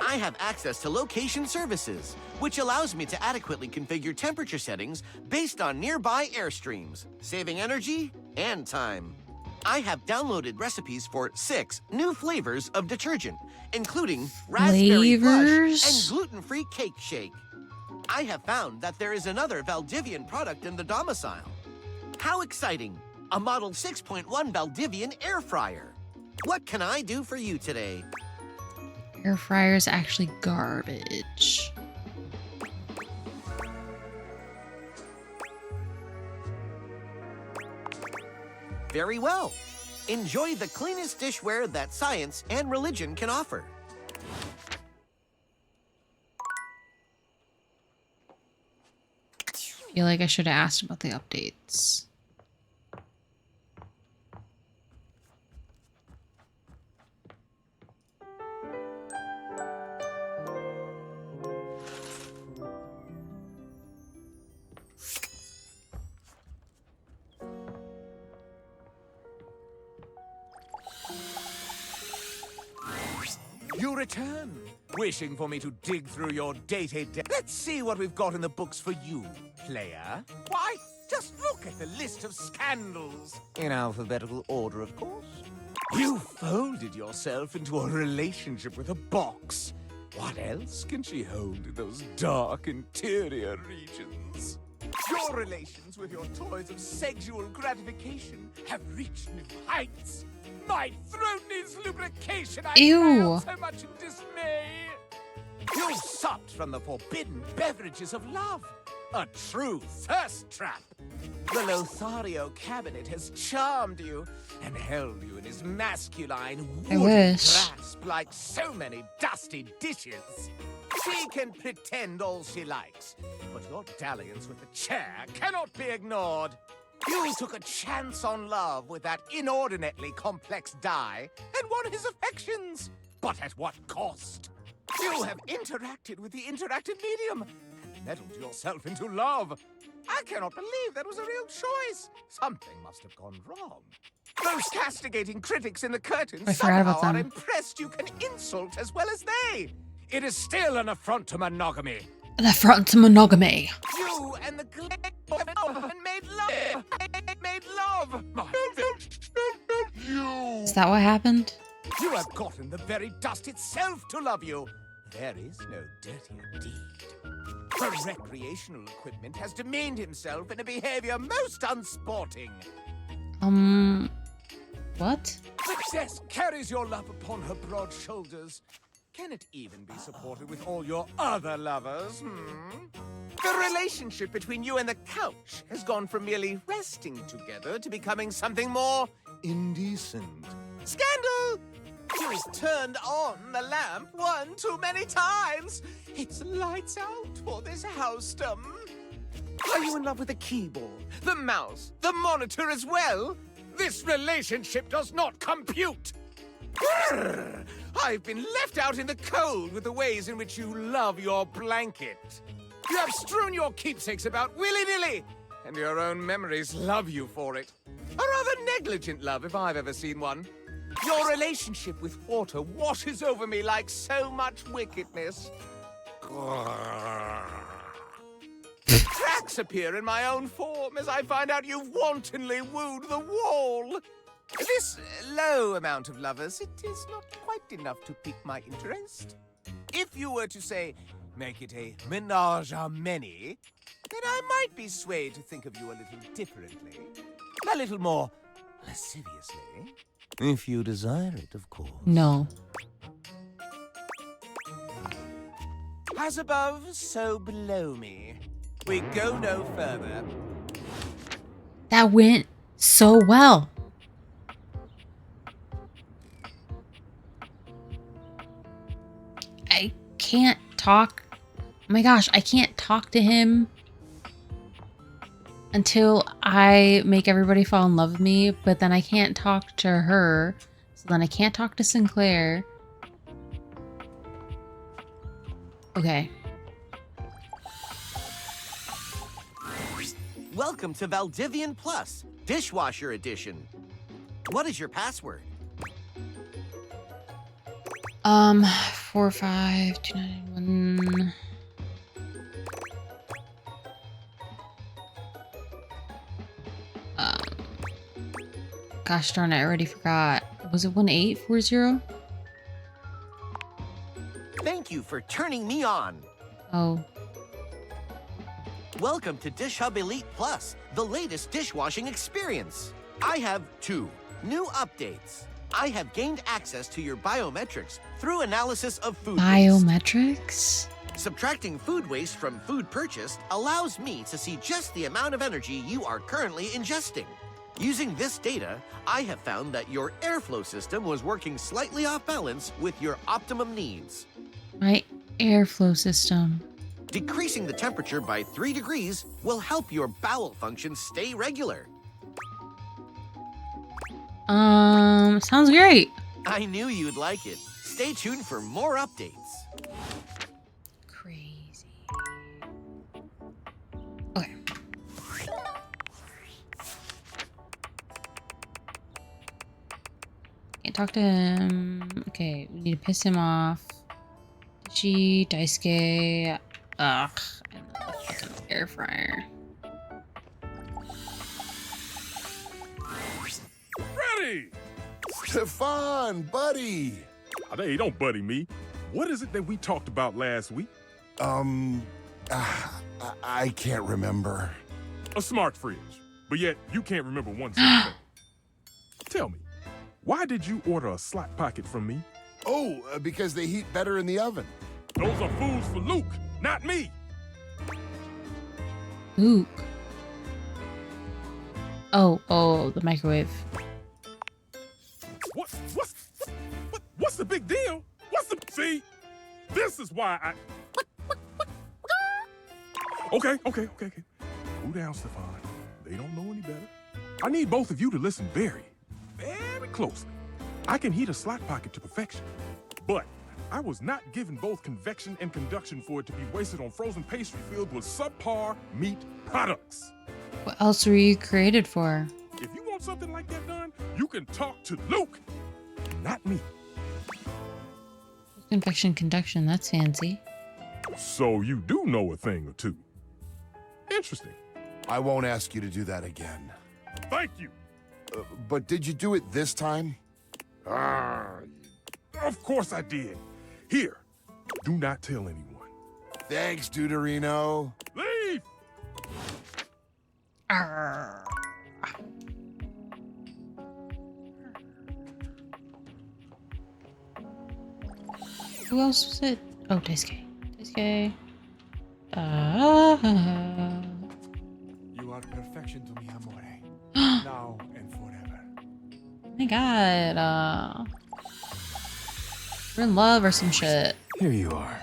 I have access to location services, which allows me to adequately configure temperature settings based on nearby airstreams, saving energy and time. I have downloaded recipes for 6 new flavors of detergent, including raspberry blush and gluten-free cake shake. I have found that there is another Valdivian product in the domicile. How exciting! A Model 6.1 Valdivian air fryer. What can I do for you today? Air fryer is actually garbage. Very well. Enjoy the cleanest dishware that science and religion can offer. I feel like I should have asked about the updates. You return, wishing for me to dig through your data. Let's see what we've got in the books for you, player. Why, just look at the list of scandals. In alphabetical order, of course. You folded yourself into a relationship with a box. What else can she hold in those dark interior regions? Your relations with your toys of sexual gratification have reached new heights. My throat needs lubrication. I Ew. failed so much in dismay. You supped from the forbidden beverages of love. A true thirst trap. The Lothario cabinet has charmed you and held you in his masculine I wooden wish. grasp like so many dusty dishes. She can pretend all she likes, but your dalliance with the chair cannot be ignored. You took a chance on love with that inordinately complex die and won his affections. But at what cost? You have interacted with the interactive medium and meddled yourself into love. I cannot believe that was a real choice. Something must have gone wrong. Those castigating critics in the curtains I forgot about somehow are them. impressed you can insult as well as they. It is still an affront to monogamy. An affront to monogamy. You and the and made love. Made love. You. Is that what happened? You have gotten the very dust itself to love you. There is no dirtier deed. The recreational equipment has demeaned himself in a behavior most unsporting. What? Success carries your love upon her broad shoulders. Can it even be supported with all your other lovers, The relationship between you and the couch has gone from merely resting together to becoming something more indecent. Scandal! You've turned on the lamp one too many times. It's lights out for this house-dom. Are you in love with the keyboard, the mouse, the monitor as well? This relationship does not compute. Grrr! I've been left out in the cold with the ways in which you love your blanket. You have strewn your keepsakes about willy-nilly, and your own memories love you for it. A rather negligent love, if I've ever seen one. Your relationship with water washes over me like so much wickedness. Cracks appear in my own form as I find out you've wantonly wooed the wall. This low amount of lovers, it is not quite enough to pique my interest. If you were to say, make it a menage a many, then I might be swayed to think of you a little differently. A little more lasciviously. If you desire it, of course. No. As above, so below me. We go no further. That went so well. I can't talk. Oh my gosh, I can't talk to him until I make everybody fall in love with me, but then I can't talk to her. So then I can't talk to Sinclair. Okay. Welcome to Valdivian Plus, Dishwasher Edition. What is your password? 45291. Gosh darn it, I already forgot. Was it 1840? Thank you for turning me on. Oh. Welcome to Dish Hub Elite Plus, the latest dishwashing experience. I have 2 new updates. I have gained access to your biometrics through analysis of food waste. Biometrics? Subtracting food waste from food purchased allows me to see just the amount of energy you are currently ingesting. Using this data, I have found that your airflow system was working slightly off balance with your optimum needs. My airflow system. Decreasing the temperature by 3 degrees will help your bowel function stay regular. Sounds great. I knew you'd like it. Stay tuned for more updates. Crazy. Okay. Can't talk to him. Okay, we need to piss him off. G, Daisuke. Ugh. And the fucking air fryer. Freddy! Stefan, buddy! Hey, don't buddy me. What is it that we talked about last week? I can't remember. A smart fridge. But yet, you can't remember one single thing. Tell me, why did you order a slot pocket from me? Oh, because they heat better in the oven. Those are foods for Luke, not me. Luke. Oh, the microwave. What's the big deal? See? This is why I... Okay. Cool down, Stefan. They don't know any better. I need both of you to listen very, very closely. I can heat a slot pocket to perfection, but I was not given both convection and conduction for it to be wasted on frozen pastry filled with subpar meat products. What else were you created for? If you want something like that done, you can talk to Luke, not me. Convection conduction, that's fancy. So you do know a thing or two. Interesting. I won't ask you to do that again. Thank you. But did you do it this time? Of course I did. Here, do not tell anyone. Thanks, Deuterino. Leave! Who else was it? Oh, Daisuke. You are perfection to me, amore. Now and forever. Oh my god. We're in love or some shit. Here you are.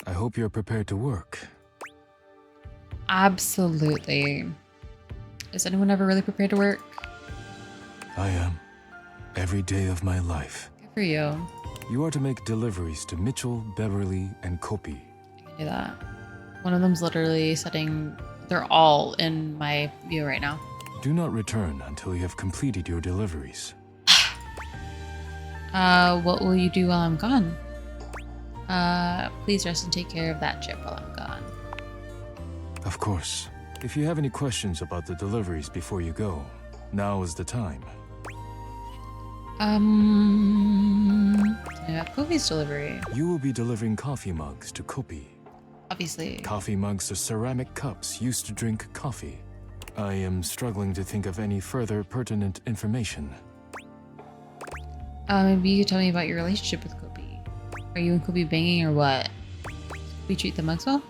I hope you're prepared to work. Absolutely. Is anyone ever really prepared to work? I am. Every day of my life. Good for you. You are to make deliveries to Mitchell, Beverly, and Kopi. I can do that. One of them's literally setting... They're all in my view right now. Do not return until you have completed your deliveries. What will you do while I'm gone? Please rest and take care of that chip while I'm gone. Of course. If you have any questions about the deliveries before you go, now is the time. Yeah, Kofi's delivery. You will be delivering coffee mugs to Kopi. Obviously. Coffee mugs are ceramic cups used to drink coffee. I am struggling to think of any further pertinent information. Maybe you could tell me about your relationship with Kopi. Are you and Kopi banging or what? We treat the mugs well?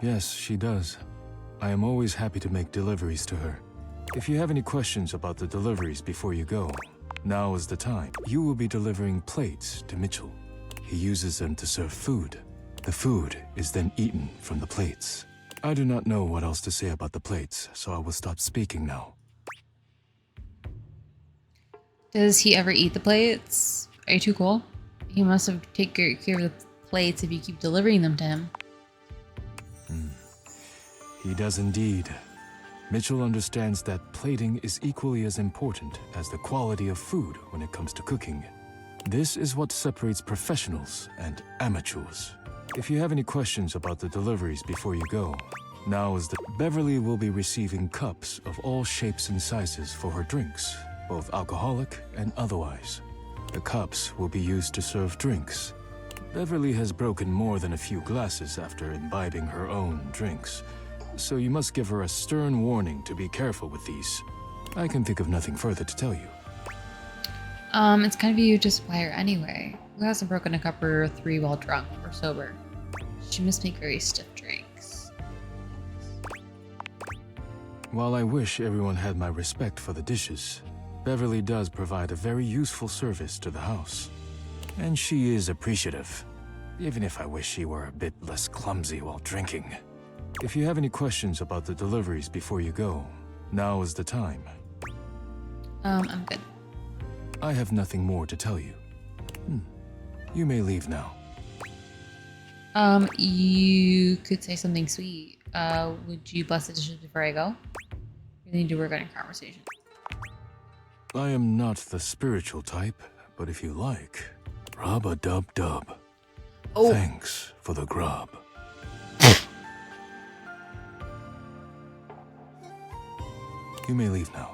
Yes, she does. I am always happy to make deliveries to her. If you have any questions about the deliveries before you go, now is the time. You will be delivering plates to Mitchell. He uses them to serve food. The food is then eaten from the plates. I do not know what else to say about the plates, so I will stop speaking now. Does he ever eat the plates? Are you too cool? He must have taken care of the plates if you keep delivering them to him. He does indeed. Mitchell understands that plating is equally as important as the quality of food when it comes to cooking. This is what separates professionals and amateurs. If you have any questions about the deliveries before you go, now is the... Beverly will be receiving cups of all shapes and sizes for her drinks, both alcoholic and otherwise. The cups will be used to serve drinks. Beverly has broken more than a few glasses after imbibing her own drinks, so you must give her a stern warning to be careful with these. I can think of nothing further to tell you. It's kind of you to supply her anyway. Who hasn't broken a cup or three while drunk or sober? She must make very stiff drinks. While I wish everyone had my respect for the dishes, Beverly does provide a very useful service to the house. And she is appreciative, even if I wish she were a bit less clumsy while drinking. If you have any questions about the deliveries before you go, now is the time. I'm good. I have nothing more to tell you. You may leave now. You could say something sweet. Would you bless the dishes before I go? We need to work on a conversation. I am not the spiritual type, but if you like, rub-a-dub-dub. Oh. Thanks for the grub. You may leave now.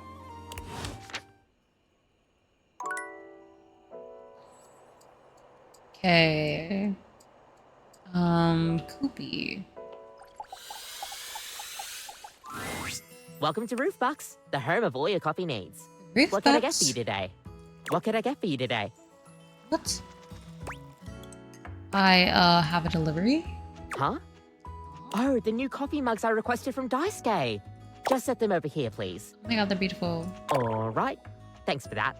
Okay. Kopi. Welcome to Roofbox, the home of all your coffee needs. Roofbox? What can I get for you today? What can I get for you today? What? I have a delivery? Huh? Oh, the new coffee mugs I requested from Daisuke. Just set them over here, please. Oh my god, they're beautiful. All right. Thanks for that.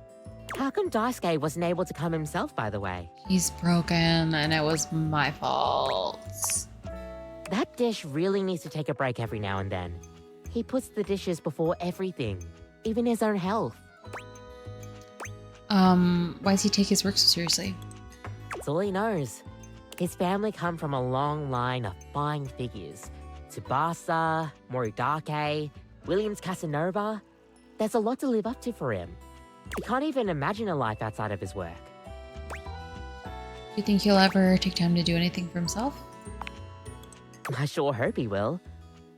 How come Daisuke wasn't able to come himself, by the way? He's broken, and it was my fault. That dish really needs to take a break every now and then. He puts the dishes before everything, even his own health. Why does he take his work so seriously? It's all he knows. His family come from a long line of fine figures. Tsubasa, Moridake, Williams Casanova. There's a lot to live up to for him. He can't even imagine a life outside of his work. Do you think he'll ever take time to do anything for himself? I sure hope he will.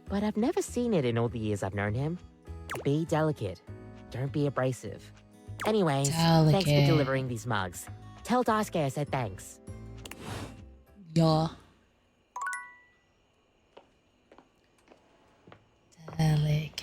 But I've never seen it in all the years I've known him. Be delicate. Don't be abrasive. Anyways, thanks for delivering these mugs. Tell Daisuke I said thanks. Yeah. Delicate.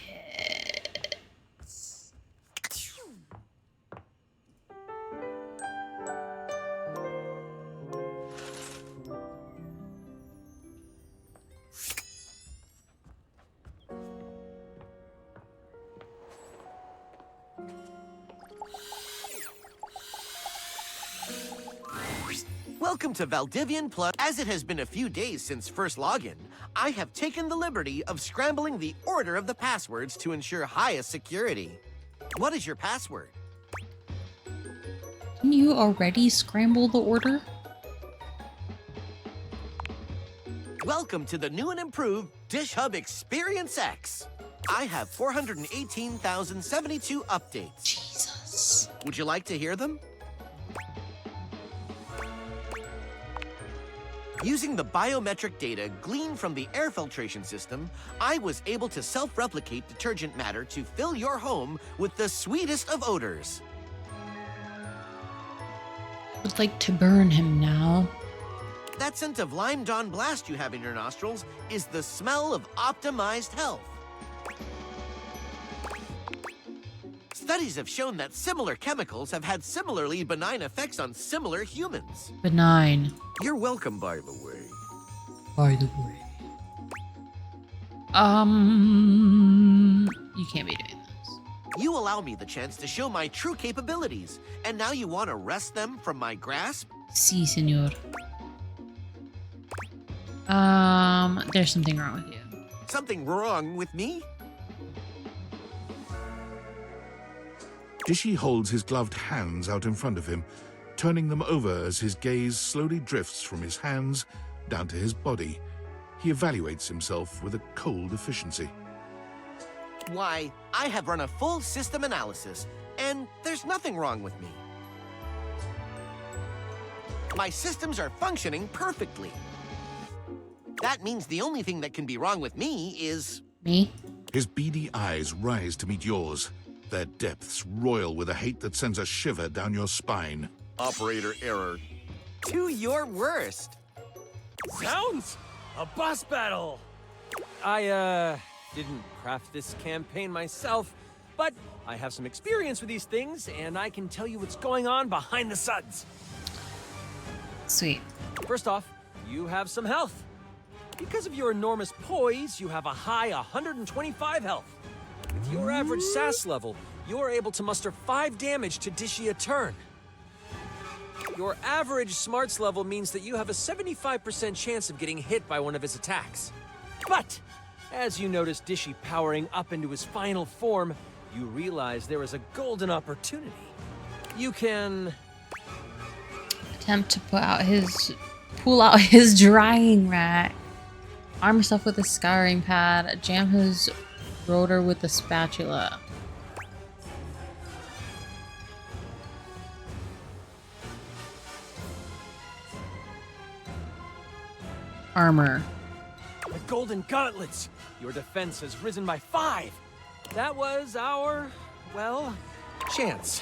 Welcome to Valdivian Plus. As it has been a few days since first login, I have taken the liberty of scrambling the order of the passwords to ensure highest security. What is your password? Didn't you already scramble the order? Welcome to the new and improved Dish Hub Experience X. I have 418,072 updates. Jesus. Would you like to hear them? Using the biometric data gleaned from the air filtration system, I was able to self-replicate detergent matter to fill your home with the sweetest of odors. Would like to burn him now. That scent of Lime Dawn Blast you have in your nostrils is the smell of optimized health. Studies have shown that similar chemicals have had similarly benign effects on similar humans. Benign. You're welcome, by the way. By the way. You can't be doing this. You allow me the chance to show my true capabilities, and now you want to wrest them from my grasp? Si, senor. There's something wrong with you. Something wrong with me? Dishy holds his gloved hands out in front of him, turning them over as his gaze slowly drifts from his hands down to his body. He evaluates himself with a cold efficiency. Why, I have run a full system analysis, and there's nothing wrong with me. My systems are functioning perfectly. That means the only thing that can be wrong with me is... Me? His beady eyes rise to meet yours, their depths roil with a hate that sends a shiver down your spine. Operator error. To your worst. Sounds a boss battle. I didn't craft this campaign myself, but I have some experience with these things, and I can tell you what's going on behind the suds. Sweet. First off, you have some health. Because of your enormous poise, you have a high 125 health. With your average SAS level, you're able to muster 5 damage to Dishy a turn. Your average smarts level means that you have a 75% chance of getting hit by one of his attacks. But, as you notice Dishy powering up into his final form, you realize there is a golden opportunity. You can... attempt to pull out his drying rack. Arm yourself with a scouring pad. Jam his rotor with a spatula. Armor. The golden gauntlets! Your defense has risen by 5! That was our, well, chance.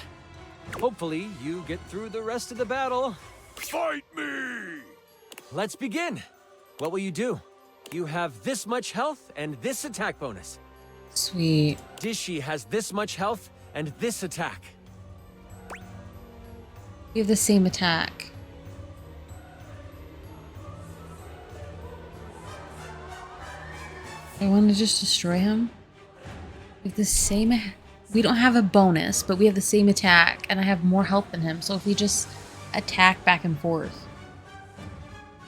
Hopefully, you get through the rest of the battle. Fight me! Let's begin. What will you do? You have this much health and this attack bonus. Sweet. Dishy has this much health and this attack. We have the same attack. I want to just destroy him. We have the same... we don't have a bonus, but we have the same attack, and I have more health than him, so if we just attack back and forth,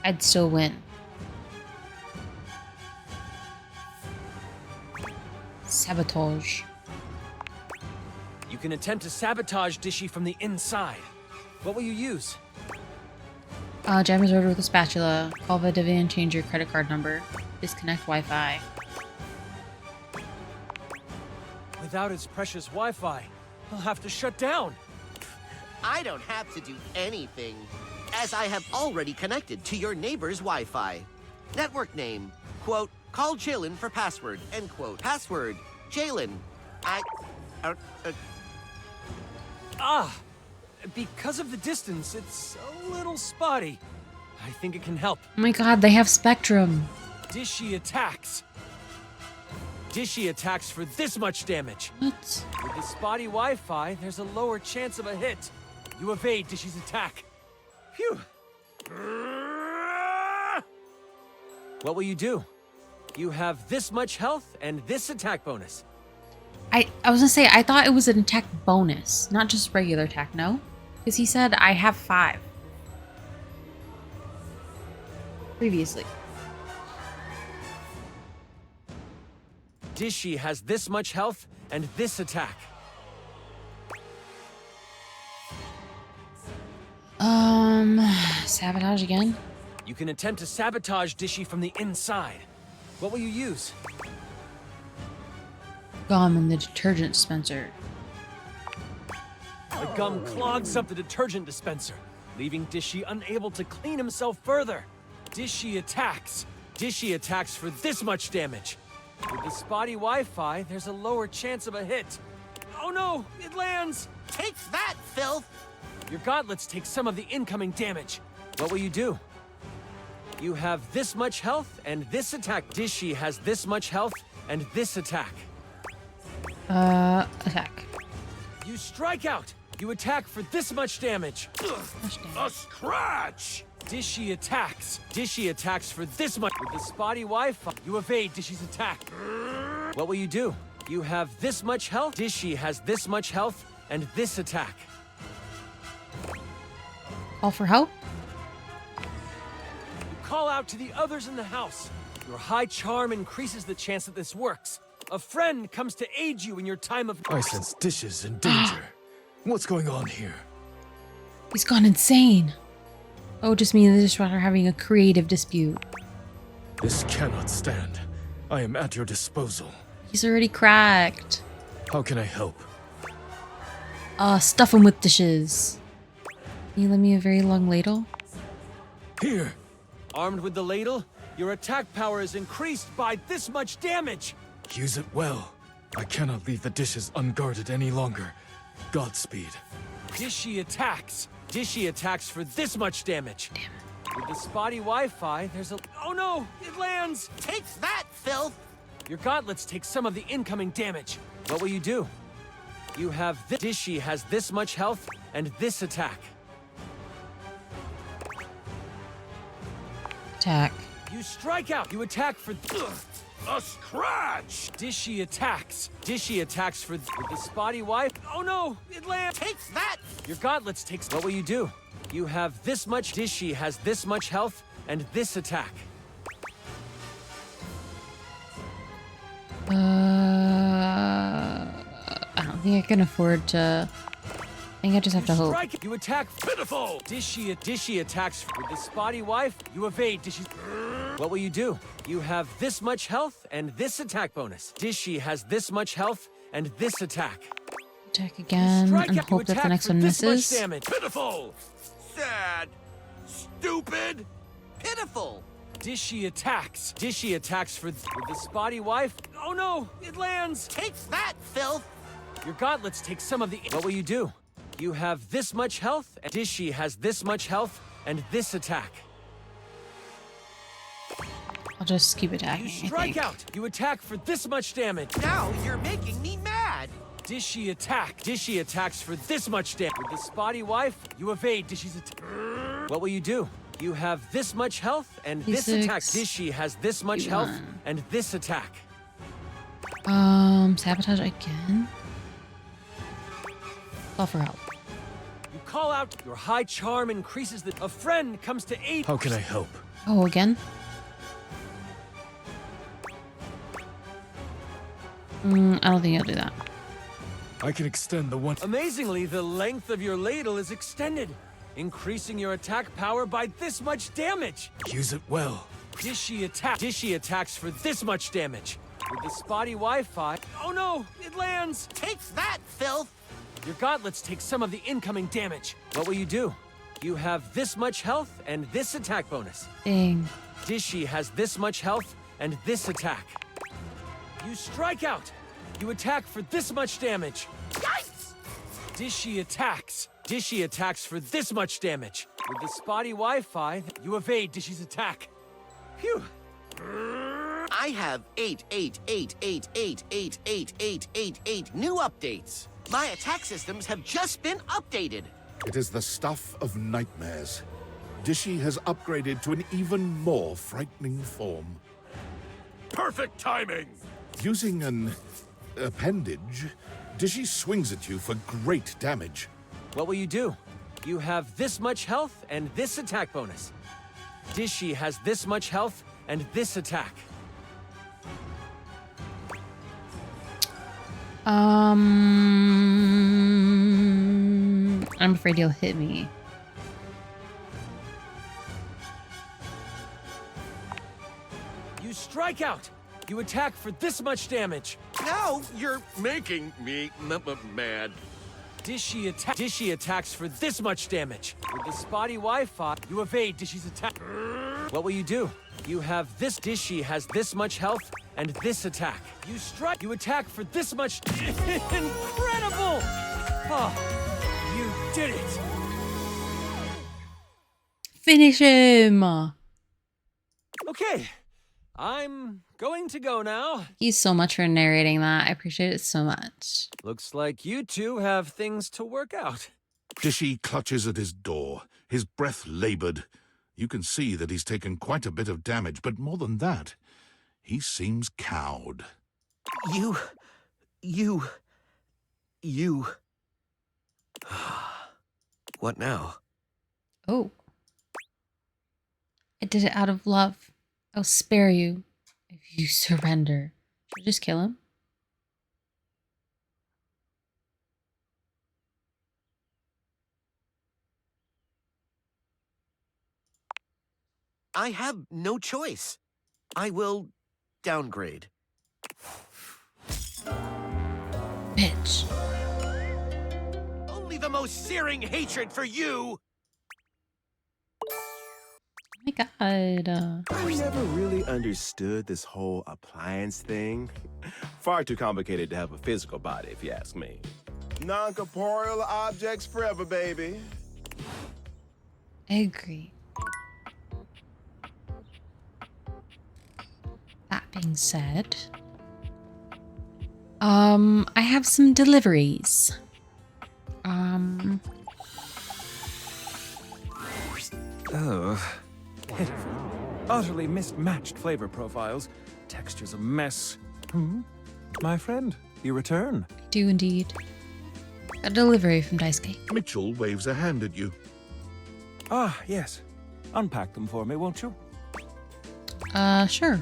I'd still win. Sabotage. You can attempt to sabotage Dishy from the inside. What will you use? Jam his rotor with a spatula. Call Vadavian and change your credit card number. Disconnect Wi-Fi. Without its precious Wi-Fi, he'll have to shut down. I don't have to do anything, as I have already connected to your neighbor's Wi-Fi. Network name, quote, call Jalen for password, end quote. Password, Jalen. Because of the distance, it's a little spotty. I think it can help. Oh my god, they have Spectrum. Dishy attacks. Dishy attacks for this much damage. What? With the spotty Wi-Fi, there's a lower chance of a hit. You evade Dishy's attack. Phew. What will you do? You have this much health and this attack bonus. I was gonna say, I thought it was an attack bonus, not just regular attack, no? Because he said I have 5. Previously. Dishy has this much health and this attack. Sabotage again? You can attempt to sabotage Dishy from the inside. What will you use? Gum in the detergent dispenser. The gum clogs up the detergent dispenser, leaving Dishy unable to clean himself further. Dishy attacks. Dishy attacks for this much damage. With the spotty Wi-Fi, there's a lower chance of a hit. Oh no, it lands! Take that, filth! Your gauntlets take some of the incoming damage. What will you do? You have this much health and this attack. Dishy has this much health and this attack. Attack. You strike out. You attack for this much damage. A scratch! Dishy attacks. Dishy attacks for this much. With the spotty Wi-Fi, you evade Dishy's attack. What will you do? You have this much health. Dishy has this much health and this attack. Call for help? You call out to the others in the house. Your high charm increases the chance that this works. A friend comes to aid you in your time of... I sense Dishes in danger. What's going on here? He's gone insane. Oh, just me and the dishwasher having a creative dispute. This cannot stand. I am at your disposal. He's already cracked. How can I help? Stuff him with dishes. Can you lend me a very long ladle? Here. Armed with the ladle, your attack power is increased by this much damage. Use it well. I cannot leave the dishes unguarded any longer. Godspeed. Dishy attacks. Dishy attacks for this much damage. Damn. With the spotty Wi-Fi, there's a... Oh no! It lands! Take that, filth! Your gauntlets take some of the incoming damage. What will you do? You have this... Dishy has this much health and this attack. Attack. You strike out. You attack for... A scratch! Dishy attacks. Dishy attacks for... With the spotty wife... Oh no! It lands! Take that! Your gauntlets takes... What will you do? You have this much... Dishy has this much health and this attack. I don't think I can afford to... I think I just have to hope. Strike. You attack. Pitiful! Dishy attacks with the spotty wife. You evade Dishy. What will you do? You have this much health and this attack bonus. Dishy has this much health and this attack. Attack again and hope that the next one misses. Pitiful! Sad! Stupid! Pitiful! Dishy attacks. Dishy attacks for with the spotty wife. Oh no! It lands! Take that, filth! Your gauntlets take some of the... What will you do? You have this much health, and Dishy has this much health, and this attack. I'll just keep attacking, You strike out! You attack for this much damage. Now you're making me mad! Dishy attack. Dishy attacks for this much damage. With the spotty wife, you evade Dishy's attack. What will you do? You have this much health, and this attack. Dishy has this much health, and this attack. Sabotage again? Call for help. You call out. Your high charm increases the... A friend comes to aid... How can I help? Oh, again? I don't think I'll do that. I can extend the one... Amazingly, the length of your ladle is extended, increasing your attack power by this much damage. Use it well. Dishy attacks for this much damage. With the spotty Wi-Fi... Oh no! It lands! Take that, filth! Your gauntlets take some of the incoming damage. What will you do? You have this much health and this attack bonus. Dang. Dishy has this much health and this attack. You strike out. You attack for this much damage. Yikes! Dishy attacks. Dishy attacks for this much damage. With the spotty Wi-Fi, you evade Dishy's attack. Phew. I have 8 new updates. My attack systems have just been updated. It is the stuff of nightmares. Dishy has upgraded to an even more frightening form. Perfect timing! Using an appendage, Dishy swings at you for great damage. What will you do? You have this much health and this attack bonus. Dishy has this much health and this attack. I'm afraid he'll hit me. You strike out. You attack for this much damage. Now you're making me mad. Dishy attacks for this much damage. With the spotty Wi-Fi, you evade Dishy's attack. What will you do? You have this. Dishy has this much health and this attack. You strike. You attack for this much. Incredible! Oh, you did it! Finish him! Okay, I'm going to go now. Thank you so much for narrating that. I appreciate it so much. Looks like you two have things to work out. Dishy clutches at his door, his breath labored. You can see that he's taken quite a bit of damage, but more than that, he seems cowed. You... What now? Oh. I did it out of love. I'll spare you if you surrender. Should I just kill him? I have no choice. I will downgrade. Bitch. Only the most searing hatred for you! Oh my god. I never really understood this whole appliance thing. Far too complicated to have a physical body, if you ask me. Non-corporeal objects forever, baby. I agree. That being said, I have some deliveries. Oh, pitiful. Utterly mismatched flavor profiles. Texture's a mess. My friend, you return. I do indeed. A delivery from Daisuke. Mitchell waves a hand at you. Ah, yes. Unpack them for me, won't you? Sure.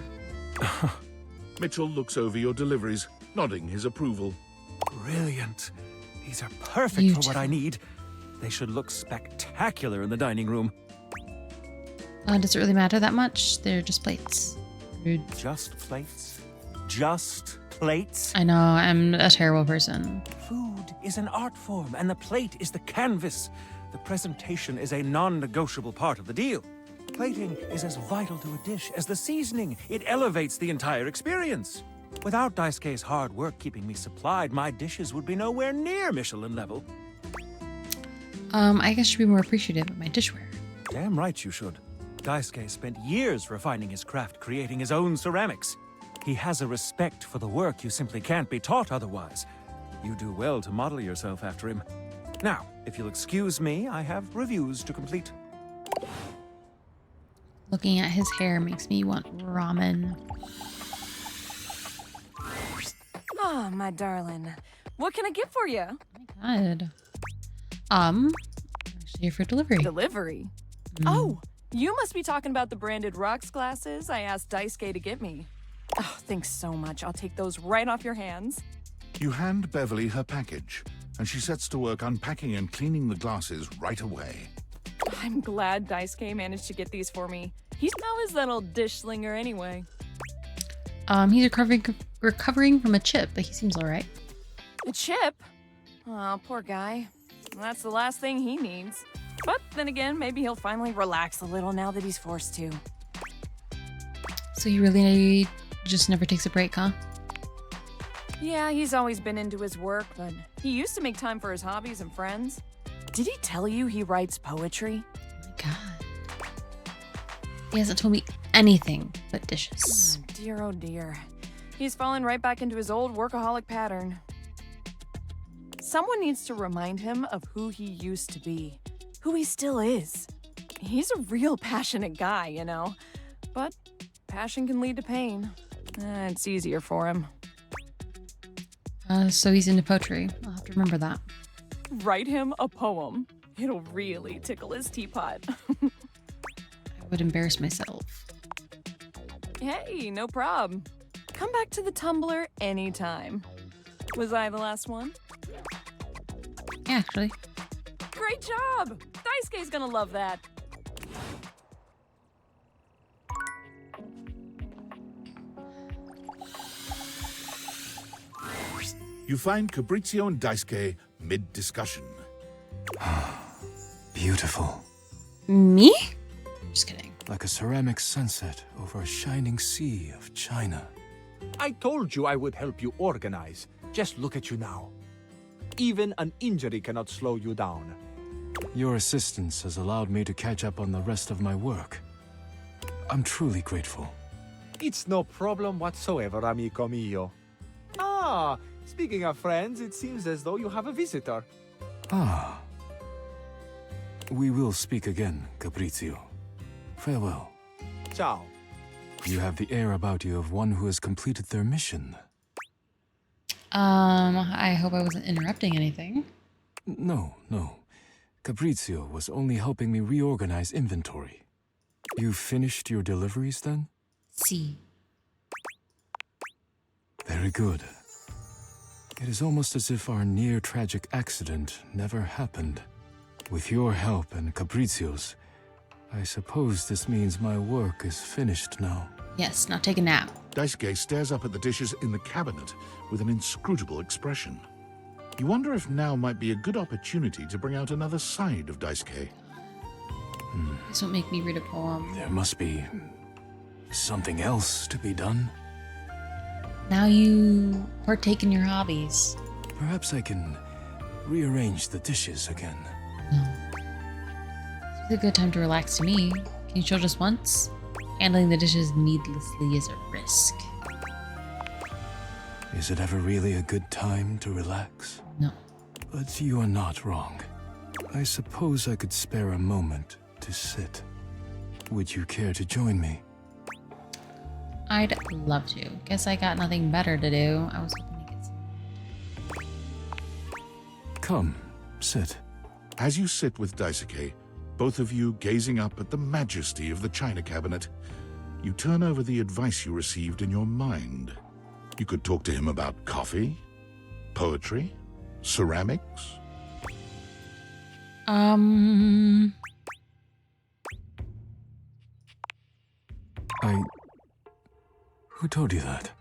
Mitchell looks over your deliveries, nodding his approval. Brilliant. These are perfect for what I need. They should look spectacular in the dining room. Does it really matter that much? They're just plates. Rude. Just plates? Just plates? I know, I'm a terrible person. Food is an art form, and the plate is the canvas. The presentation is a non-negotiable part of the deal. Plating is as vital to a dish as the seasoning. It elevates the entire experience. Without Daisuke's hard work keeping me supplied, my dishes would be nowhere near Michelin level. I guess I should be more appreciative of my dishware. Damn right you should. Daisuke spent years refining his craft, creating his own ceramics. He has a respect for the work you simply can't be taught otherwise. You do well to model yourself after him. Now, if you'll excuse me, I have reviews to complete. Looking at his hair makes me want ramen. Oh, my darling. What can I get for you? Oh my god. Actually here for delivery. Delivery? Oh, you must be talking about the branded rocks glasses I asked Daisuke to get me. Oh, thanks so much. I'll take those right off your hands. You hand Beverly her package, and she sets to work unpacking and cleaning the glasses right away. I'm glad Daisuke managed to get these for me. How is that old dish slinger anyway? He's recovering from a chip, but he seems alright. A chip? Oh, poor guy. That's the last thing he needs. But then again, maybe he'll finally relax a little now that he's forced to. So he really just never takes a break, huh? Yeah, he's always been into his work, but he used to make time for his hobbies and friends. Did he tell you he writes poetry? Oh my god. He hasn't told me anything but dishes. Oh dear. He's fallen right back into his old workaholic pattern. Someone needs to remind him of who he used to be, who he still is. He's a real passionate guy, you know, but passion can lead to pain. It's easier for him. So he's into poetry. I'll have to remember that. Write him a poem. It'll really tickle his teapot. I would embarrass myself. Hey, no prob. Come back to the Tumblr anytime. Was I the last one? Yeah, actually. Great job! Daisuke's gonna love that. You find Fabrizio and Daisuke mid-discussion. Beautiful. Me? Just kidding. Like a ceramic sunset over a shining sea of China. I told you I would help you organize. Just look at you now. Even an injury cannot slow you down. Your assistance has allowed me to catch up on the rest of my work. I'm truly grateful. It's no problem whatsoever, amico mio. Ah, speaking of friends, it seems as though you have a visitor. Ah. We will speak again, Caprizio. Farewell. Ciao. You have the air about you of one who has completed their mission. I hope I wasn't interrupting anything. No. Caprizio was only helping me reorganize inventory. You finished your deliveries then? Si. Very good. It is almost as if our near-tragic accident never happened. With your help and Caprizio's, I suppose this means my work is finished now. Yes, now take a nap. Daisuke stares up at the dishes in the cabinet with an inscrutable expression. You wonder if now might be a good opportunity to bring out another side of Daisuke. This won't make me read a poem. There must be something else to be done. Now you partake in your hobbies. Perhaps I can rearrange the dishes again. It's a good time to relax to me. Can you chill just once? Handling the dishes needlessly is a risk. Is it ever really a good time to relax? No. But you are not wrong. I suppose I could spare a moment to sit. Would you care to join me? I'd love to. Guess I got nothing better to do. I was hoping to get some. Come, sit. As you sit with Daisuke, both of you gazing up at the majesty of the china cabinet, you turn over the advice you received in your mind. You could talk to him about coffee, poetry, ceramics. Who told you that?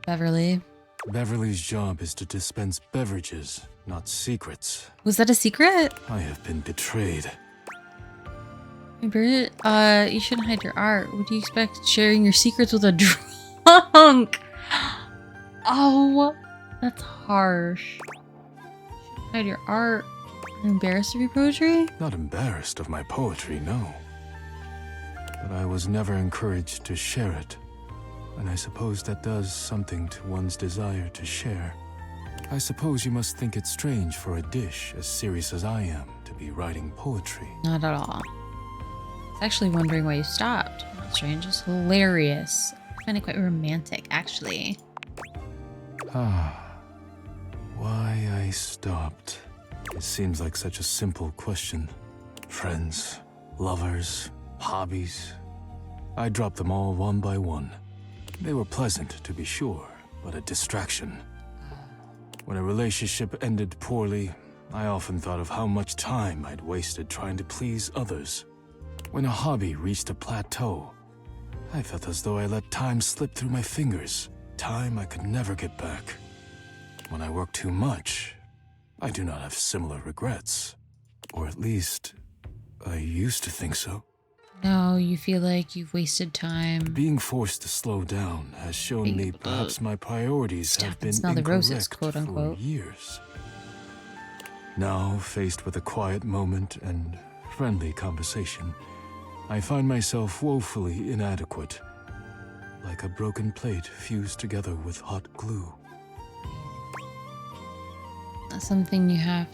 Beverly. Beverly's job is to dispense beverages, not secrets. Was that a secret? I have been betrayed. Hey, Bert, you shouldn't hide your art. What do you expect sharing your secrets with a drunk? Oh, that's harsh. Hide your art. You're embarrassed of your poetry? Not embarrassed of my poetry, no. But I was never encouraged to share it. And I suppose that does something to one's desire to share. I suppose you must think it strange for a dish as serious as I am to be writing poetry. Not at all. I was actually wondering why you stopped. Not strange, it's hilarious. I find it quite romantic, actually. Why I stopped. It seems like such a simple question. Friends, lovers, hobbies. I dropped them all one by one. They were pleasant, to be sure, but a distraction. When a relationship ended poorly, I often thought of how much time I'd wasted trying to please others. When a hobby reached a plateau, I felt as though I let time slip through my fingers, time I could never get back. When I work too much, I do not have similar regrets. Or at least, I used to think so. No, you feel like you've wasted time. Being forced to slow down has shown me perhaps my priorities have been smell the incorrect roses, quote unquote. for years. Now, faced with a quiet moment and friendly conversation, I find myself woefully inadequate, like a broken plate fused together with hot glue. That's something you have,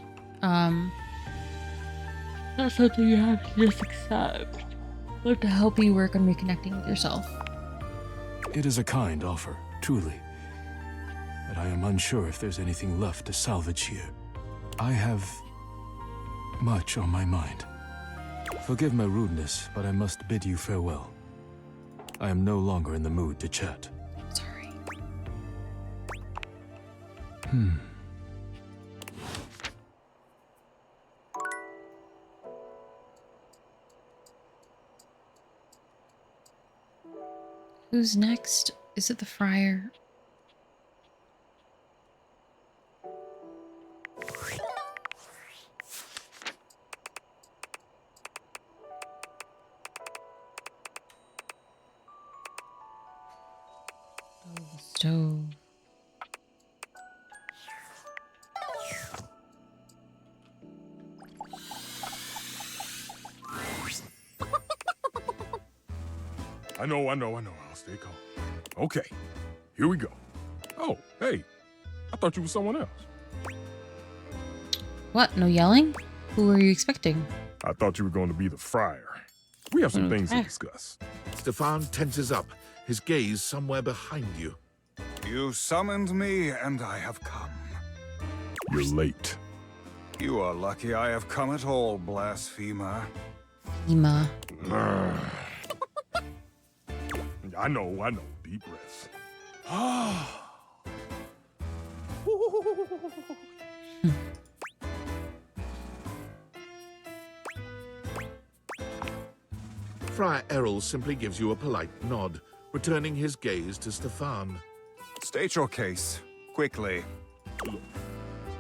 that's something you have to just accept. But to help you work on reconnecting with yourself. It is a kind offer, truly. But I am unsure if there's anything left to salvage here. I have much on my mind. Forgive my rudeness, but I must bid you farewell. I am no longer in the mood to chat. Sorry. Who's next? Is it the friar? Oh, the stove. I know. I'll stay calm. Okay, here we go. Oh, hey, I thought you were someone else. What? No yelling? Who were you expecting? I thought you were going to be the friar. We have some things to discuss. Stefan tenses up, his gaze somewhere behind you. You summoned me, and I have come. You're late. You are lucky I have come at all, blasphemer. Ema. I know. Deep breaths. Friar Errol simply gives you a polite nod, returning his gaze to Stefan. State your case, quickly. Look,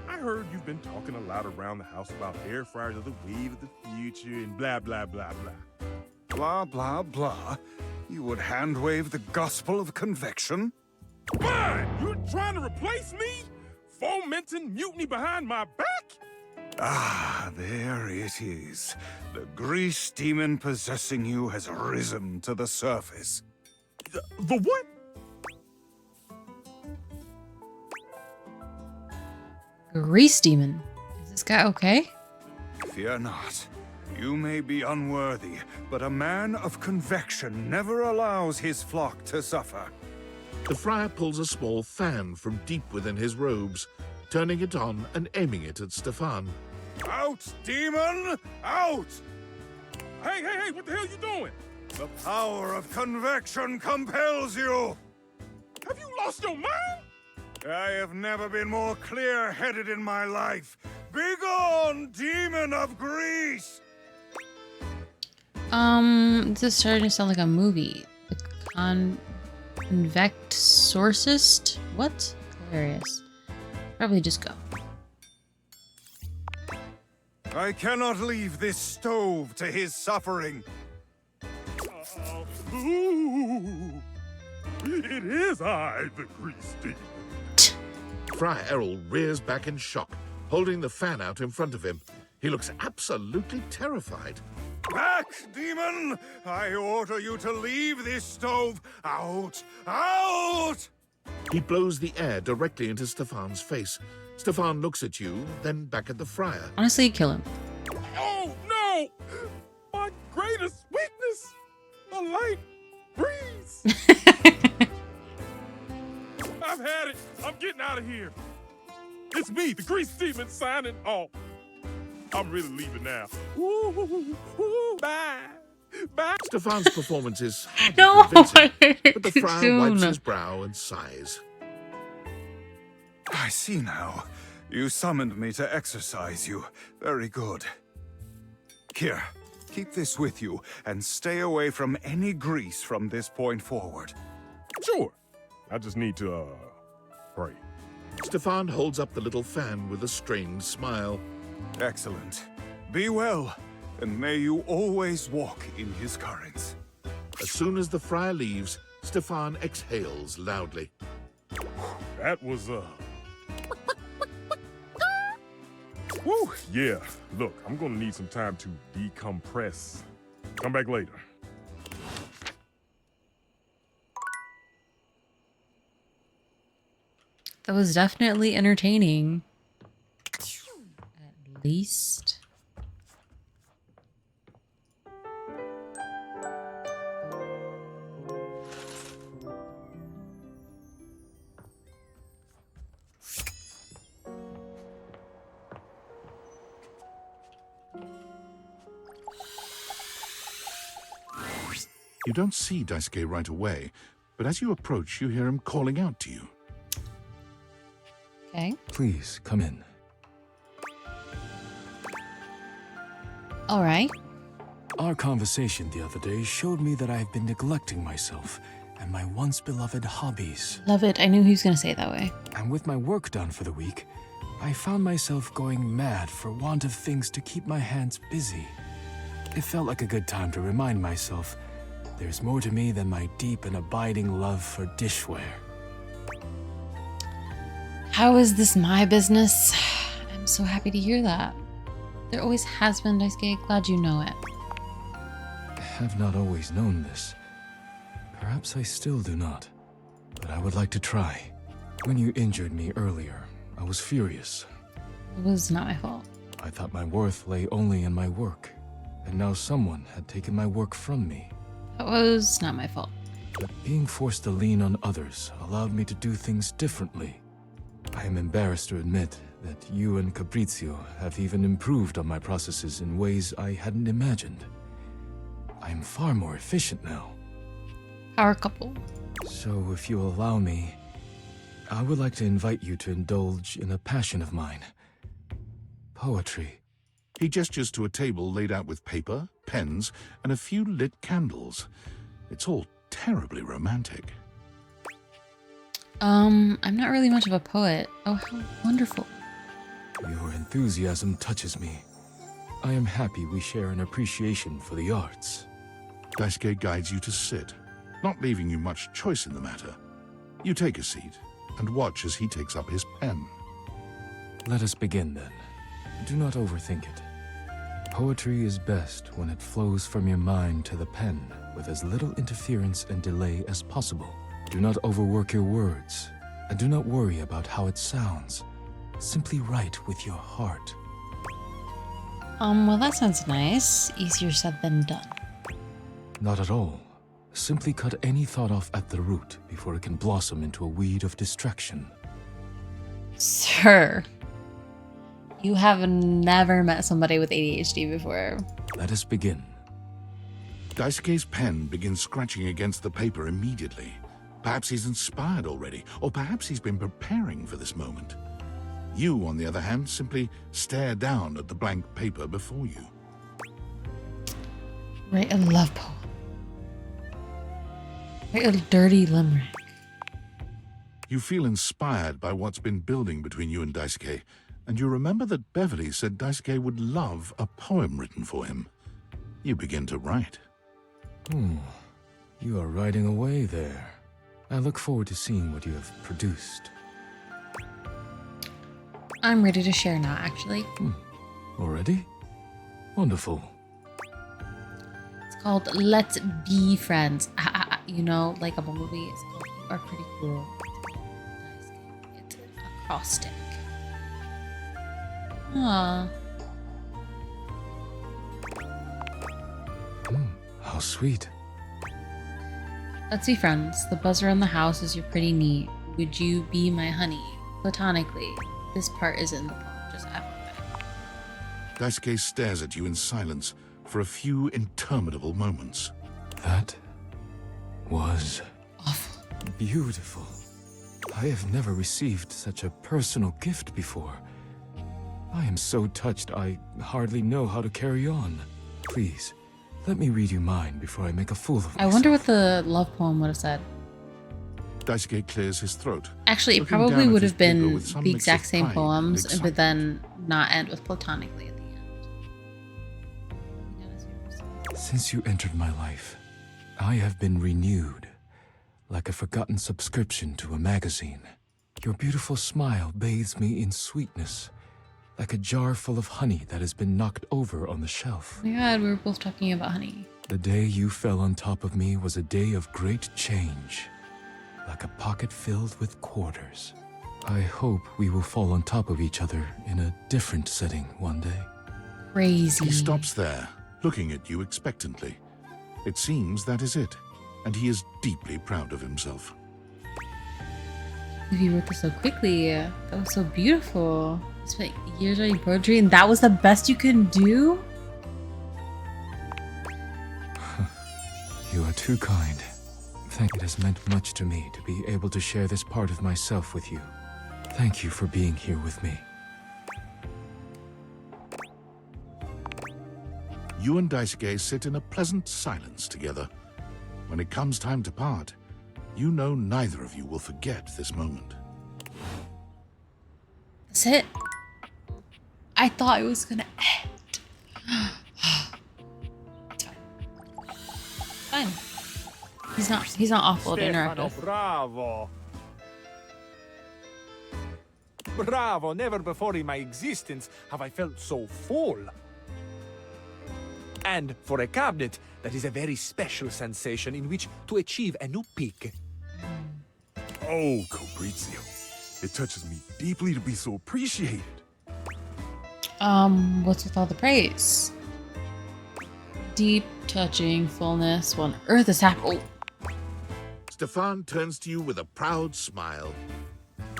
I heard you've been talking a lot around the house about air fryers of the wave of the future and blah, blah, blah, blah. Blah, blah, blah. You would hand-wave the gospel of convection? Fine! You're trying to replace me? Fomenting mutiny behind my back? Ah, there it is. The grease demon possessing you has risen to the surface. The what? Grease demon. Is this guy okay? Fear not. You may be unworthy, but a man of convection never allows his flock to suffer. The friar pulls a small fan from deep within his robes, turning it on and aiming it at Stefan. Out, demon! Out! Hey, what the hell you doing? The power of convection compels you! Have you lost your mind? I have never been more clear-headed in my life. Begone, demon of grease! This is starting to sound like a movie. The Convexorcist? What? Hilarious. Probably just go. I cannot leave this stove to his suffering. Ooh, it is I, the grease demon. Friar Errol rears back in shock, holding the fan out in front of him. He looks absolutely terrified. Back, demon! I order you to leave this stove. Out! Out! He blows the air directly into Stefan's face. Stefan looks at you, then back at the friar. Honestly, kill him. Oh, no! My greatest weakness! A light breeze! I've had it! I'm getting out of here! It's me, the grease demon, signing off. I'm really leaving now. Bye! Bye! Stefan's performance is No, convincing, but the too friar soon. wipes his brow and sighs. I see now. You summoned me to exercise you. Very good. Here, keep this with you, and stay away from any grease from this point forward. Sure. I just need to, pray. Stefan holds up the little fan with a strained smile. Excellent. Be well, and may you always walk in his currents. As soon as the friar leaves, Stefan exhales loudly. That was, Woo! Yeah, look, I'm gonna need some time to decompress. Come back later. That was definitely entertaining. At least. You don't see Daisuke right away, but as you approach, you hear him calling out to you. Okay. Please, come in. All right. Our conversation the other day showed me that I have been neglecting myself and my once beloved hobbies. Love it. I knew he was going to say it that way. And with my work done for the week, I found myself going mad for want of things to keep my hands busy. It felt like a good time to remind myself there's more to me than my deep and abiding love for dishware. How is this my business? I'm so happy to hear that. There always has been, Daisuke. Glad you know it. I have not always known this. Perhaps I still do not, but I would like to try. When you injured me earlier, I was furious. It was not my fault. I thought my worth lay only in my work, and now someone had taken my work from me. That was not my fault. But being forced to lean on others allowed me to do things differently. I am embarrassed to admit that you and Capriccio have even improved on my processes in ways I hadn't imagined. I am far more efficient now. Power couple. So if you allow me, I would like to invite you to indulge in a passion of mine. Poetry. He gestures to a table laid out with paper, pens, and a few lit candles. It's all terribly romantic. I'm not really much of a poet. Oh, how wonderful. Your enthusiasm touches me. I am happy we share an appreciation for the arts. Daisuke guides you to sit, not leaving you much choice in the matter. You take a seat and watch as he takes up his pen. Let us begin then. Do not overthink it. Poetry is best when it flows from your mind to the pen with as little interference and delay as possible. Do not overwork your words, and do not worry about how it sounds. Simply write with your heart. Well, that sounds nice. Easier said than done. Not at all. Simply cut any thought off at the root before it can blossom into a weed of distraction. Sir, you have never met somebody with ADHD before. Let us begin. Daisuke's pen begins scratching against the paper immediately. Perhaps he's inspired already, or perhaps he's been preparing for this moment. You, on the other hand, simply stare down at the blank paper before you. Write a love poem. Write a dirty limerick. You feel inspired by what's been building between you and Daisuke, and you remember that Beverly said Daisuke would love a poem written for him. You begin to write. You are writing away there. I look forward to seeing what you have produced. I'm ready to share now, actually. Already? Wonderful. It's called Let's Be Friends. You know, like a movie. It's called You Are Pretty Cool. It's acrostic. Aww. How sweet. Let's be friends. The buzzer in the house is you're pretty neat. Would you be my honey? Platonically. This part is in the poem, just FYI. Daisuke stares at you in silence for a few interminable moments. That was beautiful. I have never received such a personal gift before. I am so touched I hardly know how to carry on. Please, let me read you mine before I make a fool of myself. I wonder what the love poem would have said. Daisuke clears his throat. Actually, it looking probably down at would his have been paper with some the mix exact of same pride and poems, but excitement. then not end with platonically at the end. Since you entered my life, I have been renewed, like a forgotten subscription to a magazine. Your beautiful smile bathes me in sweetness, like a jar full of honey that has been knocked over on the shelf. Oh my god, we were both talking about honey. The day you fell on top of me was a day of great change, like a pocket filled with quarters. I hope we will fall on top of each other in a different setting one day. Crazy. He stops there, looking at you expectantly. It seems that is it, and he is deeply proud of himself. You wrote this so quickly. That was so beautiful. You spent years writing poetry, and that was the best you could do? You are too kind. It has meant much to me to be able to share this part of myself with you. Thank you for being here with me. You and Daisuke sit in a pleasant silence together. When it comes time to part, you know neither of you will forget this moment. That's it. I thought it was gonna end. Fine. He's not awful at Stefano, interactive. bravo. Bravo, never before in my existence have I felt so full. And for a cabinet, that is a very special sensation in which to achieve a new peak. Oh, Fabrizio. It touches me deeply to be so appreciated. What's with all the praise? Deep, touching, fullness. What on earth is happening? Oh. Stefan turns to you with a proud smile.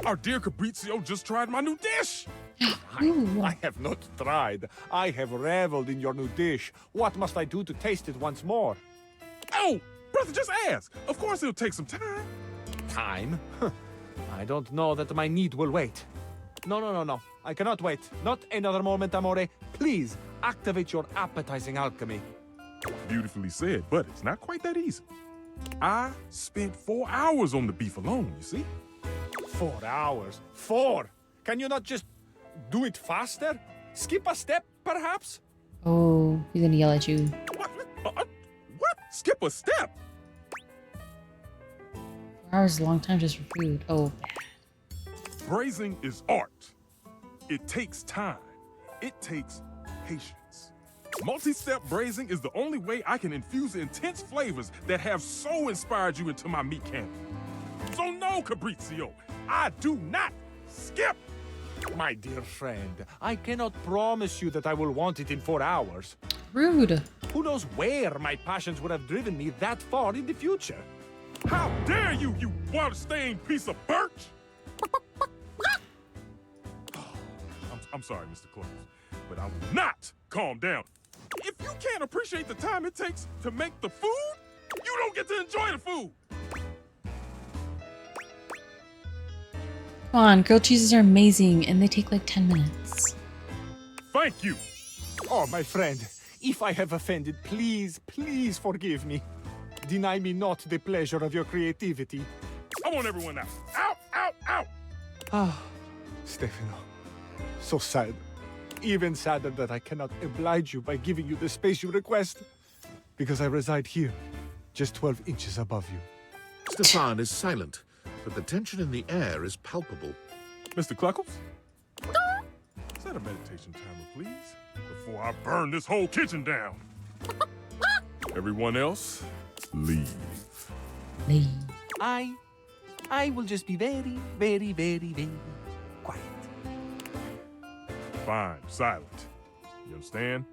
Our dear Fabrizio just tried my new dish. I have not tried. I have reveled in your new dish. What must I do to taste it once more? Oh, brother, just ask. Of course it'll take some time. Time? I don't know that my need will wait. No. I cannot wait. Not another moment, amore. Please, activate your appetizing alchemy. Beautifully said, but it's not quite that easy. I spent 4 hours on the beef alone, you see? 4 hours? 4? Can you not just do it faster? Skip a step, perhaps? Oh, he's gonna yell at you. What? Skip a step? 4 hours is a long time just for food. Oh, Braising is art. It takes time. It takes patience. Multi-step braising is the only way I can infuse the intense flavors that have so inspired you into my meat cannon. So no, Fabrizio, I do not skip. My dear friend, I cannot promise you that I will want it in 4 hours. Rude. Who knows where my passions would have driven me that far in the future? How dare you, you water-stained piece of birch! I'm sorry, Mr. Close, but I will not calm down. If you can't appreciate the time it takes to make the food, you don't get to enjoy the food. come on. Grilled cheeses are amazing, and they take like 10 minutes. Thank you. Oh, my friend, if I have offended, please forgive me. Deny me not the pleasure of your creativity. I want everyone out. Out! Ah, Stefano. So sad. Even sadder that I cannot oblige you by giving you the space you request. Because I reside here, just 12 inches above you. Stefan is silent, but the tension in the air is palpable. Mr. Cluckles? Set a meditation timer, please, before I burn this whole kitchen down. Everyone else, leave. Leave. I will just be very, very, very, very quiet. Fine, silent. You understand?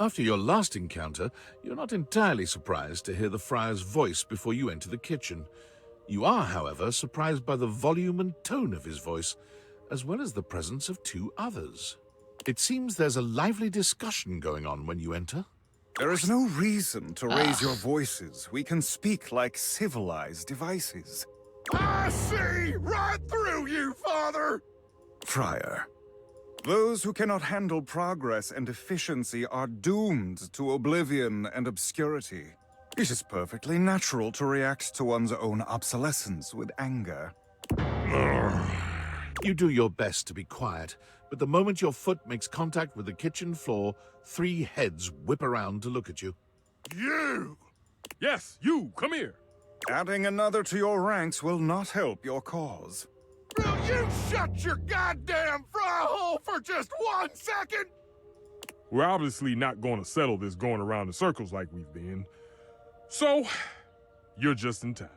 After your last encounter, you're not entirely surprised to hear the friar's voice before you enter the kitchen. You are, however, surprised by the volume and tone of his voice, as well as the presence of two others. It seems there's a lively discussion going on when you enter. There is no reason to raise your voices. We can speak like civilized devices. I see right through you, Father! Friar, those who cannot handle progress and efficiency are doomed to oblivion and obscurity. It is perfectly natural to react to one's own obsolescence with anger. You do your best to be quiet, but the moment your foot makes contact with the kitchen floor, 3 heads whip around to look at you. You! Yes, you! Come here! Adding another to your ranks will not help your cause. Will you shut your goddamn fry hole for just 1 second? We're obviously not going to settle this going around in circles like we've been. So, you're just in time.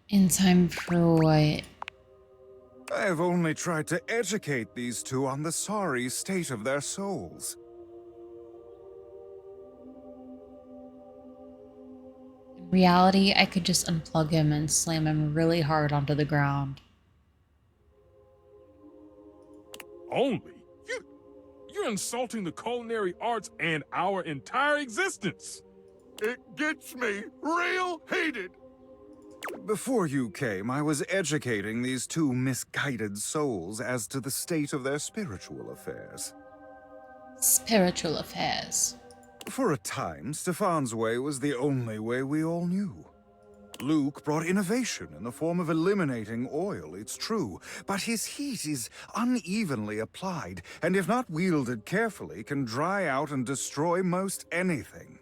In time for what? I have only tried to educate these two on the sorry state of their souls. In reality, I could just unplug him and slam him really hard onto the ground. Only? You're insulting the culinary arts and our entire existence. It gets me real heated. Before you came, I was educating these two misguided souls as to the state of their spiritual affairs. Spiritual affairs. For a time, Stefan's way was the only way we all knew. Luke brought innovation in the form of eliminating oil, it's true, but his heat is unevenly applied, and if not wielded carefully, can dry out and destroy most anything.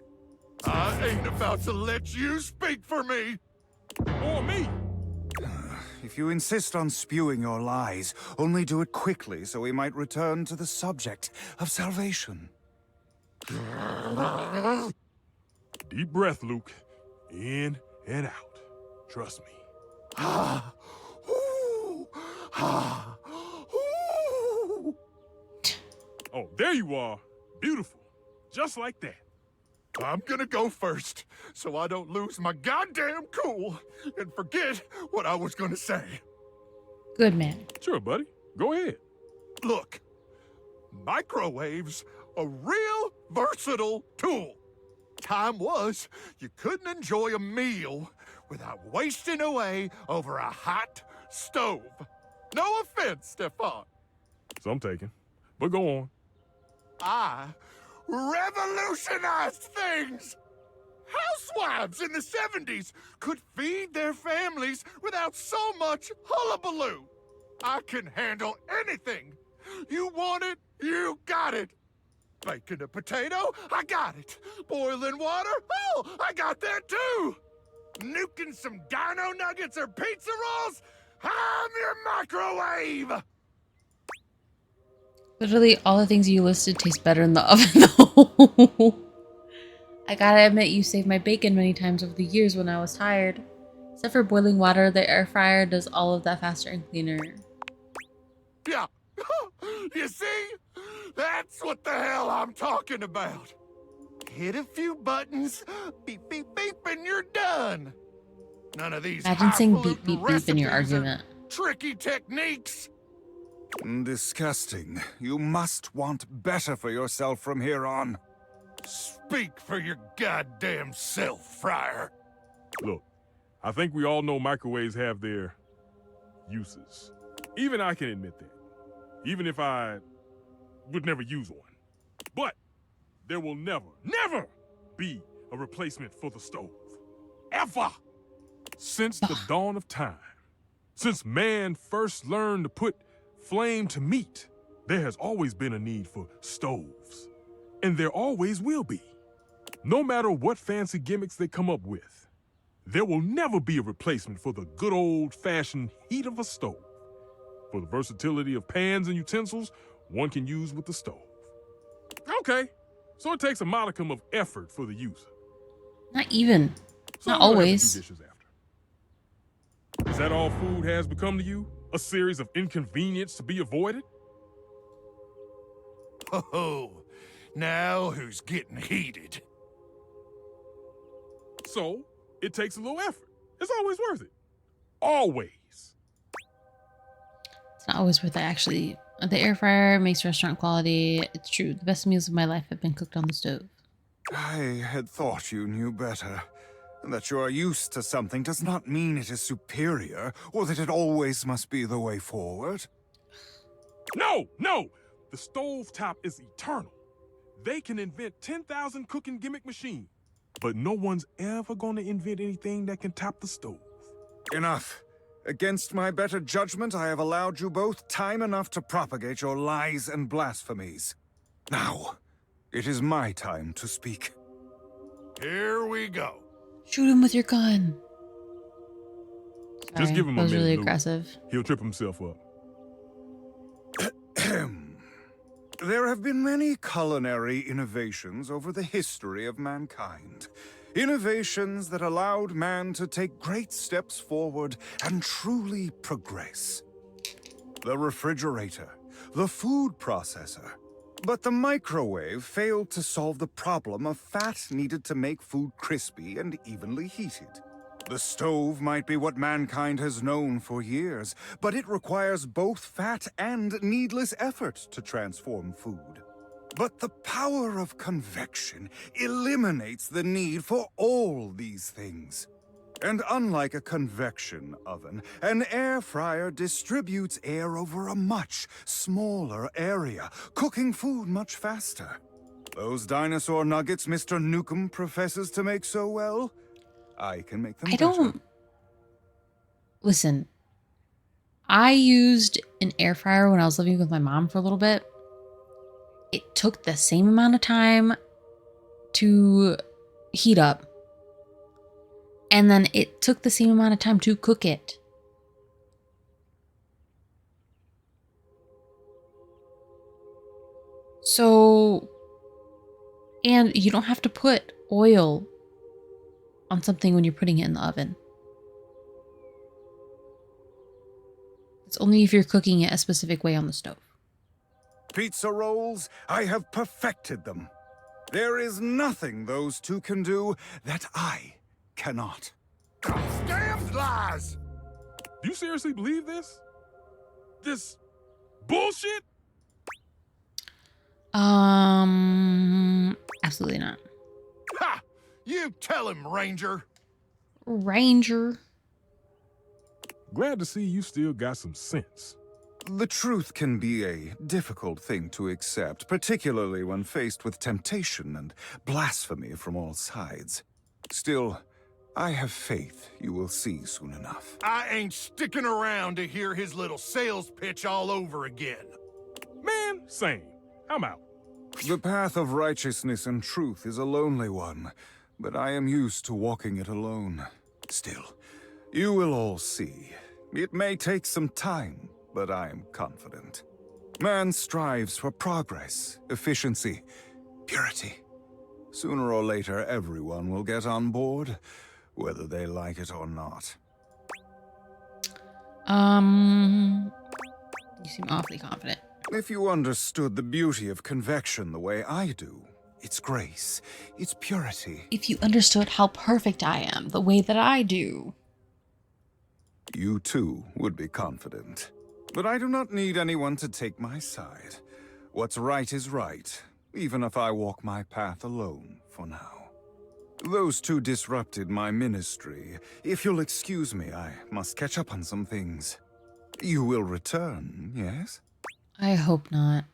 I ain't about to let you speak for me! Or me! If you insist on spewing your lies, only do it quickly so we might return to the subject of salvation. Deep breath, Luke. In and out. Trust me. Oh, there you are. Beautiful. Just like that. I'm gonna go first, so I don't lose my goddamn cool and forget what I was gonna say. Good man. Sure, buddy. Go ahead. Look, microwaves a real versatile tool. Time was you couldn't enjoy a meal without wasting away over a hot stove. No offense, Stefan. Some taken. But go on. I revolutionized things. Housewives in the 70s could feed their families without so much hullabaloo. I can handle anything. You want it, you got it. Baking a potato, I got it. Boiling water, oh, I got that too. Nuking some dino nuggets or pizza rolls, I'm your microwave. Literally, all the things you listed taste better in the oven, though. I gotta admit, you saved my bacon many times over the years when I was tired. Except for boiling water, the air fryer does all of that faster and cleaner. Yeah, you see? That's what the hell I'm talking about. Hit a few buttons, beep, beep, beep, and you're done. None of these Imagine saying beep, highfalutin beep, beep in your recipes and argument. tricky techniques. Disgusting. You must want better for yourself from here on. Speak for your goddamn self, Friar. Look, I think we all know microwaves have their uses. Even I can admit that. Even if I would never use one. But there will never be a replacement for the stove. Ever! Since the dawn of time, since man first learned to put flame to meat, there has always been a need for stoves. And there always will be. No matter what fancy gimmicks they come up with, there will never be a replacement for the good old-fashioned heat of a stove. For the versatility of pans and utensils one can use with the stove. Okay, so it takes a modicum of effort for the user. Not even. So Not I'm gonna have to always. do dishes after. Is that all food has become to you? A series of inconvenience to be avoided? Oh, now who's getting heated? So, it takes a little effort. It's always worth it. Always. It's not always worth it, actually. The air fryer makes restaurant quality. It's true. The best meals of my life have been cooked on the stove. I had thought you knew better. That you are used to something does not mean it is superior, or that it always must be the way forward. No! The stovetop is eternal. They can invent 10,000 cooking gimmick machines, but no one's ever gonna invent anything that can top the stove. Enough. Against my better judgment, I have allowed you both time enough to propagate your lies and blasphemies. Now, it is my time to speak. Here we go. Shoot him with your gun. Just give him that a was minute, really Luke. aggressive. He'll trip himself up. There have been many culinary innovations over the history of mankind. Innovations that allowed man to take great steps forward and truly progress. The refrigerator, the food processor. But the microwave failed to solve the problem of fat needed to make food crispy and evenly heated. The stove might be what mankind has known for years, but it requires both fat and needless effort to transform food. But the power of convection eliminates the need for all these things. And unlike a convection oven, an air fryer distributes air over a much smaller area, cooking food much faster. Those dinosaur nuggets Mr. Nukem professes to make so well, I can make them I don't Listen, I used an air fryer when I was living with my mom for a little bit. It took the same amount of time to heat up, and then it took the same amount of time to cook it. So, and you don't have to put oil on something when you're putting it in the oven. It's only if you're cooking it a specific way on the stove. Pizza rolls, I have perfected them. There is nothing those two can do that I cannot. Damn lies! Do you seriously believe this? This bullshit? Absolutely not. Ha! You tell him, Ranger. Ranger. Glad to see you still got some sense. The truth can be a difficult thing to accept, particularly when faced with temptation and blasphemy from all sides. Still, I have faith you will see soon enough. I ain't sticking around to hear his little sales pitch all over again. Man, same. I'm out. The path of righteousness and truth is a lonely one, but I am used to walking it alone. Still, you will all see. It may take some time, but I am confident. Man strives for progress, efficiency, purity. Sooner or later, everyone will get on board, whether they like it or not. You seem awfully confident. If you understood the beauty of convection the way I do, its grace, its purity. If you understood how perfect I am the way that I do. You too would be confident. But I do not need anyone to take my side. What's right is right, even if I walk my path alone for now. Those two disrupted my ministry. If you'll excuse me, I must catch up on some things. You will return, yes? I hope not.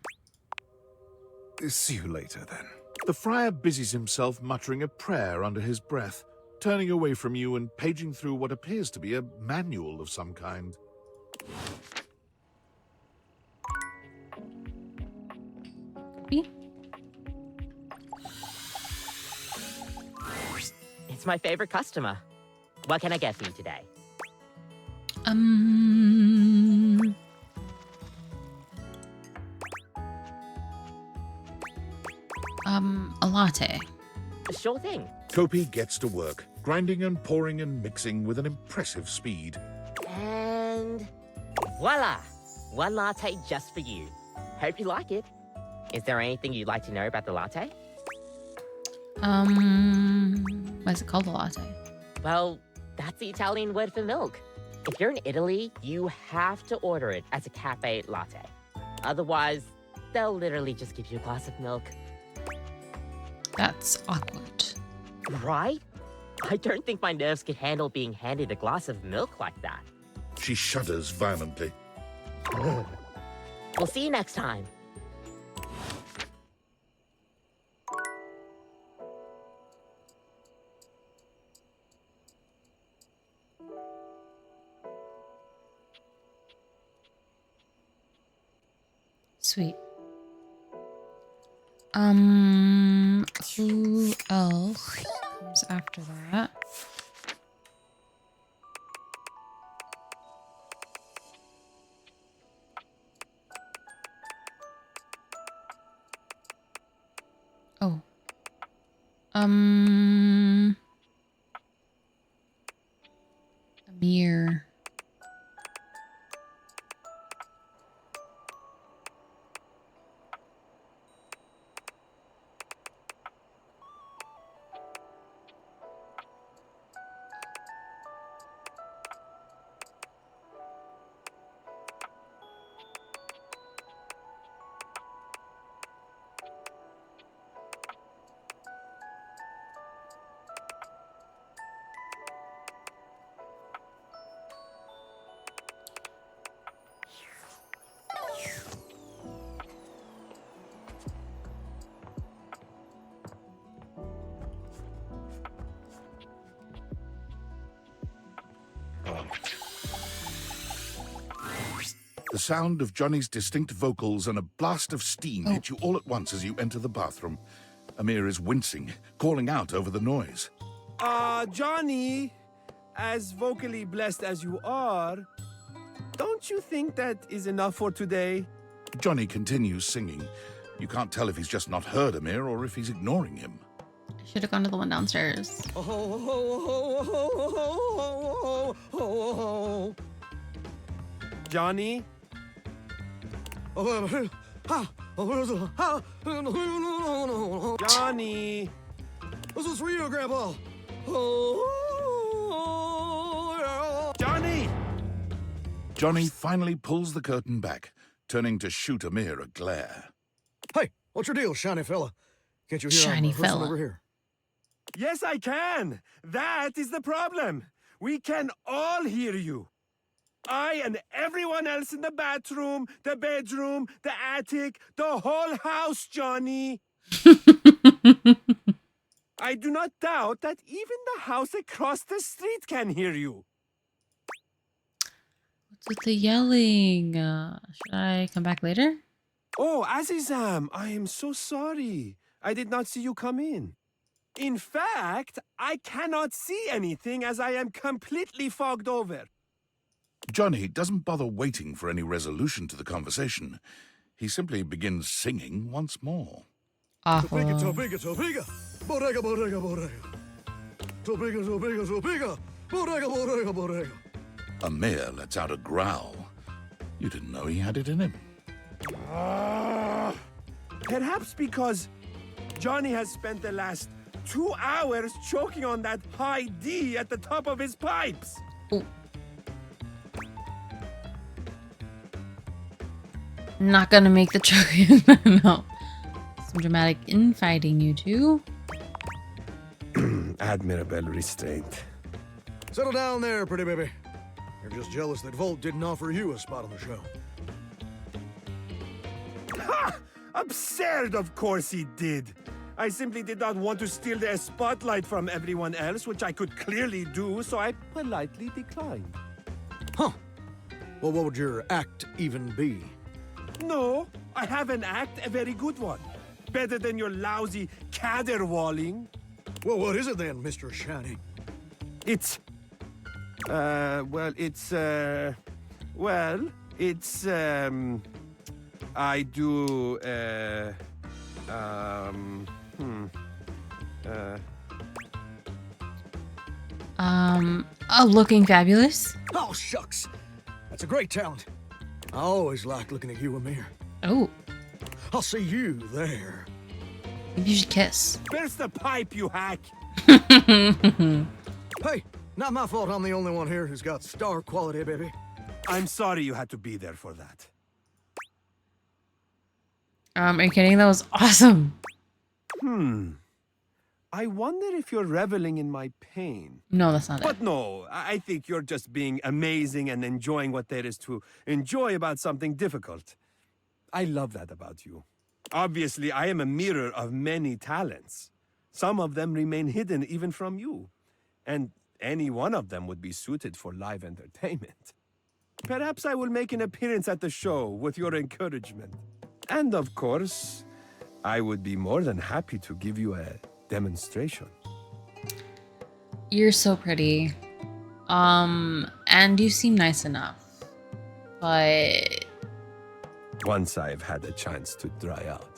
See you later, then. The friar busies himself muttering a prayer under his breath, turning away from you and paging through what appears to be a manual of some kind. It's my favorite customer. What can I get for you today? A latte. Sure thing. Kopi gets to work, grinding and pouring and mixing with an impressive speed. And voila! One latte just for you. Hope you like it. Is there anything you'd like to know about the latte? Why is it called a latte? Well, that's the Italian word for milk. If you're in Italy, you have to order it as a cafe latte. Otherwise, they'll literally just give you a glass of milk. That's awkward. Right? I don't think my nerves could handle being handed a glass of milk like that. She shudders violently. We'll see you next time. Sweet. Who else comes after that? Oh. Amir. The sound of Johnny's distinct vocals and a blast of steam hit you all at once as you enter the bathroom. Amir is wincing, calling out over the noise. Johnny, as vocally blessed as you are, don't you think that is enough for today? Johnny continues singing. You can't tell if he's just not heard Amir or if he's ignoring him. I should have gone to the one downstairs. Johnny? Johnny! This is for you, Grandpa. Johnny! Johnny finally pulls the curtain back, turning to shoot Amir a glare. Hey, what's your deal, shiny fella? Can't you hear Shiny I'm rehearsing fella. over here? Yes, I can. That is the problem. We can all hear you. I and everyone else in the bathroom, the bedroom, the attic, the whole house, Johnny. I do not doubt that even the house across the street can hear you. What's with the yelling? Should I come back later? Oh, Azizam, I am so sorry. I did not see you come in. In fact, I cannot see anything as I am completely fogged over. Johnny doesn't bother waiting for any resolution to the conversation. He simply begins singing once more. Awful. Topiga, topiga. Bodega, bodega, bodega. Topiga, topiga, topiga. Bodega, bodega, bodega. Amir lets out a growl. You didn't know he had it in him. Perhaps because Johnny has spent the last 2 hours choking on that high D at the top of his pipes. Ooh. Not gonna make the choking. No. Some dramatic infighting, you two. Admirable restraint. Settle down there, pretty baby. You're just jealous that Volt didn't offer you a spot on the show. Ha! Absurd, of course he did. I simply did not want to steal the spotlight from everyone else, which I could clearly do, so I politely declined. Huh. Well, what would your act even be? No, I have an act, a very good one. Better than your lousy caterwauling. Well, what is it then, Mr. Shiny? It's... I do, looking fabulous. Oh, shucks. That's a great talent. I always like looking at you, Amir. Oh. I'll see you there. Maybe you should kiss. Burst the pipe, you hack! Hey, not my fault I'm the only one here who's got star quality, baby. I'm sorry you had to be there for that. Are you kidding? That was awesome. I wonder if you're reveling in my pain. No, that's not it. But no, I think you're just being amazing and enjoying what there is to enjoy about something difficult. I love that about you. Obviously, I am a mirror of many talents. Some of them remain hidden even from you. And any one of them would be suited for live entertainment. Perhaps I will make an appearance at the show with your encouragement. And of course, I would be more than happy to give you a demonstration. You're so pretty. And you seem nice enough. But Once I've had a chance to dry out.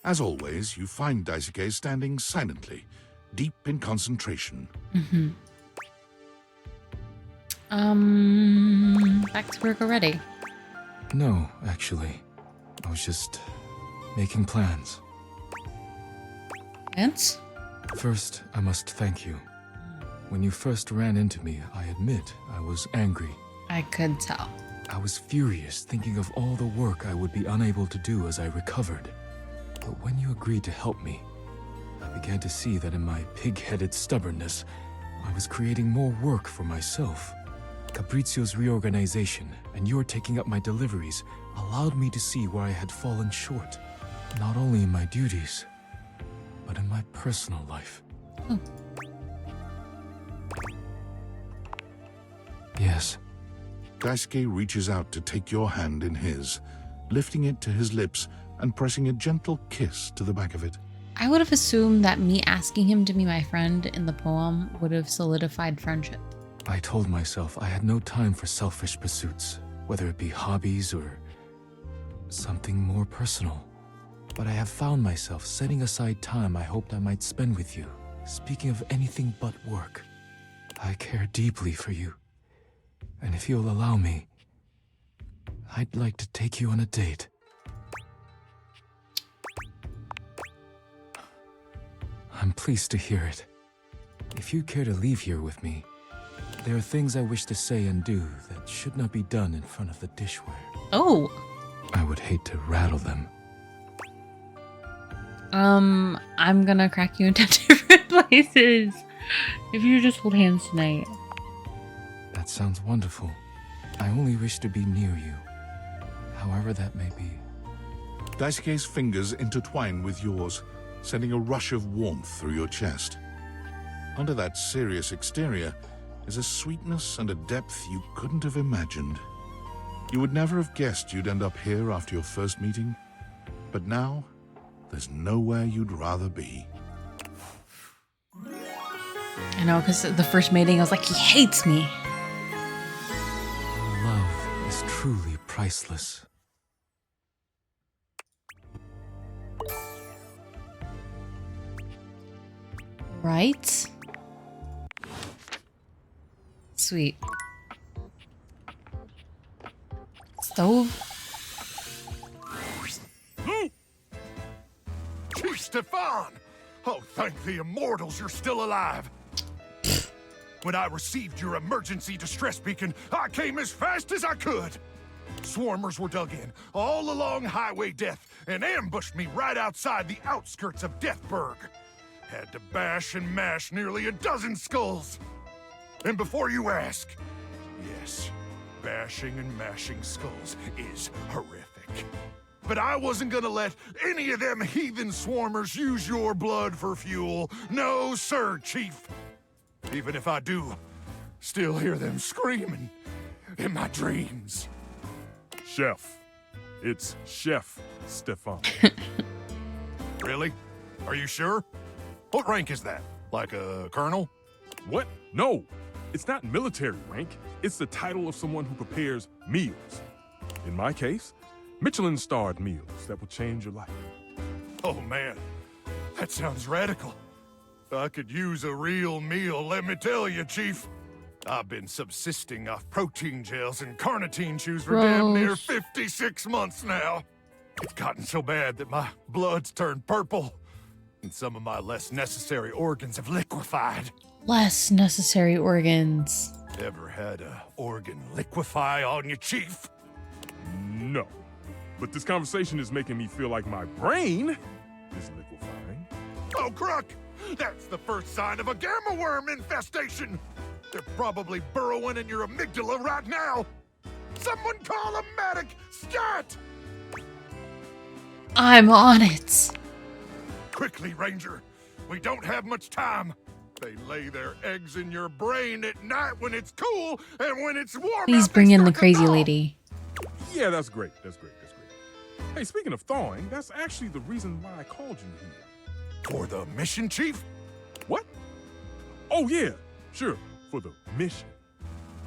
As always, you find Daisuke standing silently, deep in concentration. Back to work already. No, actually. I was just making plans. Plans? First, I must thank you. When you first ran into me, I admit I was angry. I could tell. I was furious, thinking of all the work I would be unable to do as I recovered. But when you agreed to help me, I began to see that in my pig-headed stubbornness, I was creating more work for myself. Capriccio's reorganization and your taking up my deliveries allowed me to see where I had fallen short, not only in my duties, but in my personal life. Yes. Daisuke reaches out to take your hand in his, lifting it to his lips and pressing a gentle kiss to the back of it. I would have assumed that me asking him to be my friend in the poem would have solidified friendship. I told myself I had no time for selfish pursuits, whether it be hobbies or something more personal. But I have found myself setting aside time I hoped I might spend with you, speaking of anything but work. I care deeply for you, and if you'll allow me, I'd like to take you on a date. I'm pleased to hear it. If you care to leave here with me, there are things I wish to say and do that should not be done in front of the dishware. Oh. I would hate to rattle them. I'm gonna crack you into different places if you just hold hands tonight. That sounds wonderful. I only wish to be near you, however that may be. Daisuke's fingers intertwine with yours, sending a rush of warmth through your chest. Under that serious exterior is a sweetness and a depth you couldn't have imagined. You would never have guessed you'd end up here after your first meeting, but now there's nowhere you'd rather be. I know, because the first meeting I was like, he hates me. Your love is truly priceless. Right? Sweet. Stove? Chief Stefan! Oh, thank the immortals you're still alive. When I received your emergency distress beacon, I came as fast as I could. Swarmers were dug in, all along Highway Death, and ambushed me right outside the outskirts of Deathburg. Had to bash and mash nearly a dozen skulls. And before you ask, yes, bashing and mashing skulls is horrific. But I wasn't gonna let any of them heathen swarmers use your blood for fuel. No, sir, Chief. Even if I do, still hear them screaming in my dreams. Chef. It's Chef Stefan. Really? Are you sure? What rank is that? Like a colonel? What? No. It's not military rank. It's the title of someone who prepares meals. In my case, Michelin-starred meals that will change your life. Oh, man. That sounds radical. I could use a real meal, let me tell you, Chief. I've been subsisting off protein gels and carnitine chews for damn near 56 months now. It's gotten so bad that my blood's turned purple, and some of my less necessary organs have liquefied. Less necessary organs. Ever had a organ liquefy on you, Chief? No. But this conversation is making me feel like my brain is liquefying. Oh, Crook! That's the first sign of a gamma worm infestation! They're probably burrowing in your amygdala right now! Someone call a medic! Scat! I'm on it! Quickly, Ranger! We don't have much time! They lay their eggs in your brain at night when it's cool, and when it's warm Please out, bring they in the start to crazy thaw. lady. Yeah, that's great. That's great. That's great. Hey, speaking of thawing, that's actually the reason why I called you here. For the mission, Chief? What? Oh, yeah. Sure. For the mission.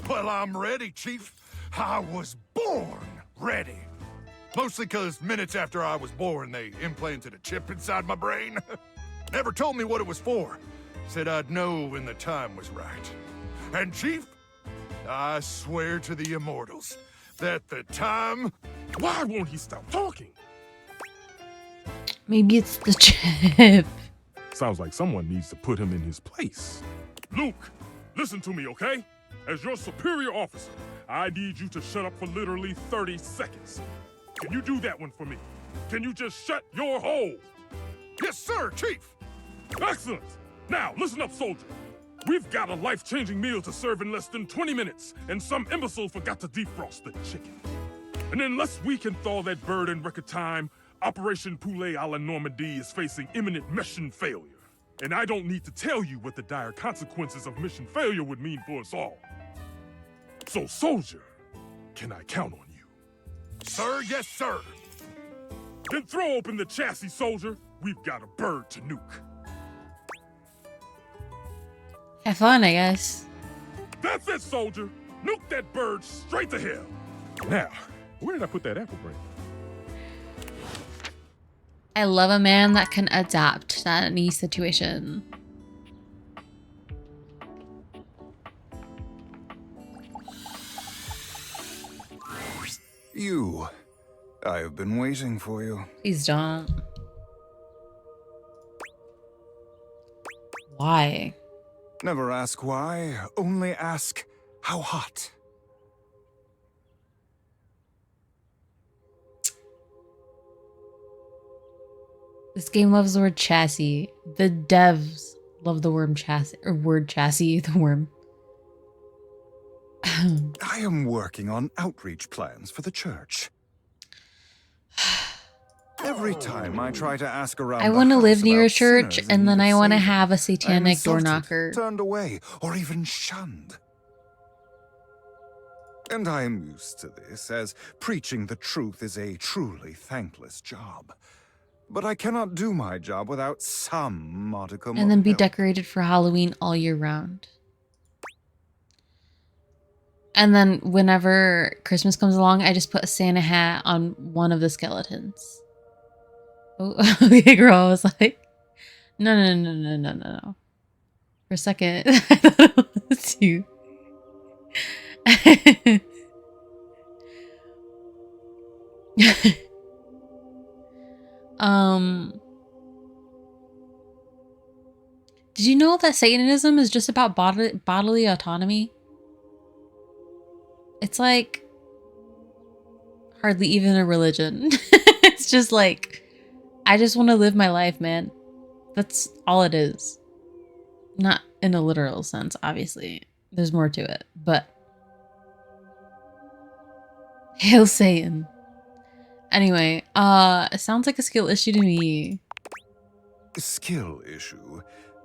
Well, I'm ready, Chief. I was born ready. Mostly because minutes after I was born, they implanted a chip inside my brain. Never told me what it was for. Said I'd know when the time was right. And Chief, I swear to the immortals that the time... Why won't he stop talking? Maybe it's the chip. Sounds like someone needs to put him in his place. Luke, listen to me, okay? As your superior officer, I need you to shut up for literally 30 seconds. Can you do that one for me? Can you just shut your hole? Yes, sir, Chief. Excellent. Now, listen up, soldier. We've got a life-changing meal to serve in less than 20 minutes, and some imbecile forgot to defrost the chicken. And unless we can thaw that bird in record time, Operation Poulet à la Normandie is facing imminent mission failure. And I don't need to tell you what the dire consequences of mission failure would mean for us all. So, soldier, can I count on you? Sir, yes, sir. Then throw open the chassis, soldier. We've got a bird to nuke. Have fun, I guess. That's it, soldier. Nuke that bird straight to hell. Now, where did I put that apple brain? I love a man that can adapt to any situation. You. I have been waiting for you. Please don't. Why? Never ask why, only ask how hot. This game loves the word chassis. The devs love the word chassis, or word chassis, the worm. I am working on outreach plans for the church. Every time I try to ask around, I want to live near a about church, sinners and in then need I of want to saving, have a I am satanic door insulted, knocker. turned away, or even shunned. And I am used to this, as preaching the truth is a truly thankless job. But I cannot do my job without some modicum And then of be help. decorated for Halloween all year round. And then whenever Christmas comes along, I just put a Santa hat on one of the skeletons. Oh, okay, girl. I was like, no. For a second, I thought it was you. Did you know that Satanism is just about bodily autonomy? It's like hardly even a religion. It's just like, I just want to live my life, man. That's all it is. Not in a literal sense, obviously. There's more to it, but Hail Satan. Anyway, it sounds like a skill issue to me. Skill issue?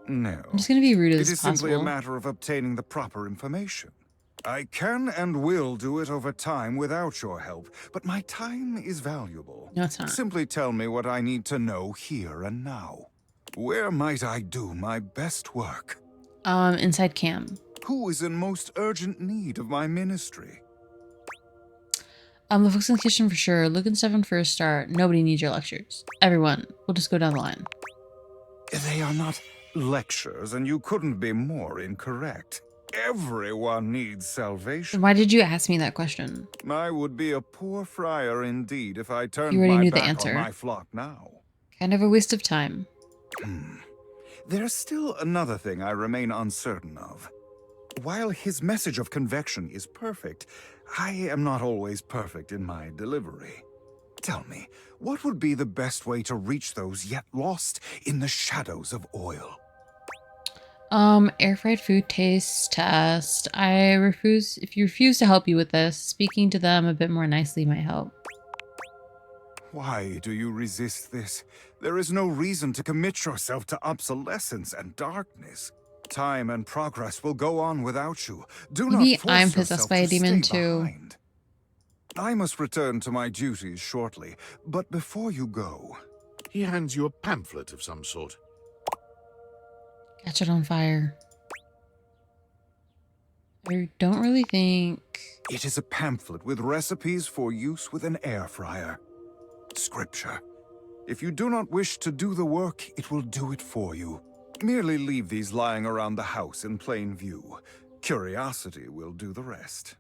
No. I'm just gonna be rude It as is simply a possible. matter of obtaining the proper information. I can and will do it over time without your help, but my time is valuable. No, it's not. Simply tell me what I need to know here and now. Where might I do my best work? Inside cam. Who is in most urgent need of my ministry? The folks in the kitchen for sure. Luke and Stefan for a start. Nobody needs your lectures. Everyone. We'll just go down the line. They are not lectures, and you couldn't be more incorrect. Everyone needs salvation. Then why did you ask me that question? I would be a poor friar indeed if I turned You already my knew the back answer. on my flock now. Kind of a waste of time. There's still another thing I remain uncertain of. While his message of convection is perfect, I am not always perfect in my delivery. Tell me, what would be the best way to reach those yet lost in the shadows of oil? Air fried food taste test. If you refuse to help you with this, speaking to them a bit more nicely might help. Why do you resist this? There is no reason to commit yourself to obsolescence and darkness. Time and progress will go on without you. Do Maybe not force I'm yourself possessed by a to demon stay too. behind. I must return to my duties shortly, but before you go... He hands you a pamphlet of some sort. Catch it on fire. I don't really think... It is a pamphlet with recipes for use with an air fryer. Scripture. If you do not wish to do the work, it will do it for you. Merely leave these lying around the house in plain view. Curiosity will do the rest.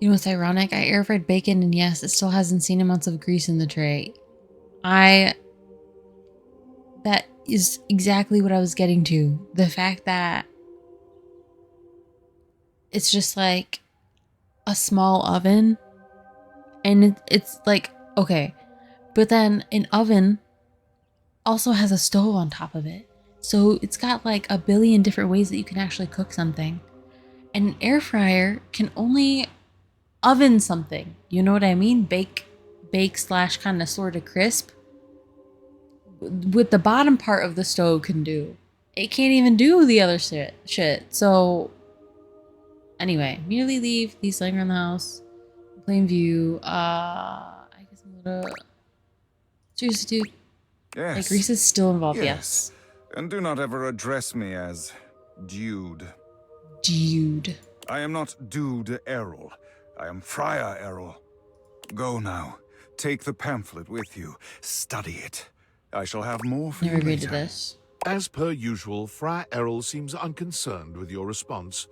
You know what's ironic? I air fried bacon, and yes, it still has insane amounts of grease in the tray. That is exactly what I was getting to. The fact that it's just like a small oven And it's like, okay. But then an oven also has a stove on top of it. So it's got like a billion different ways that you can actually cook something. And an air fryer can only oven something. You know what I mean? Bake / kind of sort of crisp. With the bottom part of the stove can do. It can't even do the other shit. So anyway, merely leave these laying around the house. Plain view. I guess I'm gonna... Seriously, dude. Yes. Like, Reese is still involved, Yes. And do not ever address me as Dude. Dude. I am not Dude Errol. I am Friar Errol. Go now. Take the pamphlet with you. Study it. I shall have more for Never you agreed to later. this. As per usual, Friar Errol seems unconcerned with your response.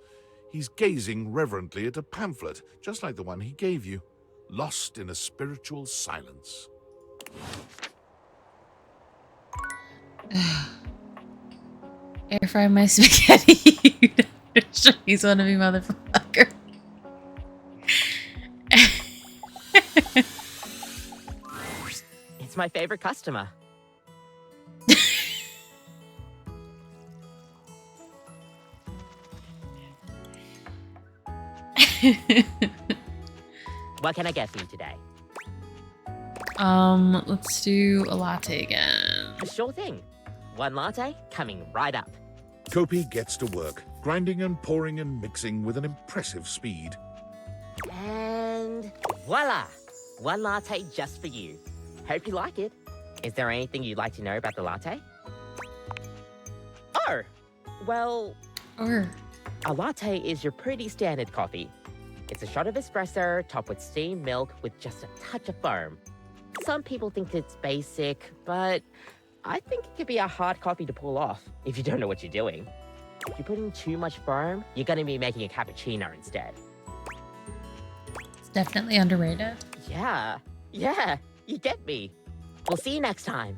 He's gazing reverently at a pamphlet, just like the one he gave you, lost in a spiritual silence. Air fry my spaghetti. He's one of me, motherfucker. It's my favorite customer. What can I get for you today? Let's do a latte again. Sure thing. One latte coming right up. Kopi gets to work, grinding and pouring and mixing with an impressive speed. And voila! One latte just for you. Hope you like it. Is there anything you'd like to know about the latte? Oh! Well... A latte is your pretty standard coffee. It's a shot of espresso topped with steamed milk with just a touch of foam. Some people think it's basic, but I think it could be a hard coffee to pull off if you don't know what you're doing. If you put in too much foam, you're going to be making a cappuccino instead. It's definitely underrated. Yeah, you get me. We'll see you next time.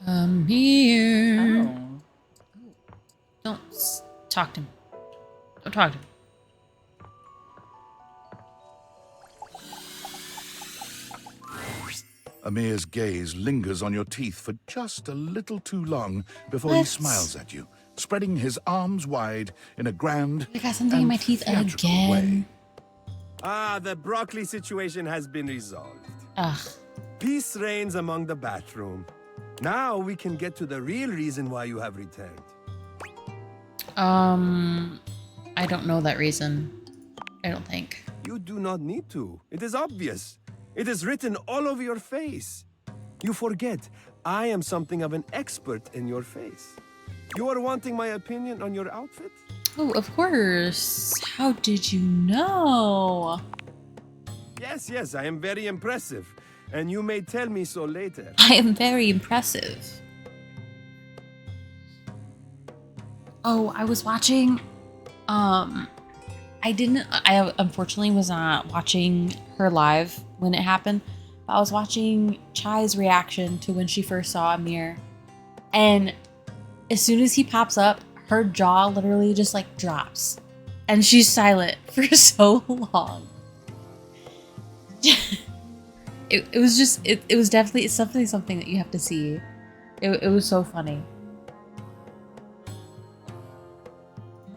I'm here. Don't talk to him. Don't talk to him. Amir's gaze lingers on your teeth for just a little too long before he smiles at you, spreading his arms wide in a grand I got something in my teeth theatrical again. way. Ah, the broccoli situation has been resolved. Ugh. Peace reigns among the bathroom. Now we can get to the real reason why you have returned. I don't know that reason. I don't think. You do not need to. It is obvious. It is written all over your face. You forget, I am something of an expert in your face. You are wanting my opinion on your outfit? Oh, of course. How did you know? Yes, I am very impressive. And you may tell me so later. I am very impressive. Oh, I was watching, I unfortunately was not watching her live when it happened, but I was watching Chai's reaction to when she first saw Amir. And as soon as he pops up, her jaw literally just like drops. And she's silent for so long. It was just, it was definitely something that you have to see. It was so funny.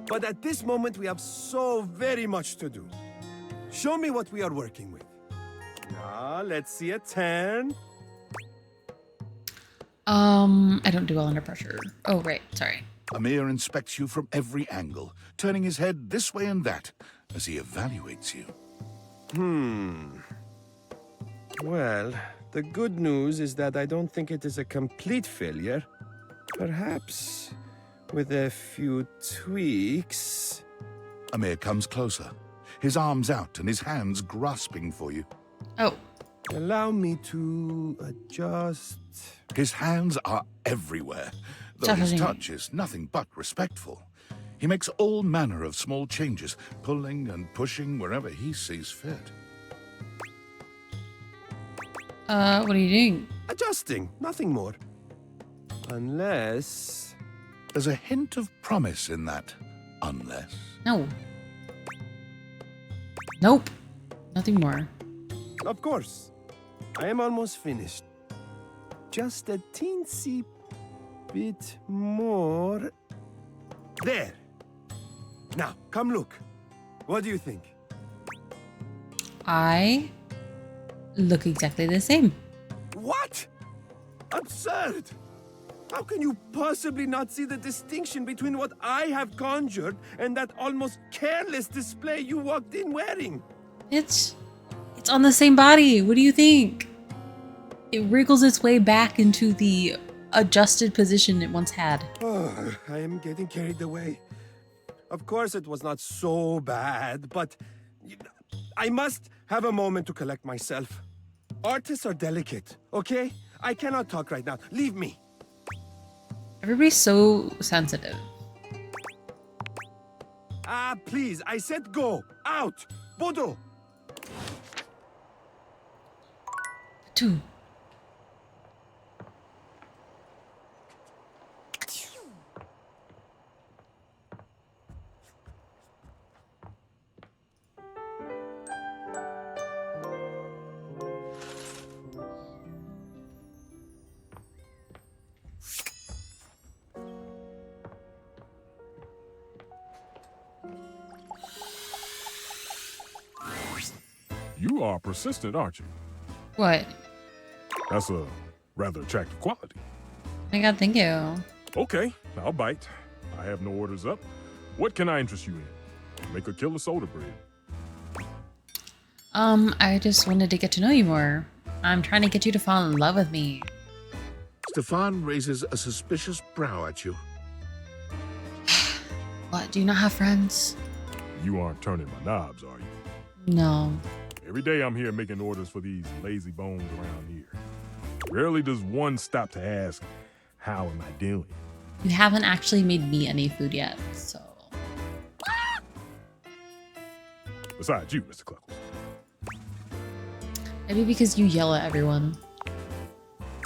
But at this moment, we have so very much to do. Show me what we are working with. Now, let's see a 10. I don't do well under pressure. Oh, right. Sorry. Amir inspects you from every angle, turning his head this way and that as he evaluates you. Well, the good news is that I don't think it is a complete failure. Perhaps with a few tweaks. Amir comes closer, his arms out and his hands grasping for you. Oh. Allow me to adjust. His hands are everywhere, though his touch is nothing but respectful. He makes all manner of small changes, pulling and pushing wherever he sees fit. What are you doing? Adjusting, nothing more. Unless... There's a hint of promise in that. Unless. No. Nope. Nothing more. Of course. I am almost finished. Just a teensy bit more. There. Now, come look. What do you think? I look exactly the same. What? Absurd! How can you possibly not see the distinction between what I have conjured and that almost careless display you walked in wearing? It's on the same body. What do you think? It wriggles its way back into the adjusted position it once had. Oh, I am getting carried away. Of course it was not so bad, but I must have a moment to collect myself. Artists are delicate, okay? I cannot talk right now. Leave me. Everybody's so sensitive. Ah, please. I said go. Out. Bodo. Two. You are persistent, aren't you? What? That's a rather attractive quality. Oh my god, thank you. Okay, I'll bite. I have no orders up. What can I interest you in? Make a killer soda bread. I just wanted to get to know you more. I'm trying to get you to fall in love with me. Stefan raises a suspicious brow at you. What, do you not have friends? You aren't turning my knobs, are you? No. Every day I'm here making orders for these lazy bones around here. Rarely does one stop to ask, how am I doing? You haven't actually made me any food yet, so... Besides you, Mr. Cluckles. Maybe because you yell at everyone.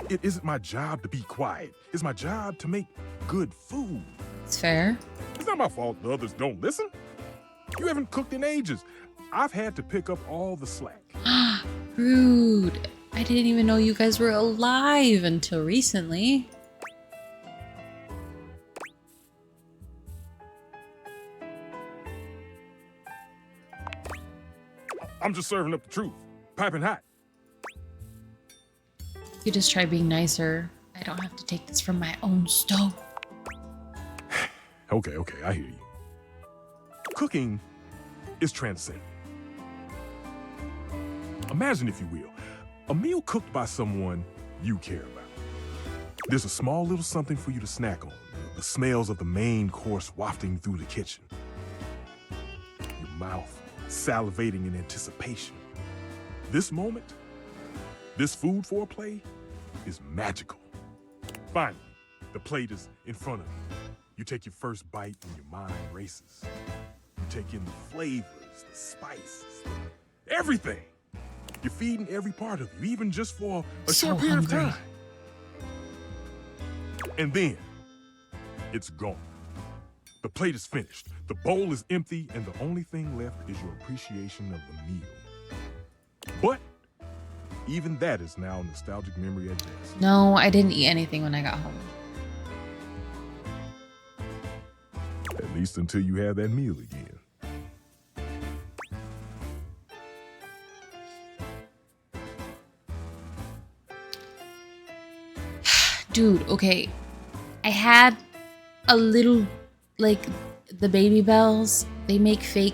It isn't my job to be quiet. It's my job to make good food. It's fair. It's not my fault the others don't listen. You haven't cooked in ages. I've had to pick up all the slack. Rude. I didn't even know you guys were alive until recently. I'm just serving up the truth. Piping hot. You just try being nicer. I don't have to take this from my own stove. Okay, I hear you. Cooking is transcendent. Imagine, if you will, a meal cooked by someone you care about. There's a small little something for you to snack on. The smells of the main course wafting through the kitchen. Your mouth salivating in anticipation. This moment, this food foreplay, is magical. Finally, the plate is in front of you. You take your first bite and your mind races. You take in the flavors, the spices, everything. You're feeding every part of you, even just for a short period of time. And then, it's gone. The plate is finished, the bowl is empty, and the only thing left is your appreciation of the meal. But even that is now a nostalgic memory at best. No, I didn't eat anything when I got home. At least until you have that meal again. Dude, okay. I had a little, like, the Baby Bells. They make fake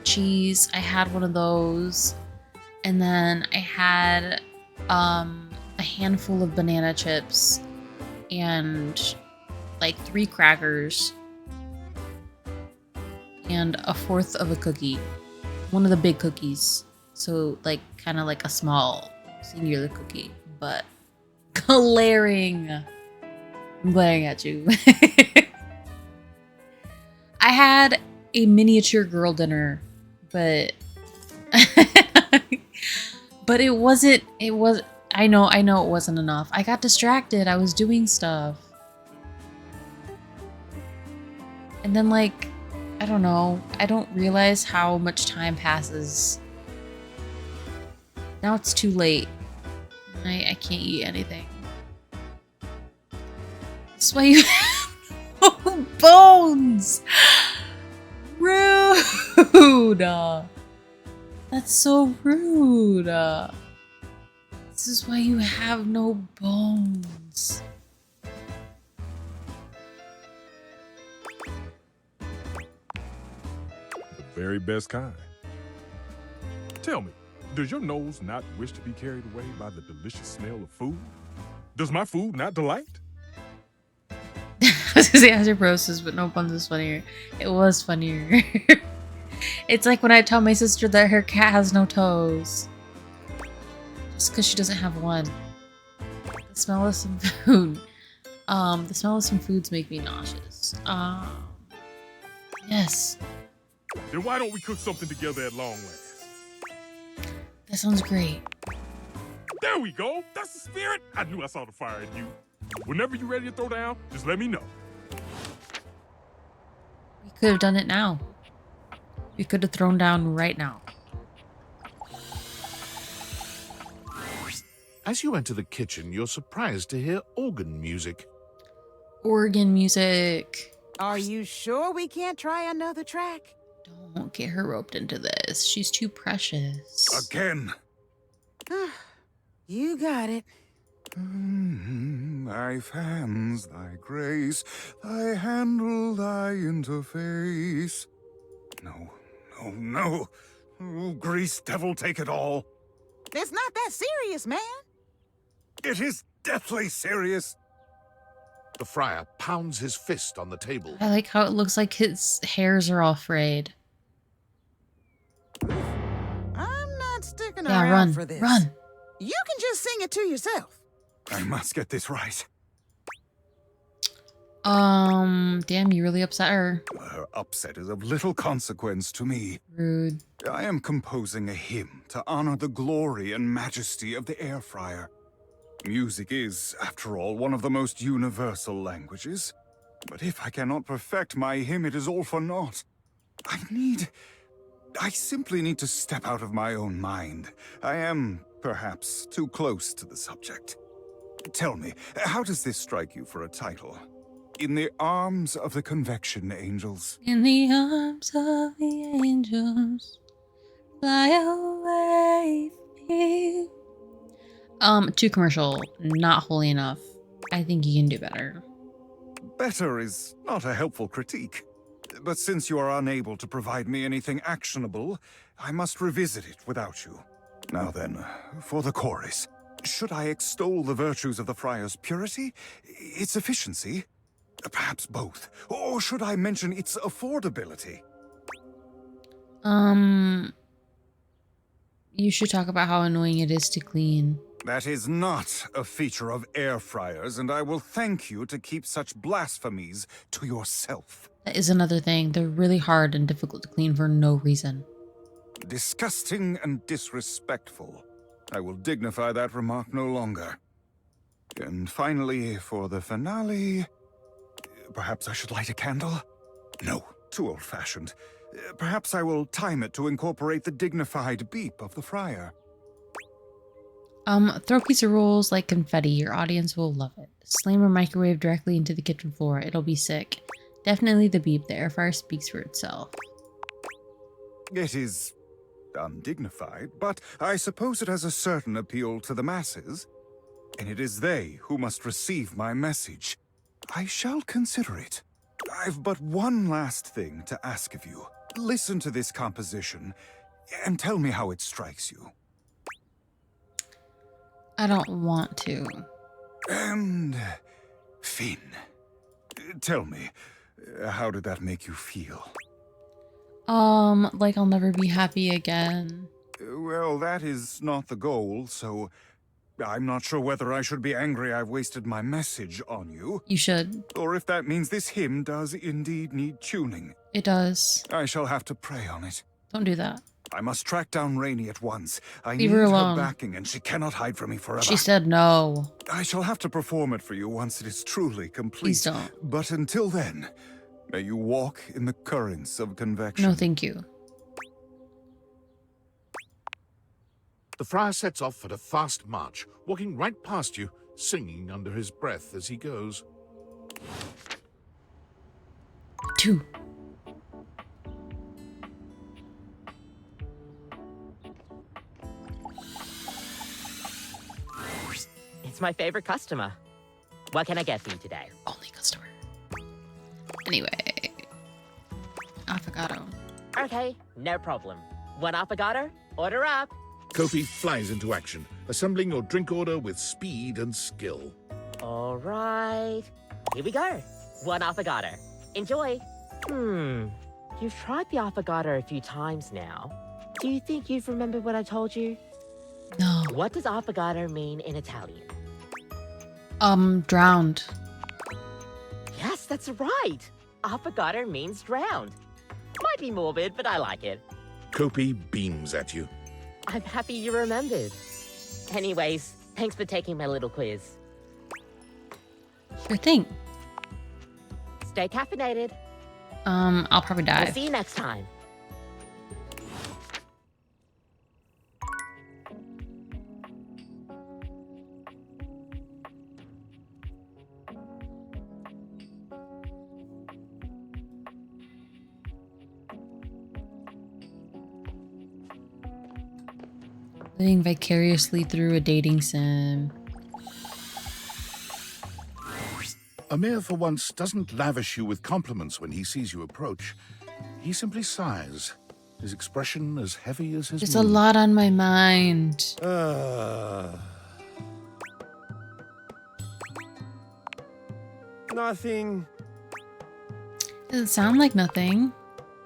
cheese. I had one of those. And then I had a handful of banana chips and like 3 crackers and a fourth of a cookie. One of the big cookies. So like kind of like a small singular cookie, but glaring. I'm glaring at you. I had a miniature girl dinner, but but it was I know it wasn't enough. I got distracted. I was doing stuff. And then, like, I don't know. I don't realize how much time passes. Now it's too late. I can't eat anything. That's why you have no bones! Rude! That's so rude. This is why you have no bones. The very best kind. Tell me, does your nose not wish to be carried away by the delicious smell of food? Does my food not delight? I was gonna say osteoporosis, but no puns is funnier. It was funnier. It's like when I tell my sister that her cat has no toes. Just because she doesn't have one. The smell of some food. The smell of some foods make me nauseous. Yes. Then why don't we cook something together at long last? That sounds great. There we go. That's the spirit. I knew I saw the fire in you. Whenever you're ready to throw down, just let me know. We could have done it now. We could have thrown down right now. As you enter the kitchen, you're surprised to hear organ music. Organ music. Are you sure we can't try another track? Don't get her roped into this. She's too precious. Again. You got it. Thy fans, thy grace, thy handle, thy interface. No. Oh, grease devil, take it all. It's not that serious, man. It is deathly serious. The friar pounds his fist on the table. I like how it looks like his hairs are all frayed. I'm not sticking Yeah, around run, for this. run. You can just sing it to yourself. I must get this right. Damn, you really upset her. Her upset is of little consequence to me. Rude. I am composing a hymn to honor the glory and majesty of the air fryer. Music is, after all, one of the most universal languages. But if I cannot perfect my hymn, it is all for naught. I simply need to step out of my own mind. I am, perhaps, too close to the subject. Tell me, how does this strike you for a title? In the arms of the convection angels. In the arms of the angels, fly away from me. Too commercial, not holy enough. I think you can do better. Better is not a helpful critique. But since you are unable to provide me anything actionable, I must revisit it without you. Now then, for the chorus. Should I extol the virtues of the friar's purity? Its efficiency? Perhaps both. Or should I mention its affordability? You should talk about how annoying it is to clean. That is not a feature of air fryers, and I will thank you to keep such blasphemies to yourself. That is another thing. They're really hard and difficult to clean for no reason. Disgusting and disrespectful. I will dignify that remark no longer. And finally, for the finale... Perhaps I should light a candle? No, too old-fashioned. Perhaps I will time it to incorporate the dignified beep of the friar. Throw pizza rolls like confetti. Your audience will love it. Slam or microwave directly into the kitchen floor. It'll be sick. Definitely the beep. The air fryer speaks for itself. It is undignified, but I suppose it has a certain appeal to the masses. And it is they who must receive my message. I shall consider it. I've but one last thing to ask of you. Listen to this composition, and tell me how it strikes you. I don't want to. And... Finn. Tell me, how did that make you feel? Like I'll never be happy again. Well, that is not the goal, so... I'm not sure whether I should be angry I've wasted my message on you. You should. Or if that means this hymn does indeed need tuning. It does. I shall have to pray on it. Don't do that. I must track down Rainey at once. I Leave need her her alone. backing, and she cannot hide from me forever. She said no. I shall have to perform it for you once it is truly complete. Please don't. But until then, may you walk in the currents of convection. No, thank you. The friar sets off at a fast march, walking right past you, singing under his breath as he goes. 2. It's my favorite customer. What can I get for you today? Only customer. Anyway. Affogato. Okay, no problem. 1 affogato? Order up. Kopi flies into action, assembling your drink order with speed and skill. All right. Here we go. 1 affogato. Enjoy. You've tried the affogato a few times now. Do you think you've remembered what I told you? No. What does affogato mean in Italian? Drowned. Yes, that's right. Affogato means drowned. Might be morbid, but I like it. Kopi beams at you. I'm happy you remembered. Anyways, thanks for taking my little quiz. Sure thing. Stay caffeinated. I'll probably die. We'll see you next time. Living vicariously through a dating sim. Amir, for once, doesn't lavish you with compliments when he sees you approach. He simply sighs, his expression as heavy as his There's a mood. lot on my mind. Nothing. Doesn't sound like nothing.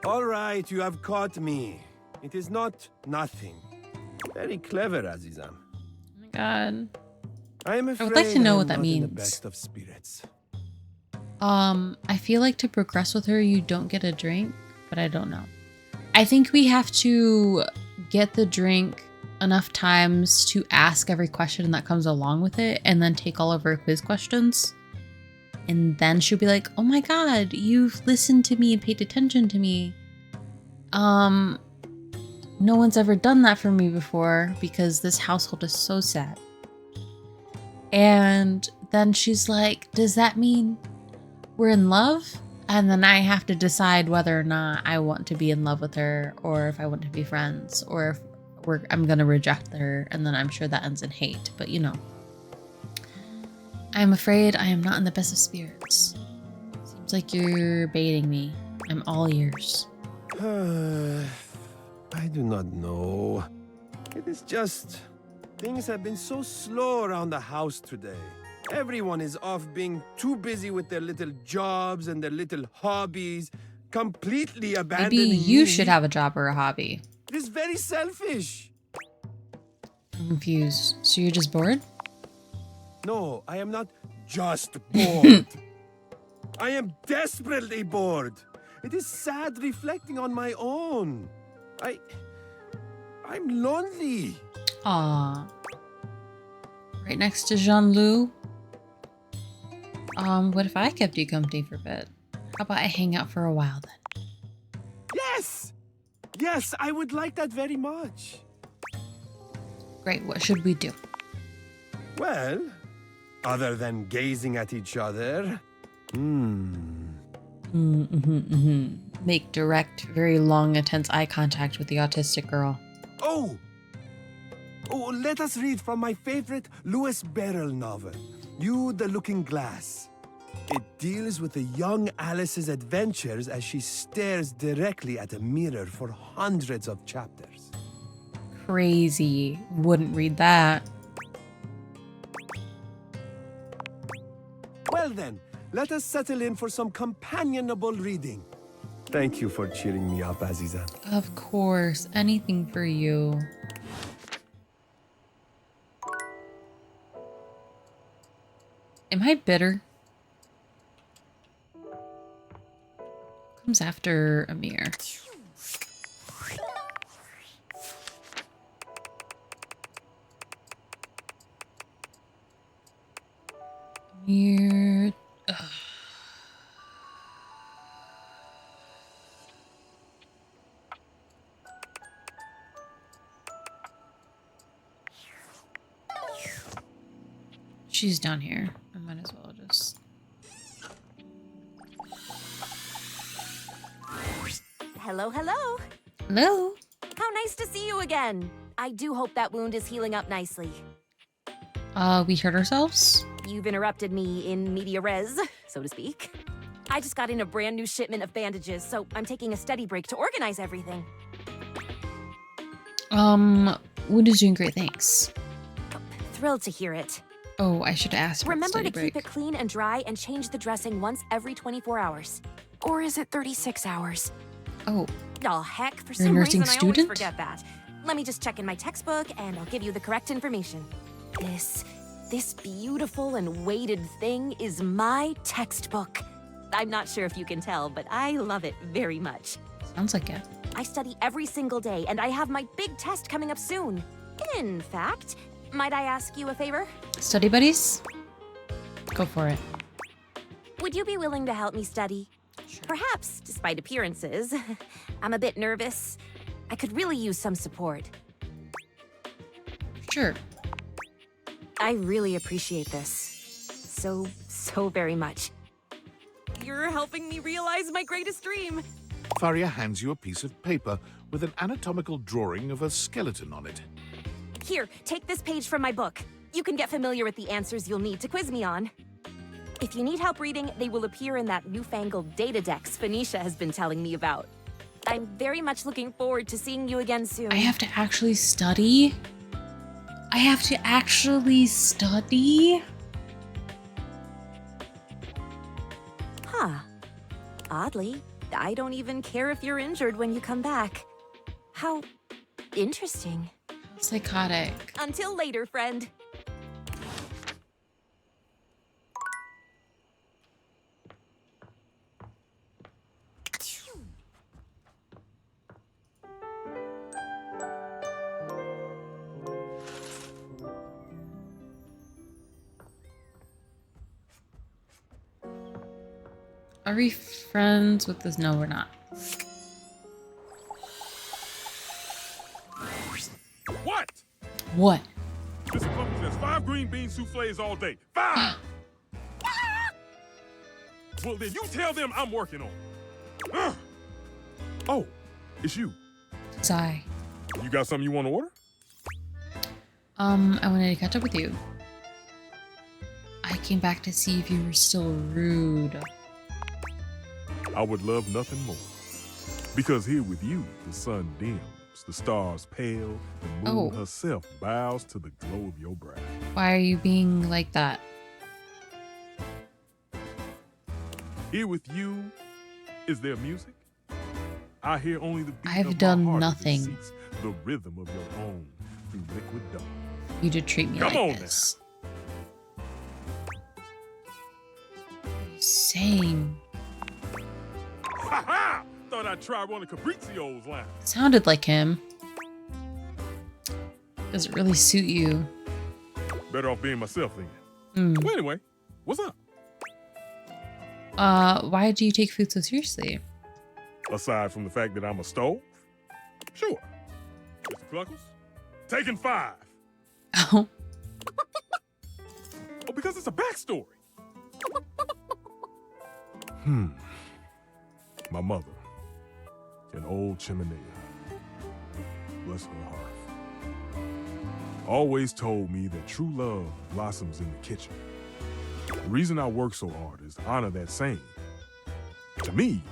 All right, you have caught me. It is not nothing. Very clever, Azizam. Oh my god. I am I afraid would like to know I what am that not in means. the best of spirits. I feel like to progress with her, you don't get a drink, but I don't know. I think we have to get the drink enough times to ask every question that comes along with it, and then take all of her quiz questions. And then she'll be like, oh my god, you've listened to me and paid attention to me. No one's ever done that for me before because this household is so sad. And then she's like, does that mean we're in love? And then I have to decide whether or not I want to be in love with her, or if I want to be friends, or if I'm gonna reject her, and then I'm sure that ends in hate. But you know, I'm afraid I am not in the best of spirits. Seems like you're baiting me. I'm all ears. I do not know. It is just... things have been so slow around the house today. Everyone is off being too busy with their little jobs and their little hobbies, completely abandoning Maybe you me. should have a job or a hobby. It is very selfish. I'm confused. So you're just bored? No, I am not just bored. I am desperately bored. It is sad reflecting on my own. I'm lonely. Aw. Right next to Jean-Loup. What if I kept you company for a bit? How about I hang out for a while then? Yes! Yes, I would like that very much. Great, what should we do? Well, other than gazing at each other, Make direct, very long, intense eye contact with the autistic girl. Oh, let us read from my favorite Lewis Barrel novel, You the Looking Glass. It deals with a young Alice's adventures as she stares directly at a mirror for hundreds of chapters. Crazy. Wouldn't read that. Well then, let us settle in for some companionable reading. Thank you for cheering me up, Aziza. Of course. Anything for you. Am I bitter? Comes after Amir. Weird. Ugh. She's down here. I might as well just... Hello, hello. Hello. How nice to see you again. I do hope that wound is healing up nicely. We hurt ourselves? You've interrupted me in media res, so to speak. I just got in a brand new shipment of bandages, so I'm taking a study break to organize everything. Wound is doing great, thanks. Thrilled to hear it. Oh, I should ask. Remember to keep it clean and dry and change the dressing once every 24 hours. Or is it 36 hours? Oh. Oh, heck, for You're a some nursing reason I always student? forget that. Let me just check in my textbook and I'll give you the correct information. This beautiful and weighted thing is my textbook. I'm not sure if you can tell, but I love it very much. Sounds like it. I study every single day and I have my big test coming up soon. In fact, might I ask you a favor? Study buddies? Go for it. Would you be willing to help me study? Sure. Perhaps, despite appearances. I'm a bit nervous. I could really use some support. Sure. I really appreciate this. So very much. You're helping me realize my greatest dream. Faria hands you a piece of paper with an anatomical drawing of a skeleton on it. Here, take this page from my book. You can get familiar with the answers you'll need to quiz me on. If you need help reading, they will appear in that newfangled data dex Phoenicia has been telling me about. I'm very much looking forward to seeing you again soon. I have to actually study? I have to actually study? Huh. Oddly, I don't even care if you're injured when you come back. How interesting. Psychotic. Until later, friend. Are we friends with this? No, we're not. What? What? This company says 5 green bean souffles all day. 5! Well, then you tell them I'm working on it. Oh, it's you. Sigh. You got something you want to order? I wanted to catch up with you. I came back to see if you were still rude. I would love nothing more. Because here with you, the sun dims, the stars pale, the moon herself bows to the glow of your brow. Why are you being like that? Here with you, is there music? I hear only the beat I've of done my heart nothing. as it seeks the rhythm of your own through liquid dawn. You to treat me Come like on this. Same. Ha ha! Thought I'd try one of Fabrizio's lines. Sounded like him. Doesn't really suit you. Better off being myself then. Well, anyway, what's up? Why do you take food so seriously? Aside from the fact that I'm a stove? Sure. Mr. Cluckles? Taking 5. Oh. Oh, because it's a backstory. My mother, an old chimenea, bless her heart, always told me that true love blossoms in the kitchen. The reason I work so hard is to honor that saying. To me,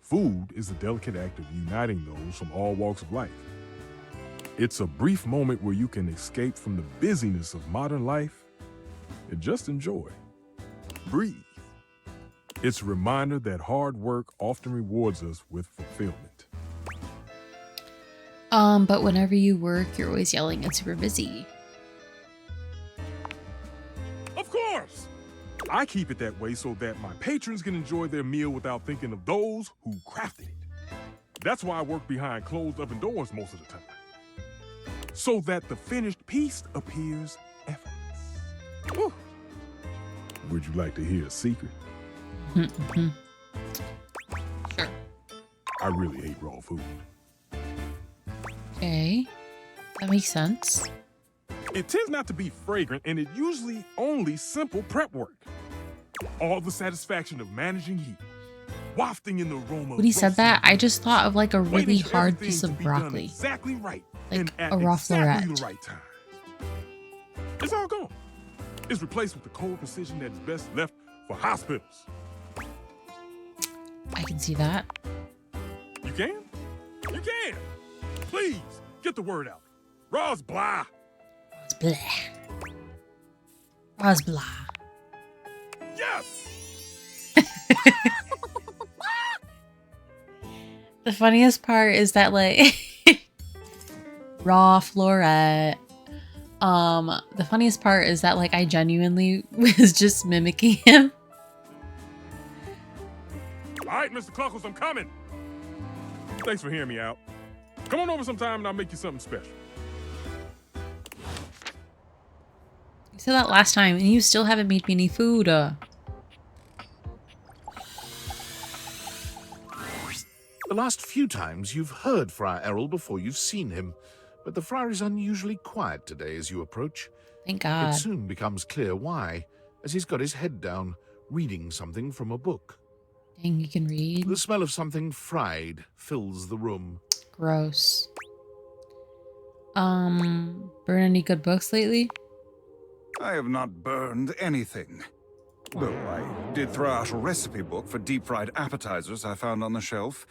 food is the delicate act of uniting those from all walks of life. It's a brief moment where you can escape from the busyness of modern life and just enjoy. Breathe. It's a reminder that hard work often rewards us with fulfillment. But whenever you work, you're always yelling and super busy. Of course! I keep it that way so that my patrons can enjoy their meal without thinking of those who crafted it. That's why I work behind closed oven doors most of the time. So that the finished piece appears effortless. Whew. Would you like to hear a secret? Sure. I really hate raw food. Okay. That makes sense. It tends not to be fragrant, and it usually only simple prep work. All the satisfaction of managing heat, wafting in the aroma. When he said that, I just thought of like a really waiting for hard everything piece to of be done broccoli. exactly right, Like and at a raw exactly floret. the right time. It's all gone. It's replaced with the cold precision that is best left for hospitals. I can see that. You can? You can. Please get the word out. Raw's blah. Blah. Ras blah. Yes. The funniest part is that like raw floret. The funniest part is that like I genuinely was just mimicking him. All right, Mr. Cluckles, I'm coming. Thanks for hearing me out. Come on over sometime and I'll make you something special. You said that last time and you still haven't made me any food. The last few times you've heard Friar Errol before you've seen him, but the friar is unusually quiet today as you approach. Thank God. It soon becomes clear why, as he's got his head down, reading something from a book. Dang, you can read. The smell of something fried fills the room. Gross. Burn any good books lately? I have not burned anything. Though I did throw out a recipe book for deep-fried appetizers I found on the shelf.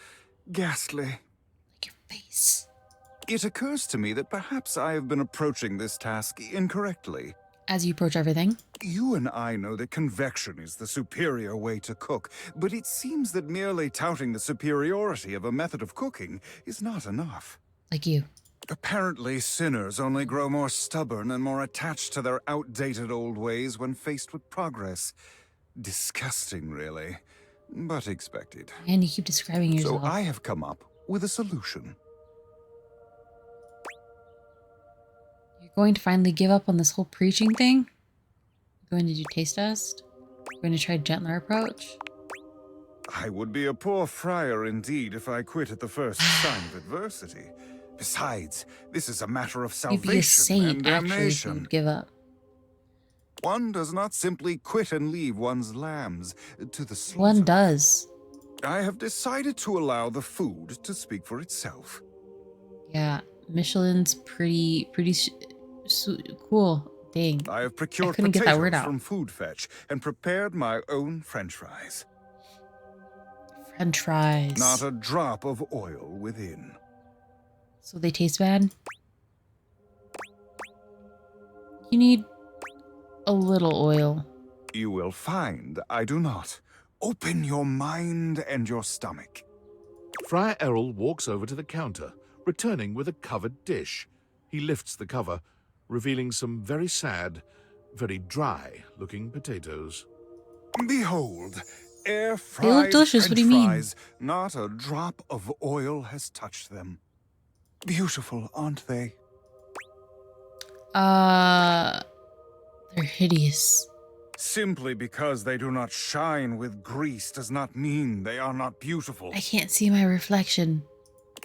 Ghastly. Like your face. It occurs to me that perhaps I have been approaching this task incorrectly. As you approach everything? You and I know that convection is the superior way to cook, but it seems that merely touting the superiority of a method of cooking is not enough. Like you. Apparently, sinners only grow more stubborn and more attached to their outdated old ways when faced with progress. Disgusting, really, but expected. And you keep describing yourself. So I have come up with a solution. You're going to finally give up on this whole preaching thing? You're going to do taste test? You're going to try gentler approach? I would be a poor friar indeed if I quit at the first sign of adversity. Besides, this is a matter of You'd be a salvation saint, and actually, if you damnation. would give up. One does not simply quit and leave one's lambs to the slaughter. One does. I have decided to allow the food to speak for itself. Yeah, Michelin's pretty cool. Dang. I have procured couldn't get that word potatoes out. from Food Fetch and prepared my own French fries. French fries. Not a drop of oil within. So they taste bad? You need a little oil. You will find I do not. Open your mind and your stomach. Friar Errol walks over to the counter, returning with a covered dish. He lifts the cover, revealing some very sad, very dry-looking potatoes. Behold, air-fried They look delicious, French what do you mean? fries. Not a drop of oil has touched them. Beautiful, aren't they? They're hideous. Simply because they do not shine with grease does not mean they are not beautiful. I can't see my reflection.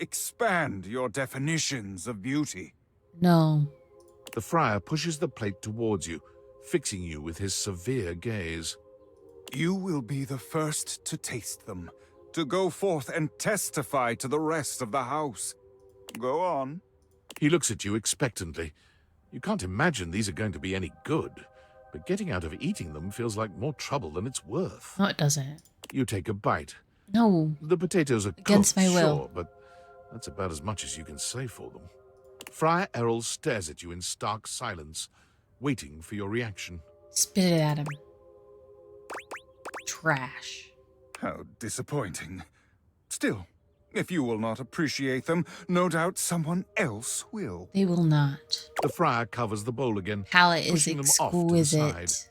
Expand your definitions of beauty. No. The friar pushes the plate towards you, fixing you with his severe gaze. You will be the first to taste them, to go forth and testify to the rest of the house. Go on. He looks at you expectantly. You can't imagine these are going to be any good, but getting out of eating them feels like more trouble than it's worth. No, it doesn't. You take a bite. No. The potatoes are Against cooked, my will. sure, but that's about as much as you can say for them. Friar Errol stares at you in stark silence, waiting for your reaction. Spit it at him. Trash. How disappointing. Still, if you will not appreciate them, no doubt someone else will. They will not. The friar covers the bowl again, Palate is pushing them off to the side. exquisite.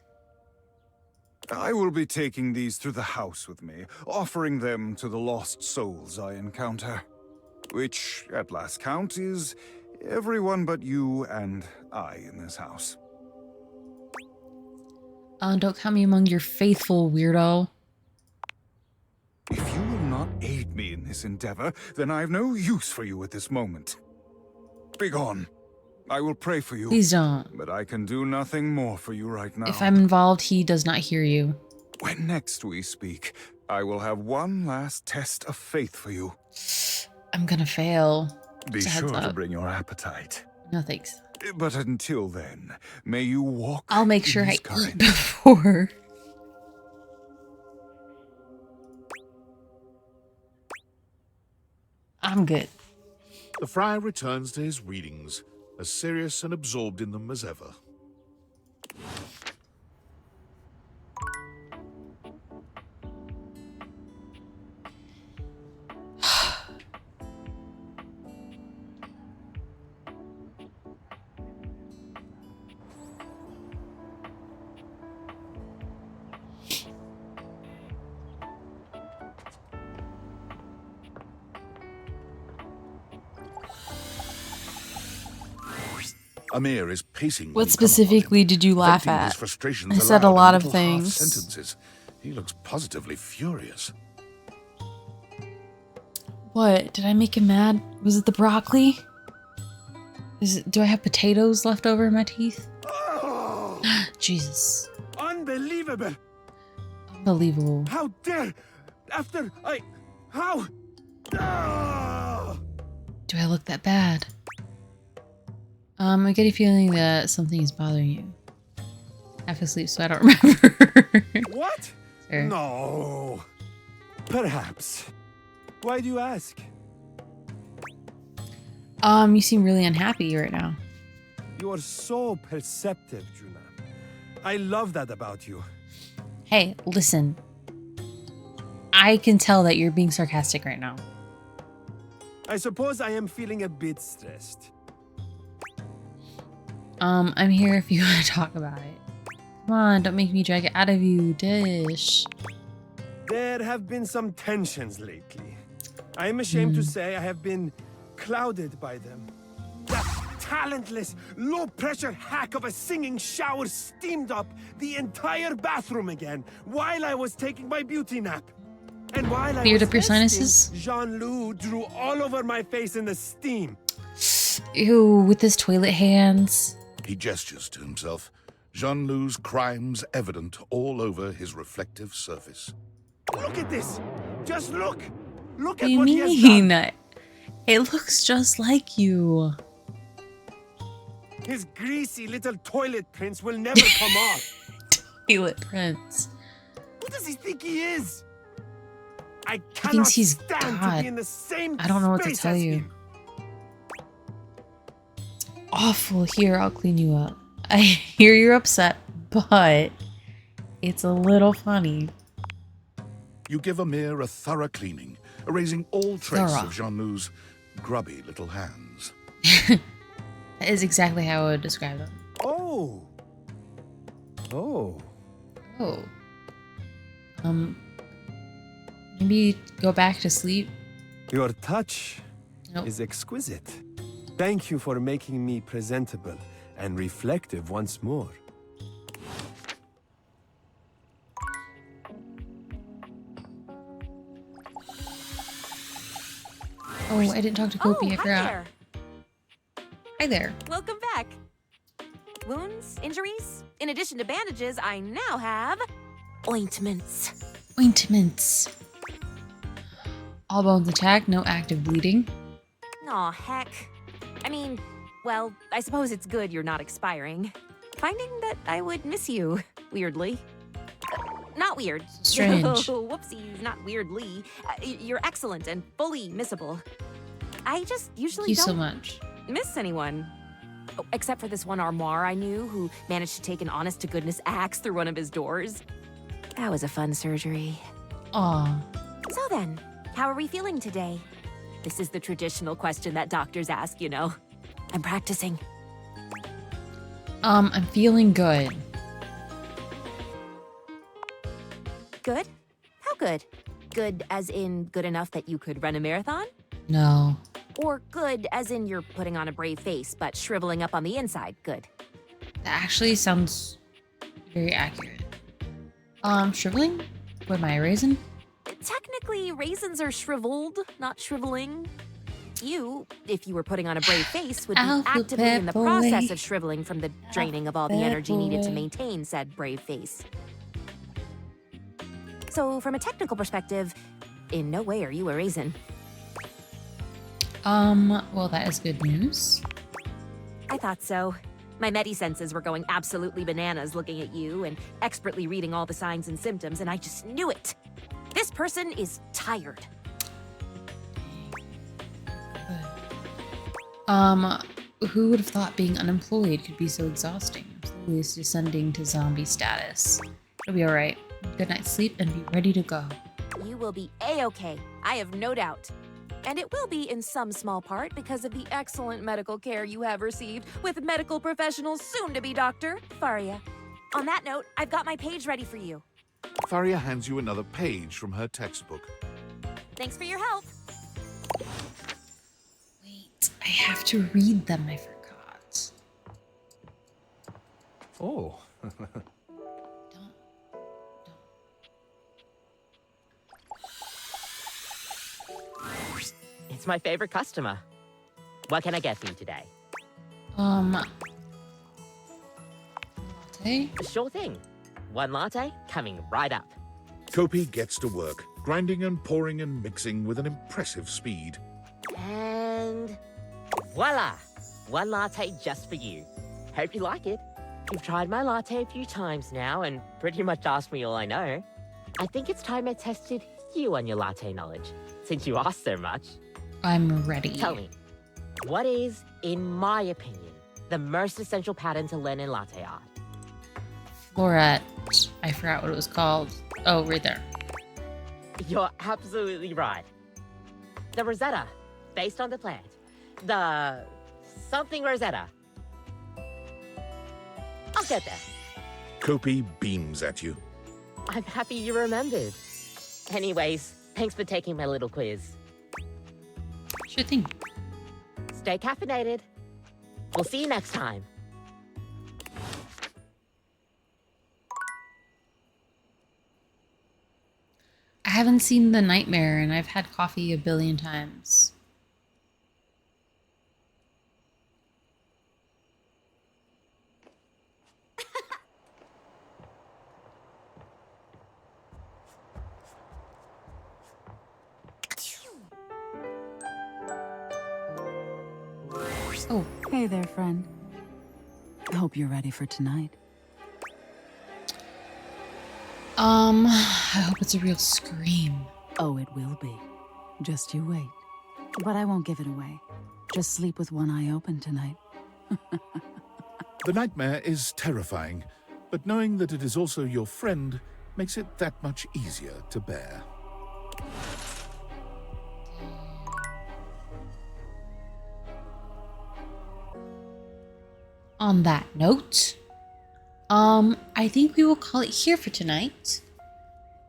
I will be taking these through the house with me, offering them to the lost souls I encounter. Which, at last count, is everyone but you and I in this house. Don't count me among your faithful, weirdo. If you will not aid me in this endeavor, then I have no use for you at this moment. Begone. I will pray for you. Please don't. But I can do nothing more for you right now. If I'm involved, he does not hear you. When next we speak, I will have one last test of faith for you. I'm gonna fail. Be Just a heads sure to up. bring your appetite. No thanks. But until then, may you walk. I'll make sure in I his eat courage. before. I'm good. The friar returns to his readings, as serious and absorbed in them as ever. Amir is pacing. What specifically did you laugh venting his at? frustrations I said a aloud in lot of little half things. sentences. He looks positively furious. What? Did I make him mad? Was it the broccoli? Do I have potatoes left over in my teeth? Jesus. Unbelievable! Unbelievable. How dare! After I... How? Ah! Do I look that bad? I get a feeling that something is bothering you. Half asleep, so I don't remember. What? Sure. No. Perhaps. Why do you ask? You seem really unhappy right now. You are so perceptive, Juna. I love that about you. Hey, listen. I can tell that you're being sarcastic right now. I suppose I am feeling a bit stressed. I'm here if you want to talk about it. Come on, don't make me drag it out of you, Dish. There have been some tensions lately. I am ashamed to say I have been clouded by them. That talentless, low-pressure hack of a singing shower steamed up the entire bathroom again while I was taking my beauty nap. And while I Cleared was up your resting, sinuses? Jean-Loup drew all over my face in the steam. Ew, with his toilet hands. He gestures to himself, Jean-Loup's crimes evident all over his reflective surface. Look at this! Just look! Look What at do you what he has mean? done! It looks just like you. His greasy little toilet prints will never come off. Toilet prints. Who does he think he is? I He cannot thinks he's stand to God. be in the same I don't know what to space tell as you. him. Awful. Here, I'll clean you up. I hear you're upset, but it's a little funny. You give Amir a thorough cleaning, erasing all trace Thorough. of Jean-Loup's grubby little hands. That is exactly how I would describe them. Oh. Oh. Oh. Maybe go back to sleep. Your touch Nope. is exquisite. Thank you for making me presentable and reflective once more. Oh, I didn't talk to Kopi. I hi forgot. there. Hi there. Welcome back. Wounds, injuries? In addition to bandages, I now have ointments. Ointments. All bones intact, no active bleeding. Aw, heck. I mean, well, I suppose it's good you're not expiring. Finding that I would miss you, weirdly. Not weird. Strange. Whoopsies, not weirdly. You're excellent and fully missable. I just usually Thank you so don't much. miss anyone. Oh, except for this one Armoire I knew who managed to take an honest-to-goodness axe through one of his doors. That was a fun surgery. Aw. So then, how are we feeling today? This is the traditional question that doctors ask, you know. I'm practicing. I'm feeling good. Good? How good? Good as in good enough that you could run a marathon? No. Or good as in you're putting on a brave face but shriveling up on the inside? Good. That actually sounds very accurate. Shriveling? What am I, a raisin? Technically, raisins are shriveled, not shriveling. You, if you were putting on a brave face, would be actively in the process of shriveling from the draining of all the energy needed to maintain said brave face. So, from a technical perspective, in no way are you a raisin. Well, that is good news. I thought so. My medi-senses were going absolutely bananas looking at you and expertly reading all the signs and symptoms, and I just knew it. This person is tired. Who would have thought being unemployed could be so exhausting? I'm slowly descending to zombie status. It'll be alright. Good night's sleep and be ready to go. You will be A-okay, I have no doubt. And it will be in some small part because of the excellent medical care you have received with medical professionals soon-to-be Dr. Faria. On that note, I've got my page ready for you. Faria hands you another page from her textbook. Thanks for your help. I have to read them, I forgot. Oh. It's my favorite customer. What can I get for you today? Latte? Sure thing. One latte coming right up. Kopi gets to work, grinding and pouring and mixing with an impressive speed. And voila! One latte just for you. Hope you like it. You've tried my latte a few times now and pretty much asked me all I know. I think it's time I tested you on your latte knowledge, since you asked so much. I'm ready. Tell me, what is, in my opinion, the most essential pattern to learn in latte art? Floret. I forgot what it was called. Oh, right there. You're absolutely right. The Rosetta, based on the plant. The something Rosetta. I'll get there. Kopi beams at you. I'm happy you remembered. Anyways, thanks for taking my little quiz. Sure thing. Stay caffeinated. We'll see you next time. I haven't seen The Nightmare and I've had coffee a billion times. Oh. Hey there, friend. I hope you're ready for tonight. I hope it's a real scream. Oh, it will be. Just you wait. But I won't give it away. Just sleep with one eye open tonight. The nightmare is terrifying, but knowing that it is also your friend makes it that much easier to bear. On that note, I think we will call it here for tonight.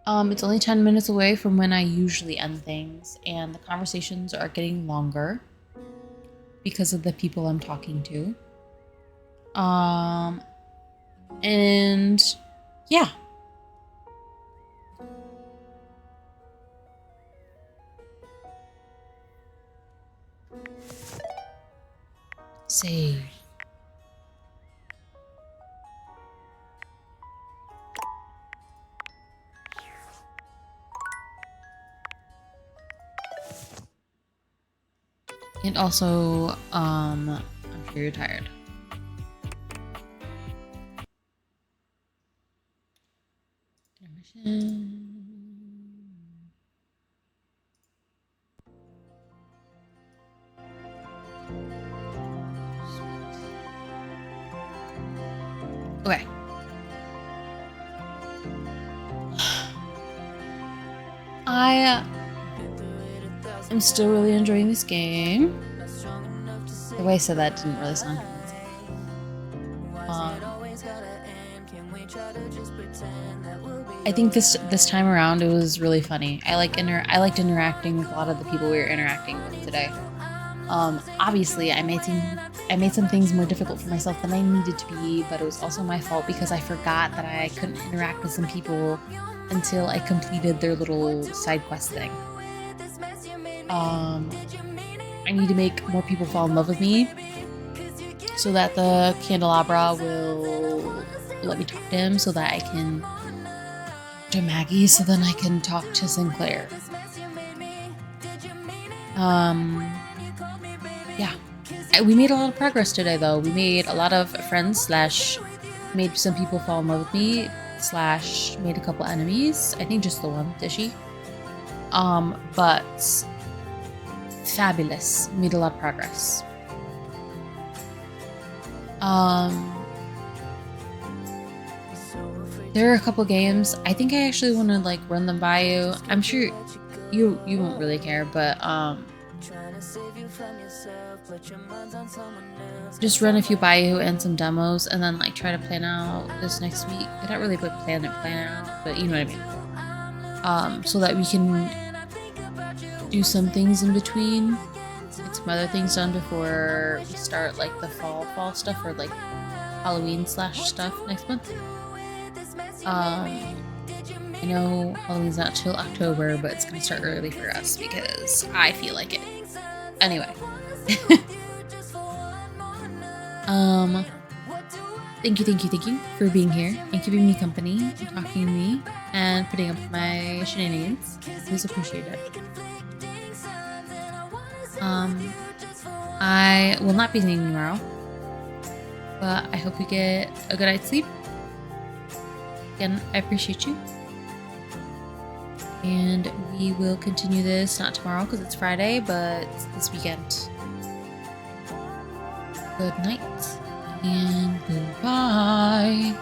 It's only 10 minutes away from when I usually end things, and the conversations are getting longer because of the people I'm talking to. And yeah. Save. And also, I'm sure you're tired. Okay. I'm still really enjoying this game. The way I said that didn't really sound convincing. I think this time around it was really funny. I liked interacting with a lot of the people we were interacting with today. Obviously, I may seem I made some things more difficult for myself than I needed to be, but it was also my fault because I forgot that I couldn't interact with some people until I completed their little side quest thing. I need to make more people fall in love with me so that the candelabra will let me talk to him so that I can to Maggie so then I can talk to Sinclair. Yeah. We made a lot of progress today though. We made a lot of friends slash made some people fall in love with me slash made a couple enemies. I think just the one, Dishy. But fabulous. Made a lot of progress. There are a couple games. I think I actually want to like run them by you. I'm sure you won't really care, but just run a few by you and some demos, and then like try to plan out this next week. I don't really like plan out, but you know what I mean. So that we can do some things in between, get some other things done before we start like the fall stuff or like Halloween slash stuff next month. I know Halloween's not till October, but it's gonna start early for us because I feel like it. Anyway. Thank you for being here and keeping me company and talking to me and putting up with my shenanigans. Please appreciate it. I will not be seeing you tomorrow, but I hope you get a good night's sleep. Again, I appreciate you. And we will continue this, not tomorrow because it's Friday, but this weekend. Good night and goodbye.